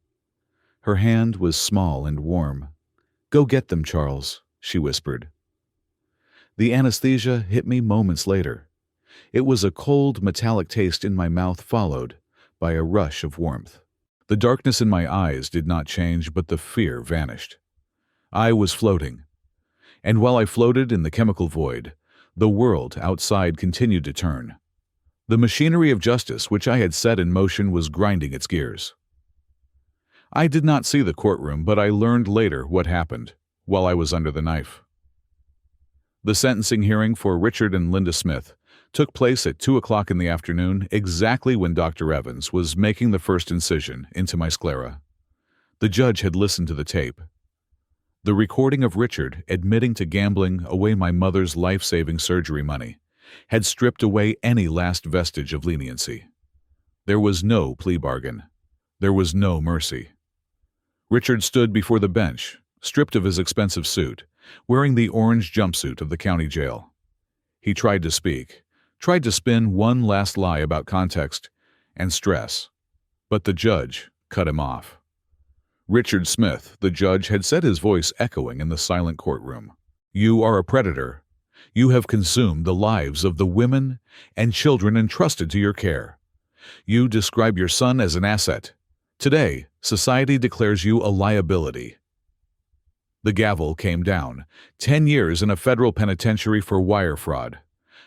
Her hand was small and warm. "Go get them, Charles," she whispered. The anesthesia hit me moments later. It was a cold, metallic taste in my mouth followed by a rush of warmth. The darkness in my eyes did not change, but the fear vanished. I was floating. And while I floated in the chemical void, the world outside continued to turn. The machinery of justice which I had set in motion was grinding its gears. I did not see the courtroom, but I learned later what happened while I was under the knife. The sentencing hearing for Richard and Linda Smith took place at 2 o'clock in the afternoon, exactly when Dr. Evans was making the first incision into my sclera. The judge had listened to the tape. The recording of Richard admitting to gambling away my mother's life-saving surgery money had stripped away any last vestige of leniency. There was no plea bargain. There was no mercy. Richard stood before the bench, stripped of his expensive suit, wearing the orange jumpsuit of the county jail. He tried to speak, tried to spin one last lie about context and stress, but the judge cut him off. Richard Smith, the judge, had set his voice echoing in the silent courtroom. "You are a predator. You have consumed the lives of the women and children entrusted to your care. You describe your son as an asset. Today, society declares you a liability." The gavel came down. 10 years in a federal penitentiary for wire fraud,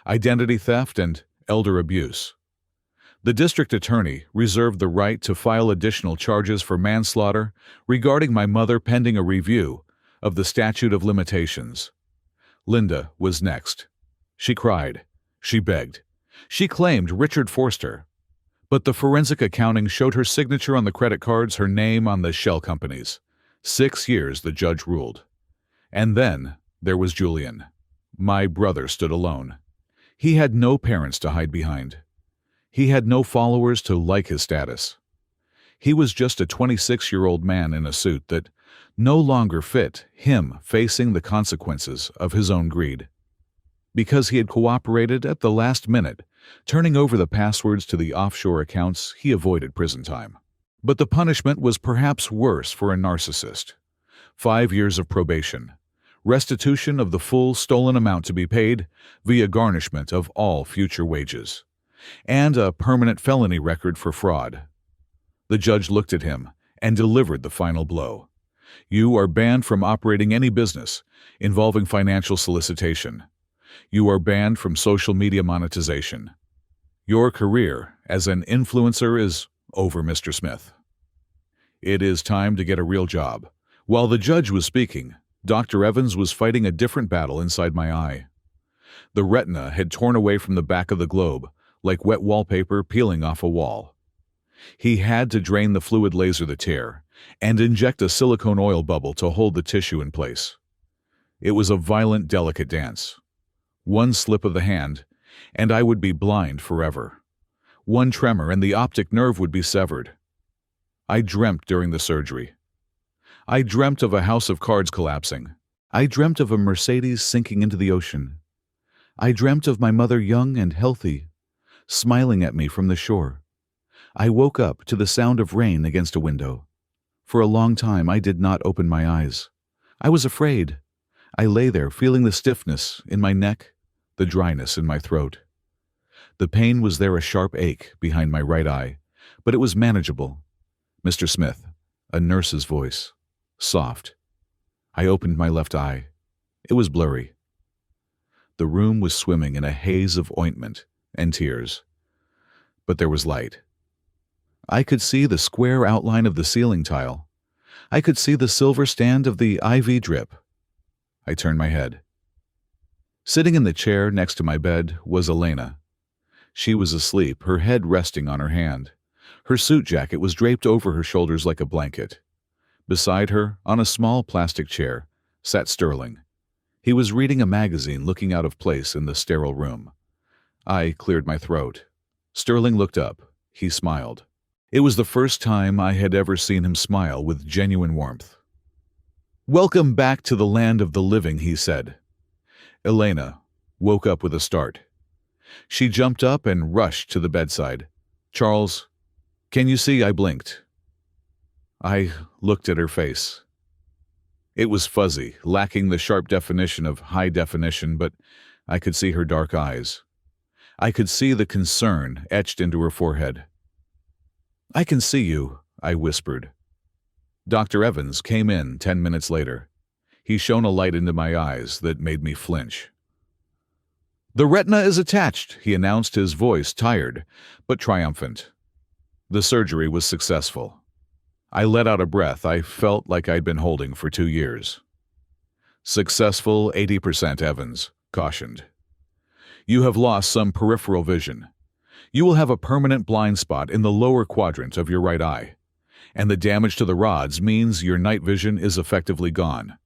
identity theft, and elder abuse. The district attorney reserved the right to file additional charges for manslaughter regarding my mother pending a review of the statute of limitations. Linda was next. She cried. She begged. She claimed Richard forced her. But the forensic accounting showed her signature on the credit cards, her name on the shell companies. 6 years, the judge ruled. And then there was Julian. My brother stood alone. He had no parents to hide behind. He had no followers to like his status. He was just a 26-year-old man in a suit that no longer fit him facing the consequences of his own greed. Because he had cooperated at the last minute, turning over the passwords to the offshore accounts, he avoided prison time. But the punishment was perhaps worse for a narcissist. 5 years of probation, restitution of the full stolen amount to be paid via garnishment of all future wages, and a permanent felony record for fraud. The judge looked at him and delivered the final blow. You are banned from operating any business involving financial solicitation. You are banned from social media monetization. Your career as an influencer is over, Mr. Smith. It is time to get a real job. While the judge was speaking, Dr. Evans was fighting a different battle inside my eye. The retina had torn away from the back of the globe, like wet wallpaper peeling off a wall. He had to drain the fluid laser the tear and inject a silicone oil bubble to hold the tissue in place. It was a violent, delicate dance. One slip of the hand, and I would be blind forever. One tremor, and the optic nerve would be severed. I dreamt during the surgery. I dreamt of a house of cards collapsing. I dreamt of a Mercedes sinking into the ocean. I dreamt of my mother young and healthy, smiling at me from the shore. I woke up to the sound of rain against a window. For a long time I did not open my eyes. I was afraid. I lay there feeling the stiffness in my neck, the dryness in my throat. The pain was there, a sharp ache behind my right eye, but it was manageable. Mr. Smith, a nurse's voice, soft. I opened my left eye. It was blurry. The room was swimming in a haze of ointment and tears. But there was light. I could see the square outline of the ceiling tile. I could see the silver stand of the IV drip. I turned my head. Sitting in the chair next to my bed was Elena. She was asleep, her head resting on her hand. Her suit jacket was draped over her shoulders like a blanket. Beside her, on a small plastic chair, sat Sterling. He was reading a magazine, looking out of place in the sterile room. I cleared my throat. Sterling looked up. He smiled. It was the first time I had ever seen him smile with genuine warmth. "Welcome back to the land of the living," he said. Elena woke up with a start. She jumped up and rushed to the bedside. "Charles, can you see?" I blinked. I looked at her face. It was fuzzy, lacking the sharp definition of high definition, but I could see her dark eyes. I could see the concern etched into her forehead. "I can see you," I whispered. Dr. Evans came in 10 minutes later. He shone a light into my eyes that made me flinch. "The retina is attached," he announced, his voice tired but triumphant. The surgery was successful. I let out a breath I felt like I'd been holding for 2 years. "Successful 80%, Evans cautioned. "You have lost some peripheral vision. You will have a permanent blind spot in the lower quadrant of your right eye, and the damage to the rods means your night vision is effectively gone.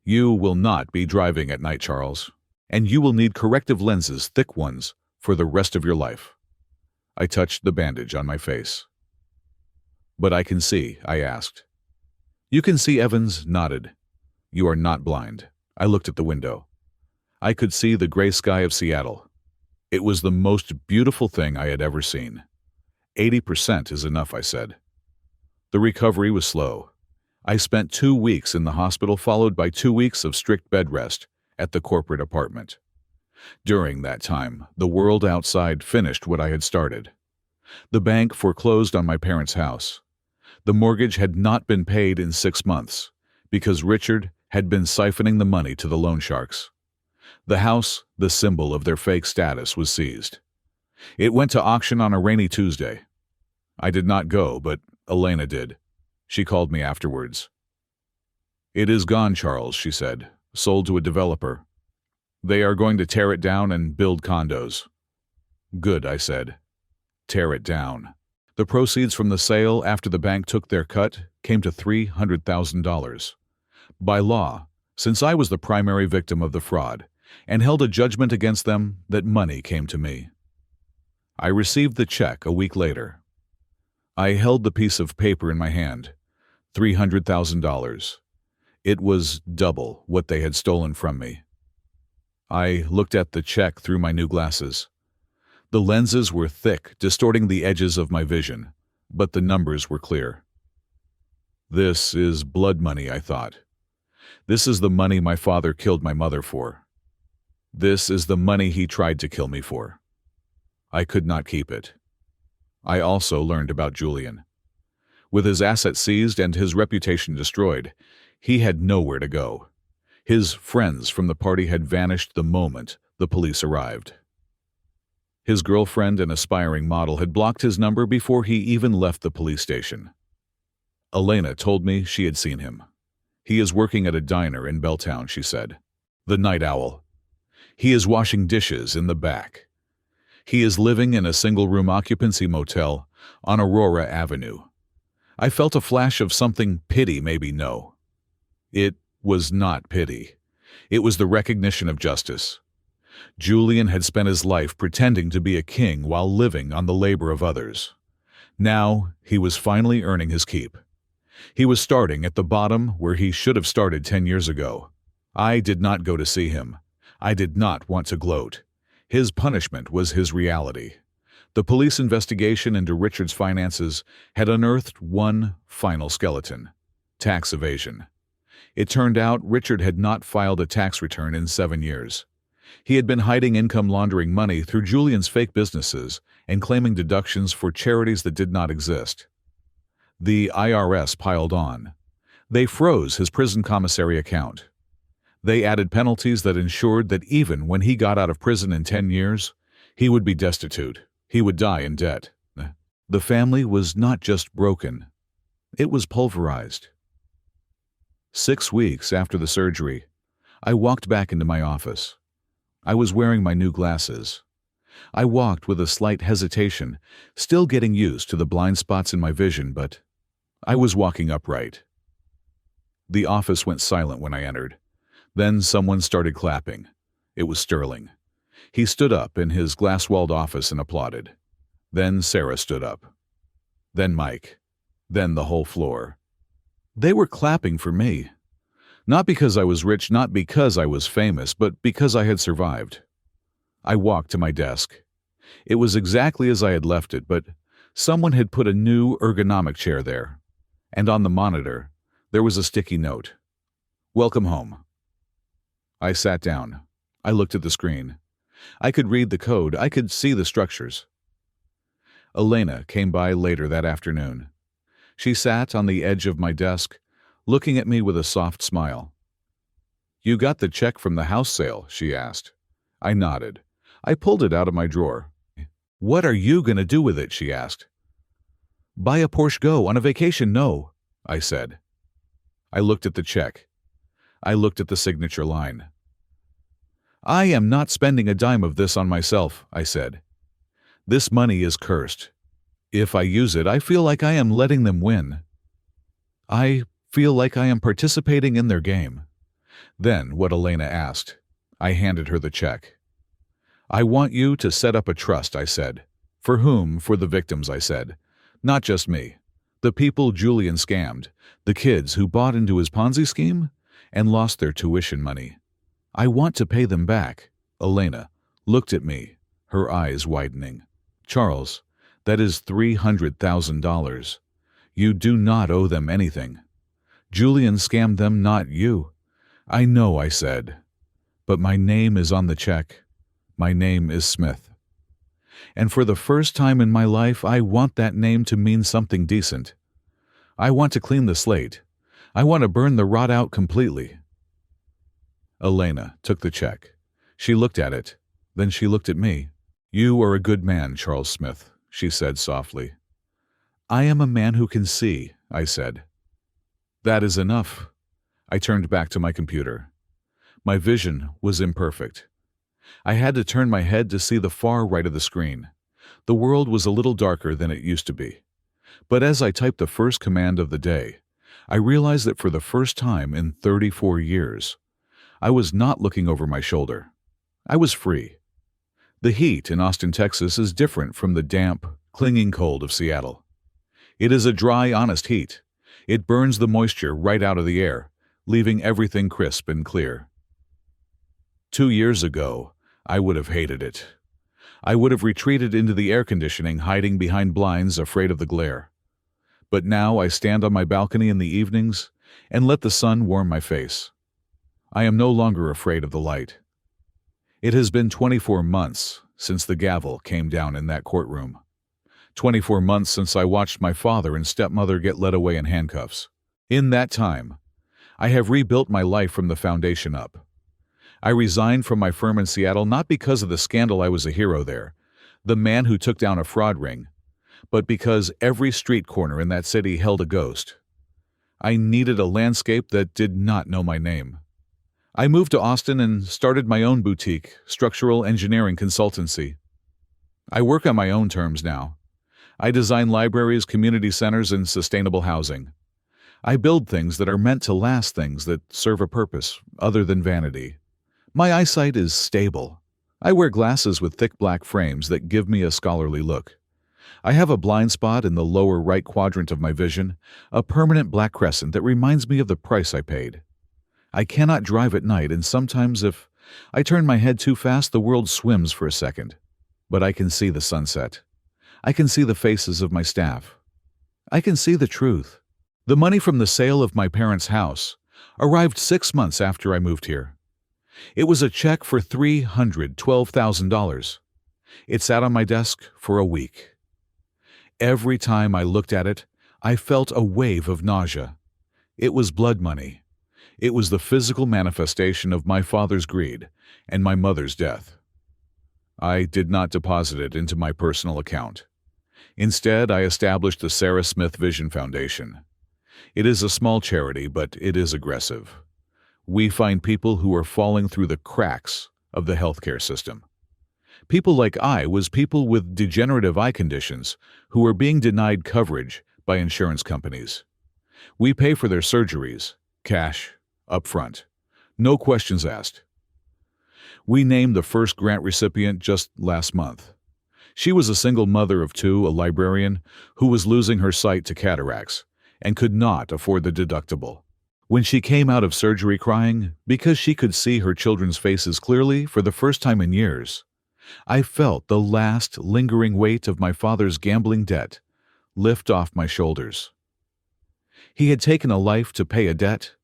You will not be driving at night, Charles, and you will need corrective lenses, thick ones, for the rest of your life." I touched the bandage on my face. "But I can see," I asked. "You can see," Evans nodded. "You are not blind." I looked at the window. I could see the gray sky of Seattle. It was the most beautiful thing I had ever seen. 80% is enough, I said. The recovery was slow. I spent 2 weeks in the hospital, followed by 2 weeks of strict bed rest at the corporate apartment. During that time, the world outside finished what I had started. The bank foreclosed on my parents' house. The mortgage had not been paid in 6 months because Richard had been siphoning the money to the loan sharks. The house, the symbol of their fake status, was seized. It went to auction on a rainy Tuesday. I did not go, but Elena did. She called me afterwards. "It is gone, Charles," she said. "Sold to a developer. They are going to tear it down and build condos." "Good," I said. Tear it down. The proceeds from the sale, after the bank took their cut, came to $300,000. By law, since I was the primary victim of the fraud and held a judgment against them, that money came to me. I received the check a week later. I held the piece of paper in my hand. $300,000. It was double what they had stolen from me. I looked at the check through my new glasses. The lenses were thick, distorting the edges of my vision, but the numbers were clear. This is blood money, I thought. This is the money my father killed my mother for. This is the money he tried to kill me for. I could not keep it. I also learned about Julian. With his assets seized and his reputation destroyed, he had nowhere to go. His friends from the party had vanished the moment the police arrived. His girlfriend, an aspiring model, had blocked his number before he even left the police station. Elena told me she had seen him. "He is working at a diner in Belltown," she said. "The night owl. He is washing dishes in the back. He is living in a single-room occupancy motel on Aurora Avenue. I felt a flash of something pity, maybe no. It was not pity. It was the recognition of justice. Julian had spent his life pretending to be a king while living on the labor of others. Now he was finally earning his keep. He was starting at the bottom where he should have started 10 years ago. I did not go to see him. I did not want to gloat. His punishment was his reality. The police investigation into Richard's finances had unearthed one final skeleton: tax evasion. It turned out Richard had not filed a tax return in 7 years. He had been hiding income laundering money through Julian's fake businesses and claiming deductions for charities that did not exist. The IRS piled on. They froze his prison commissary account. They added penalties that ensured that even when he got out of prison in 10 years, he would be destitute. He would die in debt. The family was not just broken. It was pulverized. 6 weeks after the surgery, I walked back into my office. I was wearing my new glasses. I walked with a slight hesitation, still getting used to the blind spots in my vision, but I was walking upright. The office went silent when I entered. Then someone started clapping. It was Sterling. He stood up in his glass-walled office and applauded. Then Sarah stood up. Then Mike. Then the whole floor. They were clapping for me. Not because I was rich, not because I was famous, but because I had survived. I walked to my desk. It was exactly as I had left it, but someone had put a new ergonomic chair there. And on the monitor, there was a sticky note. "Welcome home." I sat down. I looked at the screen. I could read the code. I could see the structures. Elena came by later that afternoon. She sat on the edge of my desk, looking at me with a soft smile. "You got the check from the house sale?" she asked. I nodded. I pulled it out of my drawer. "What are you going to do with it?" she asked. "Buy a Porsche Go on a vacation, no," I said. I looked at the check. I looked at the signature line. "I am not spending a dime of this on myself," I said. "This money is cursed. If I use it, I feel like I am letting them win. I feel like I am participating in their game." Then what Elena asked. I handed her the check. "I want you to set up a trust," I said. "For whom? For the victims," I said. "Not just me. The people Julian scammed. The kids who bought into his Ponzi scheme and lost their tuition money. I want to pay them back." Elena looked at me, her eyes widening. "Charles, that is $300,000. You do not owe them anything. Julian scammed them, not you." "I know," I said. "But my name is on the check. My name is Smith. And for the first time in my life, I want that name to mean something decent. I want to clean the slate. I want to burn the rot out completely." Elena took the check. She looked at it. Then she looked at me. "You are a good man, Charles Smith," she said softly. "I am a man who can see," I said. "That is enough." I turned back to my computer. My vision was imperfect. I had to turn my head to see the far right of the screen. The world was a little darker than it used to be. But as I typed the first command of the day, I realized that for the first time in 34 years, I was not looking over my shoulder. I was free. The heat in Austin, Texas is different from the damp, clinging cold of Seattle. It is a dry, honest heat. It burns the moisture right out of the air, leaving everything crisp and clear. 2 years ago, I would have hated it. I would have retreated into the air conditioning, hiding behind blinds, afraid of the glare. But now I stand on my balcony in the evenings and let the sun warm my face. I am no longer afraid of the light. It has been 24 months since the gavel came down in that courtroom. 24 months since I watched my father and stepmother get led away in handcuffs. In that time, I have rebuilt my life from the foundation up. I resigned from my firm in Seattle not because of the scandal I was a hero there, the man who took down a fraud ring, but because every street corner in that city held a ghost. I needed a landscape that did not know my name. I moved to Austin and started my own boutique, structural engineering consultancy. I work on my own terms now. I design libraries, community centers, and sustainable housing. I build things that are meant to last, things that serve a purpose other than vanity. My eyesight is stable. I wear glasses with thick black frames that give me a scholarly look. I have a blind spot in the lower right quadrant of my vision, a permanent black crescent that reminds me of the price I paid. I cannot drive at night, and sometimes if I turn my head too fast, the world swims for a second. But I can see the sunset. I can see the faces of my staff. I can see the truth. The money from the sale of my parents' house arrived 6 months after I moved here. It was a check for $312,000. It sat on my desk for a week. Every time I looked at it, I felt a wave of nausea. It was blood money. It was the physical manifestation of my father's greed and my mother's death. I did not deposit it into my personal account. Instead, I established the Sarah Smith Vision Foundation. It is a small charity, but it is aggressive. We find people who are falling through the cracks of the healthcare system. People like I was people with degenerative eye conditions who are being denied coverage by insurance companies. We pay for their surgeries, cash, upfront. No questions asked. We named the first grant recipient just last month. She was a single mother of two, a librarian, who was losing her sight to cataracts and could not afford the deductible. When she came out of surgery crying because she could see her children's faces clearly for the first time in years, I felt the last lingering weight of my father's gambling debt lift off my shoulders. He had taken a life to pay a debt.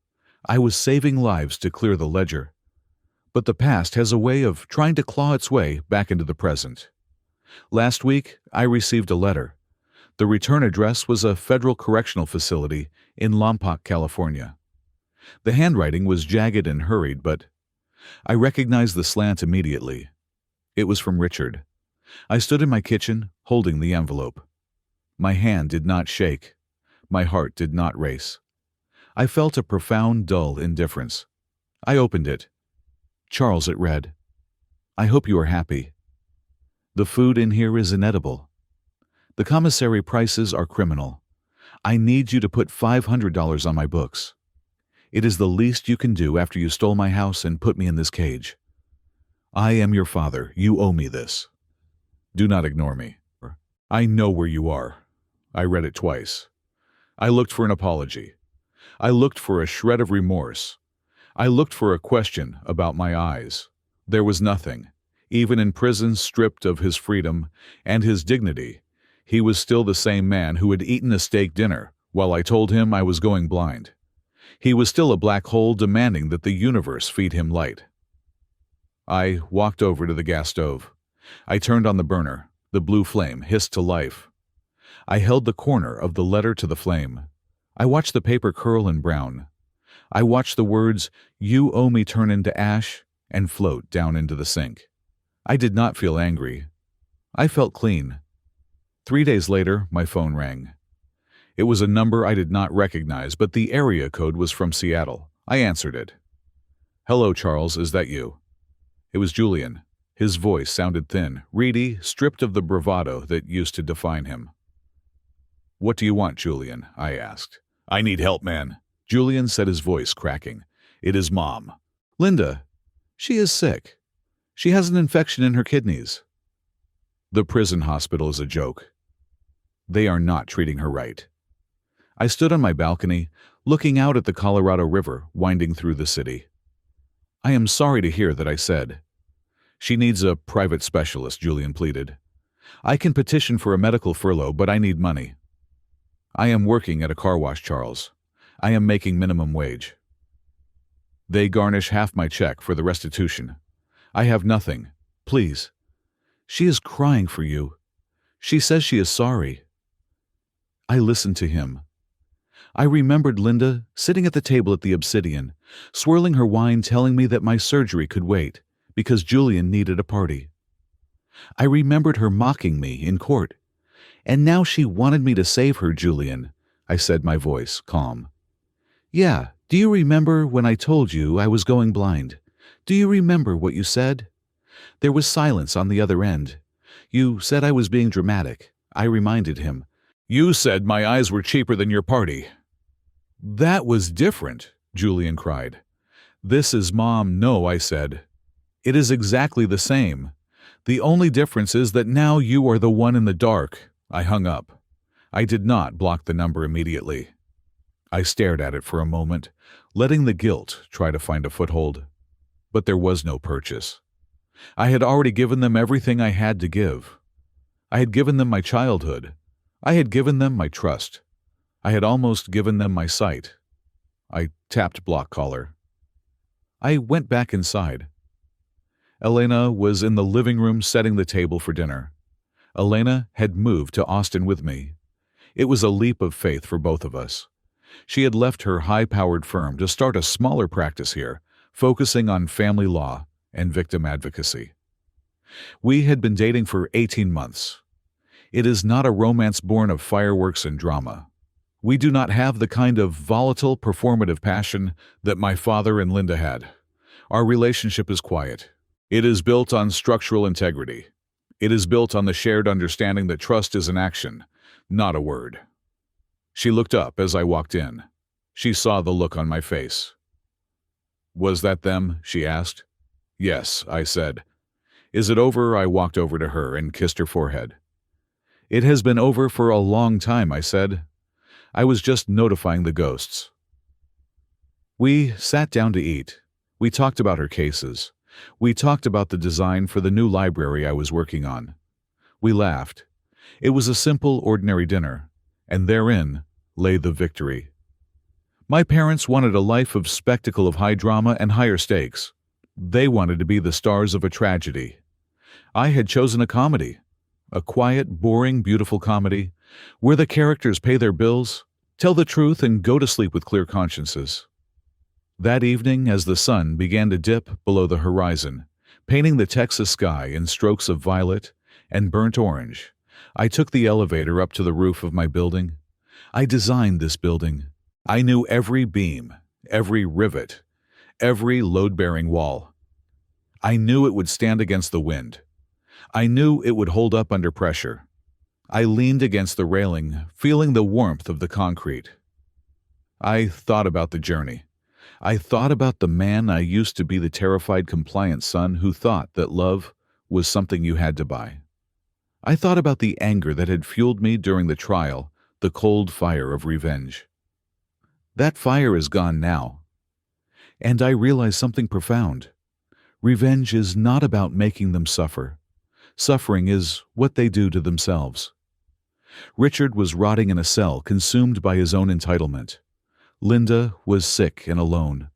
I was saving lives to clear the ledger. But the past has a way of trying to claw its way back into the present. Last week, I received a letter. The return address was a federal correctional facility in Lompoc, California. The handwriting was jagged and hurried, but I recognized the slant immediately. It was from Richard. I stood in my kitchen, holding the envelope. My hand did not shake. My heart did not race. I felt a profound, dull indifference. I opened it. Charles, it read, I hope you are happy. The food in here is inedible. The commissary prices are criminal. I need you to put $500 on my books. It is the least you can do after you stole my house and put me in this cage. I am your father. You owe me this. Do not ignore me. I know where you are. I read it twice. I looked for an apology. I looked for a shred of remorse. I looked for a question about my eyes. There was nothing. Even in prison, stripped of his freedom and his dignity, he was still the same man who had eaten a steak dinner while I told him I was going blind. He was still a black hole demanding that the universe feed him light. I walked over to the gas stove. I turned on the burner. The blue flame hissed to life. I held the corner of the letter to the flame. I watched the paper curl and brown. I watched the words, "You owe me," turn into ash and float down into the sink. I did not feel angry. I felt clean. 3 days later, my phone rang. It was a number I did not recognize, but the area code was from Seattle. I answered it. Hello, Charles, is that you? It was Julian. His voice sounded thin, reedy, stripped of the bravado that used to define him. What do you want, Julian? I asked. I need help, man. Julian said, his voice cracking. It is Mom. Linda. She is sick. She has an infection in her kidneys. The prison hospital is a joke. They are not treating her right. I stood on my balcony, looking out at the Colorado River winding through the city. I am sorry to hear that, I said. She needs a private specialist, Julian pleaded. I can petition for a medical furlough, but I need money. I am working at a car wash, Charles. I am making minimum wage. They garnish half my check for the restitution. I have nothing. Please. She is crying for you. She says she is sorry. I listened to him. I remembered Linda sitting at the table at the Obsidian, swirling her wine, telling me that my surgery could wait because Julian needed a party. I remembered her mocking me in court. And now she wanted me to save her, Julian, I said, my voice calm. Yeah, Do you remember when I told you I was going blind? Do you remember what you said? There was silence on the other end. You said I was being dramatic. I reminded him. You said my eyes were cheaper than your party. That was different, Julian cried. This is Mom. No, I said. It is exactly the same. The only difference is that now you are the one in the dark. I hung up. I did not block the number immediately. I stared at it for a moment, letting the guilt try to find a foothold. But there was no purchase. I had already given them everything I had to give. I had given them my childhood. I had given them my trust. I had almost given them my sight. I tapped block collar. I went back inside. Elena was in the living room setting the table for dinner. Elena had moved to Austin with me. It was a leap of faith for both of us. She had left her high-powered firm to start a smaller practice here, focusing on family law and victim advocacy. We had been dating for 18 months. It is not a romance born of fireworks and drama. We do not have the kind of volatile, performative passion that my father and Linda had. Our relationship is quiet. It is built on structural integrity. It is built on the shared understanding that trust is an action, not a word. She looked up as I walked in. She saw the look on my face. Was that them? She asked. Yes, I said. Is it over? I walked over to her and kissed her forehead. It has been over for a long time, I said. I was just notifying the ghosts. We sat down to eat. We talked about her cases. We talked about the design for the new library I was working on. We laughed. It was a simple, ordinary dinner, and therein lay the victory. My parents wanted a life of spectacle of high drama and higher stakes. They wanted to be the stars of a tragedy. I had chosen a comedy, a quiet, boring, beautiful comedy, where the characters pay their bills, tell the truth, and go to sleep with clear consciences. That evening, as the sun began to dip below the horizon, painting the Texas sky in strokes of violet and burnt orange, I took the elevator up to the roof of my building. I designed this building. I knew every beam, every rivet, every load-bearing wall. I knew it would stand against the wind. I knew it would hold up under pressure. I leaned against the railing, feeling the warmth of the concrete. I thought about the journey. I thought about the man I used to be, the terrified, compliant son who thought that love was something you had to buy. I thought about the anger that had fueled me during the trial, the cold fire of revenge. That fire is gone now. And I realized something profound. Revenge is not about making them suffer. Suffering is what they do to themselves. Richard was rotting in a cell, consumed by his own entitlement. Linda was sick and alone.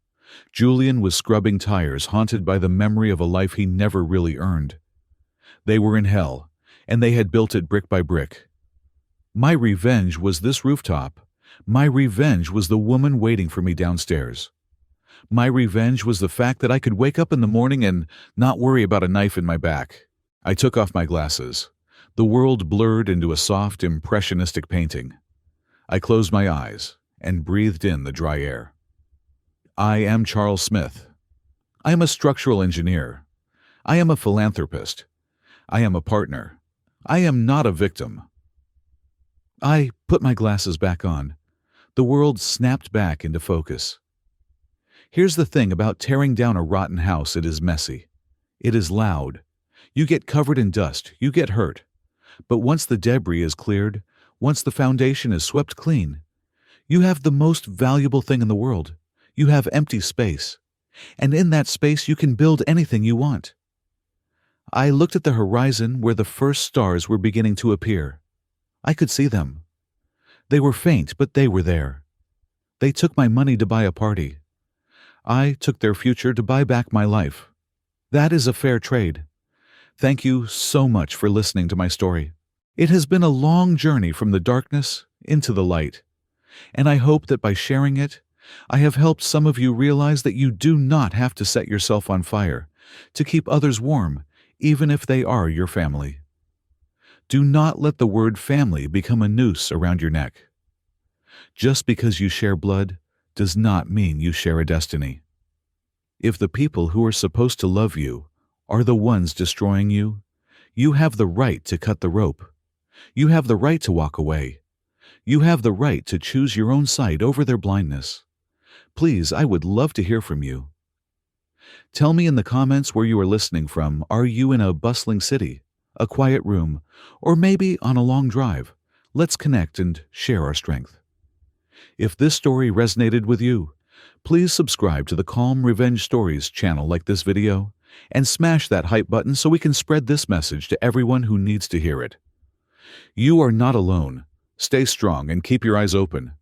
Julian was scrubbing tires, haunted by the memory of a life he never really earned. They were in hell, and they had built it brick by brick. My revenge was this rooftop. My revenge was the woman waiting for me downstairs. My revenge was the fact that I could wake up in the morning and not worry about a knife in my back. I took off my glasses. The world blurred into a soft, impressionistic painting. I closed my eyes and breathed in the dry air. I am Charles Smith. I am a structural engineer. I am a philanthropist. I am a partner. I am not a victim. I put my glasses back on. The world snapped back into focus. Here's the thing about tearing down a rotten house: it is messy. It is loud. You get covered in dust. You get hurt. But once the debris is cleared, once the foundation is swept clean, you have the most valuable thing in the world. You have empty space. And in that space you can build anything you want. I looked at the horizon where the first stars were beginning to appear. I could see them. They were faint, but they were there. They took my money to buy a party. I took their future to buy back my life. That is a fair trade. Thank you so much for listening to my story. It has been a long journey from the darkness into the light, and I hope that by sharing it, I have helped some of you realize that you do not have to set yourself on fire to keep others warm, even if they are your family. Do not let the word family become a noose around your neck. Just because you share blood does not mean you share a destiny. If the people who are supposed to love you are the ones destroying you, you have the right to cut the rope. You have the right to walk away. You have the right to choose your own sight over their blindness. Please, I would love to hear from you. Tell me in the comments where you are listening from. Are you in a bustling city, a quiet room, or maybe on a long drive? Let's connect and share our strength. If this story resonated with you, please subscribe to the Calm Revenge Stories channel like this video and smash that hype button so we can spread this message to everyone who needs to hear it. You are not alone. Stay strong and keep your eyes open.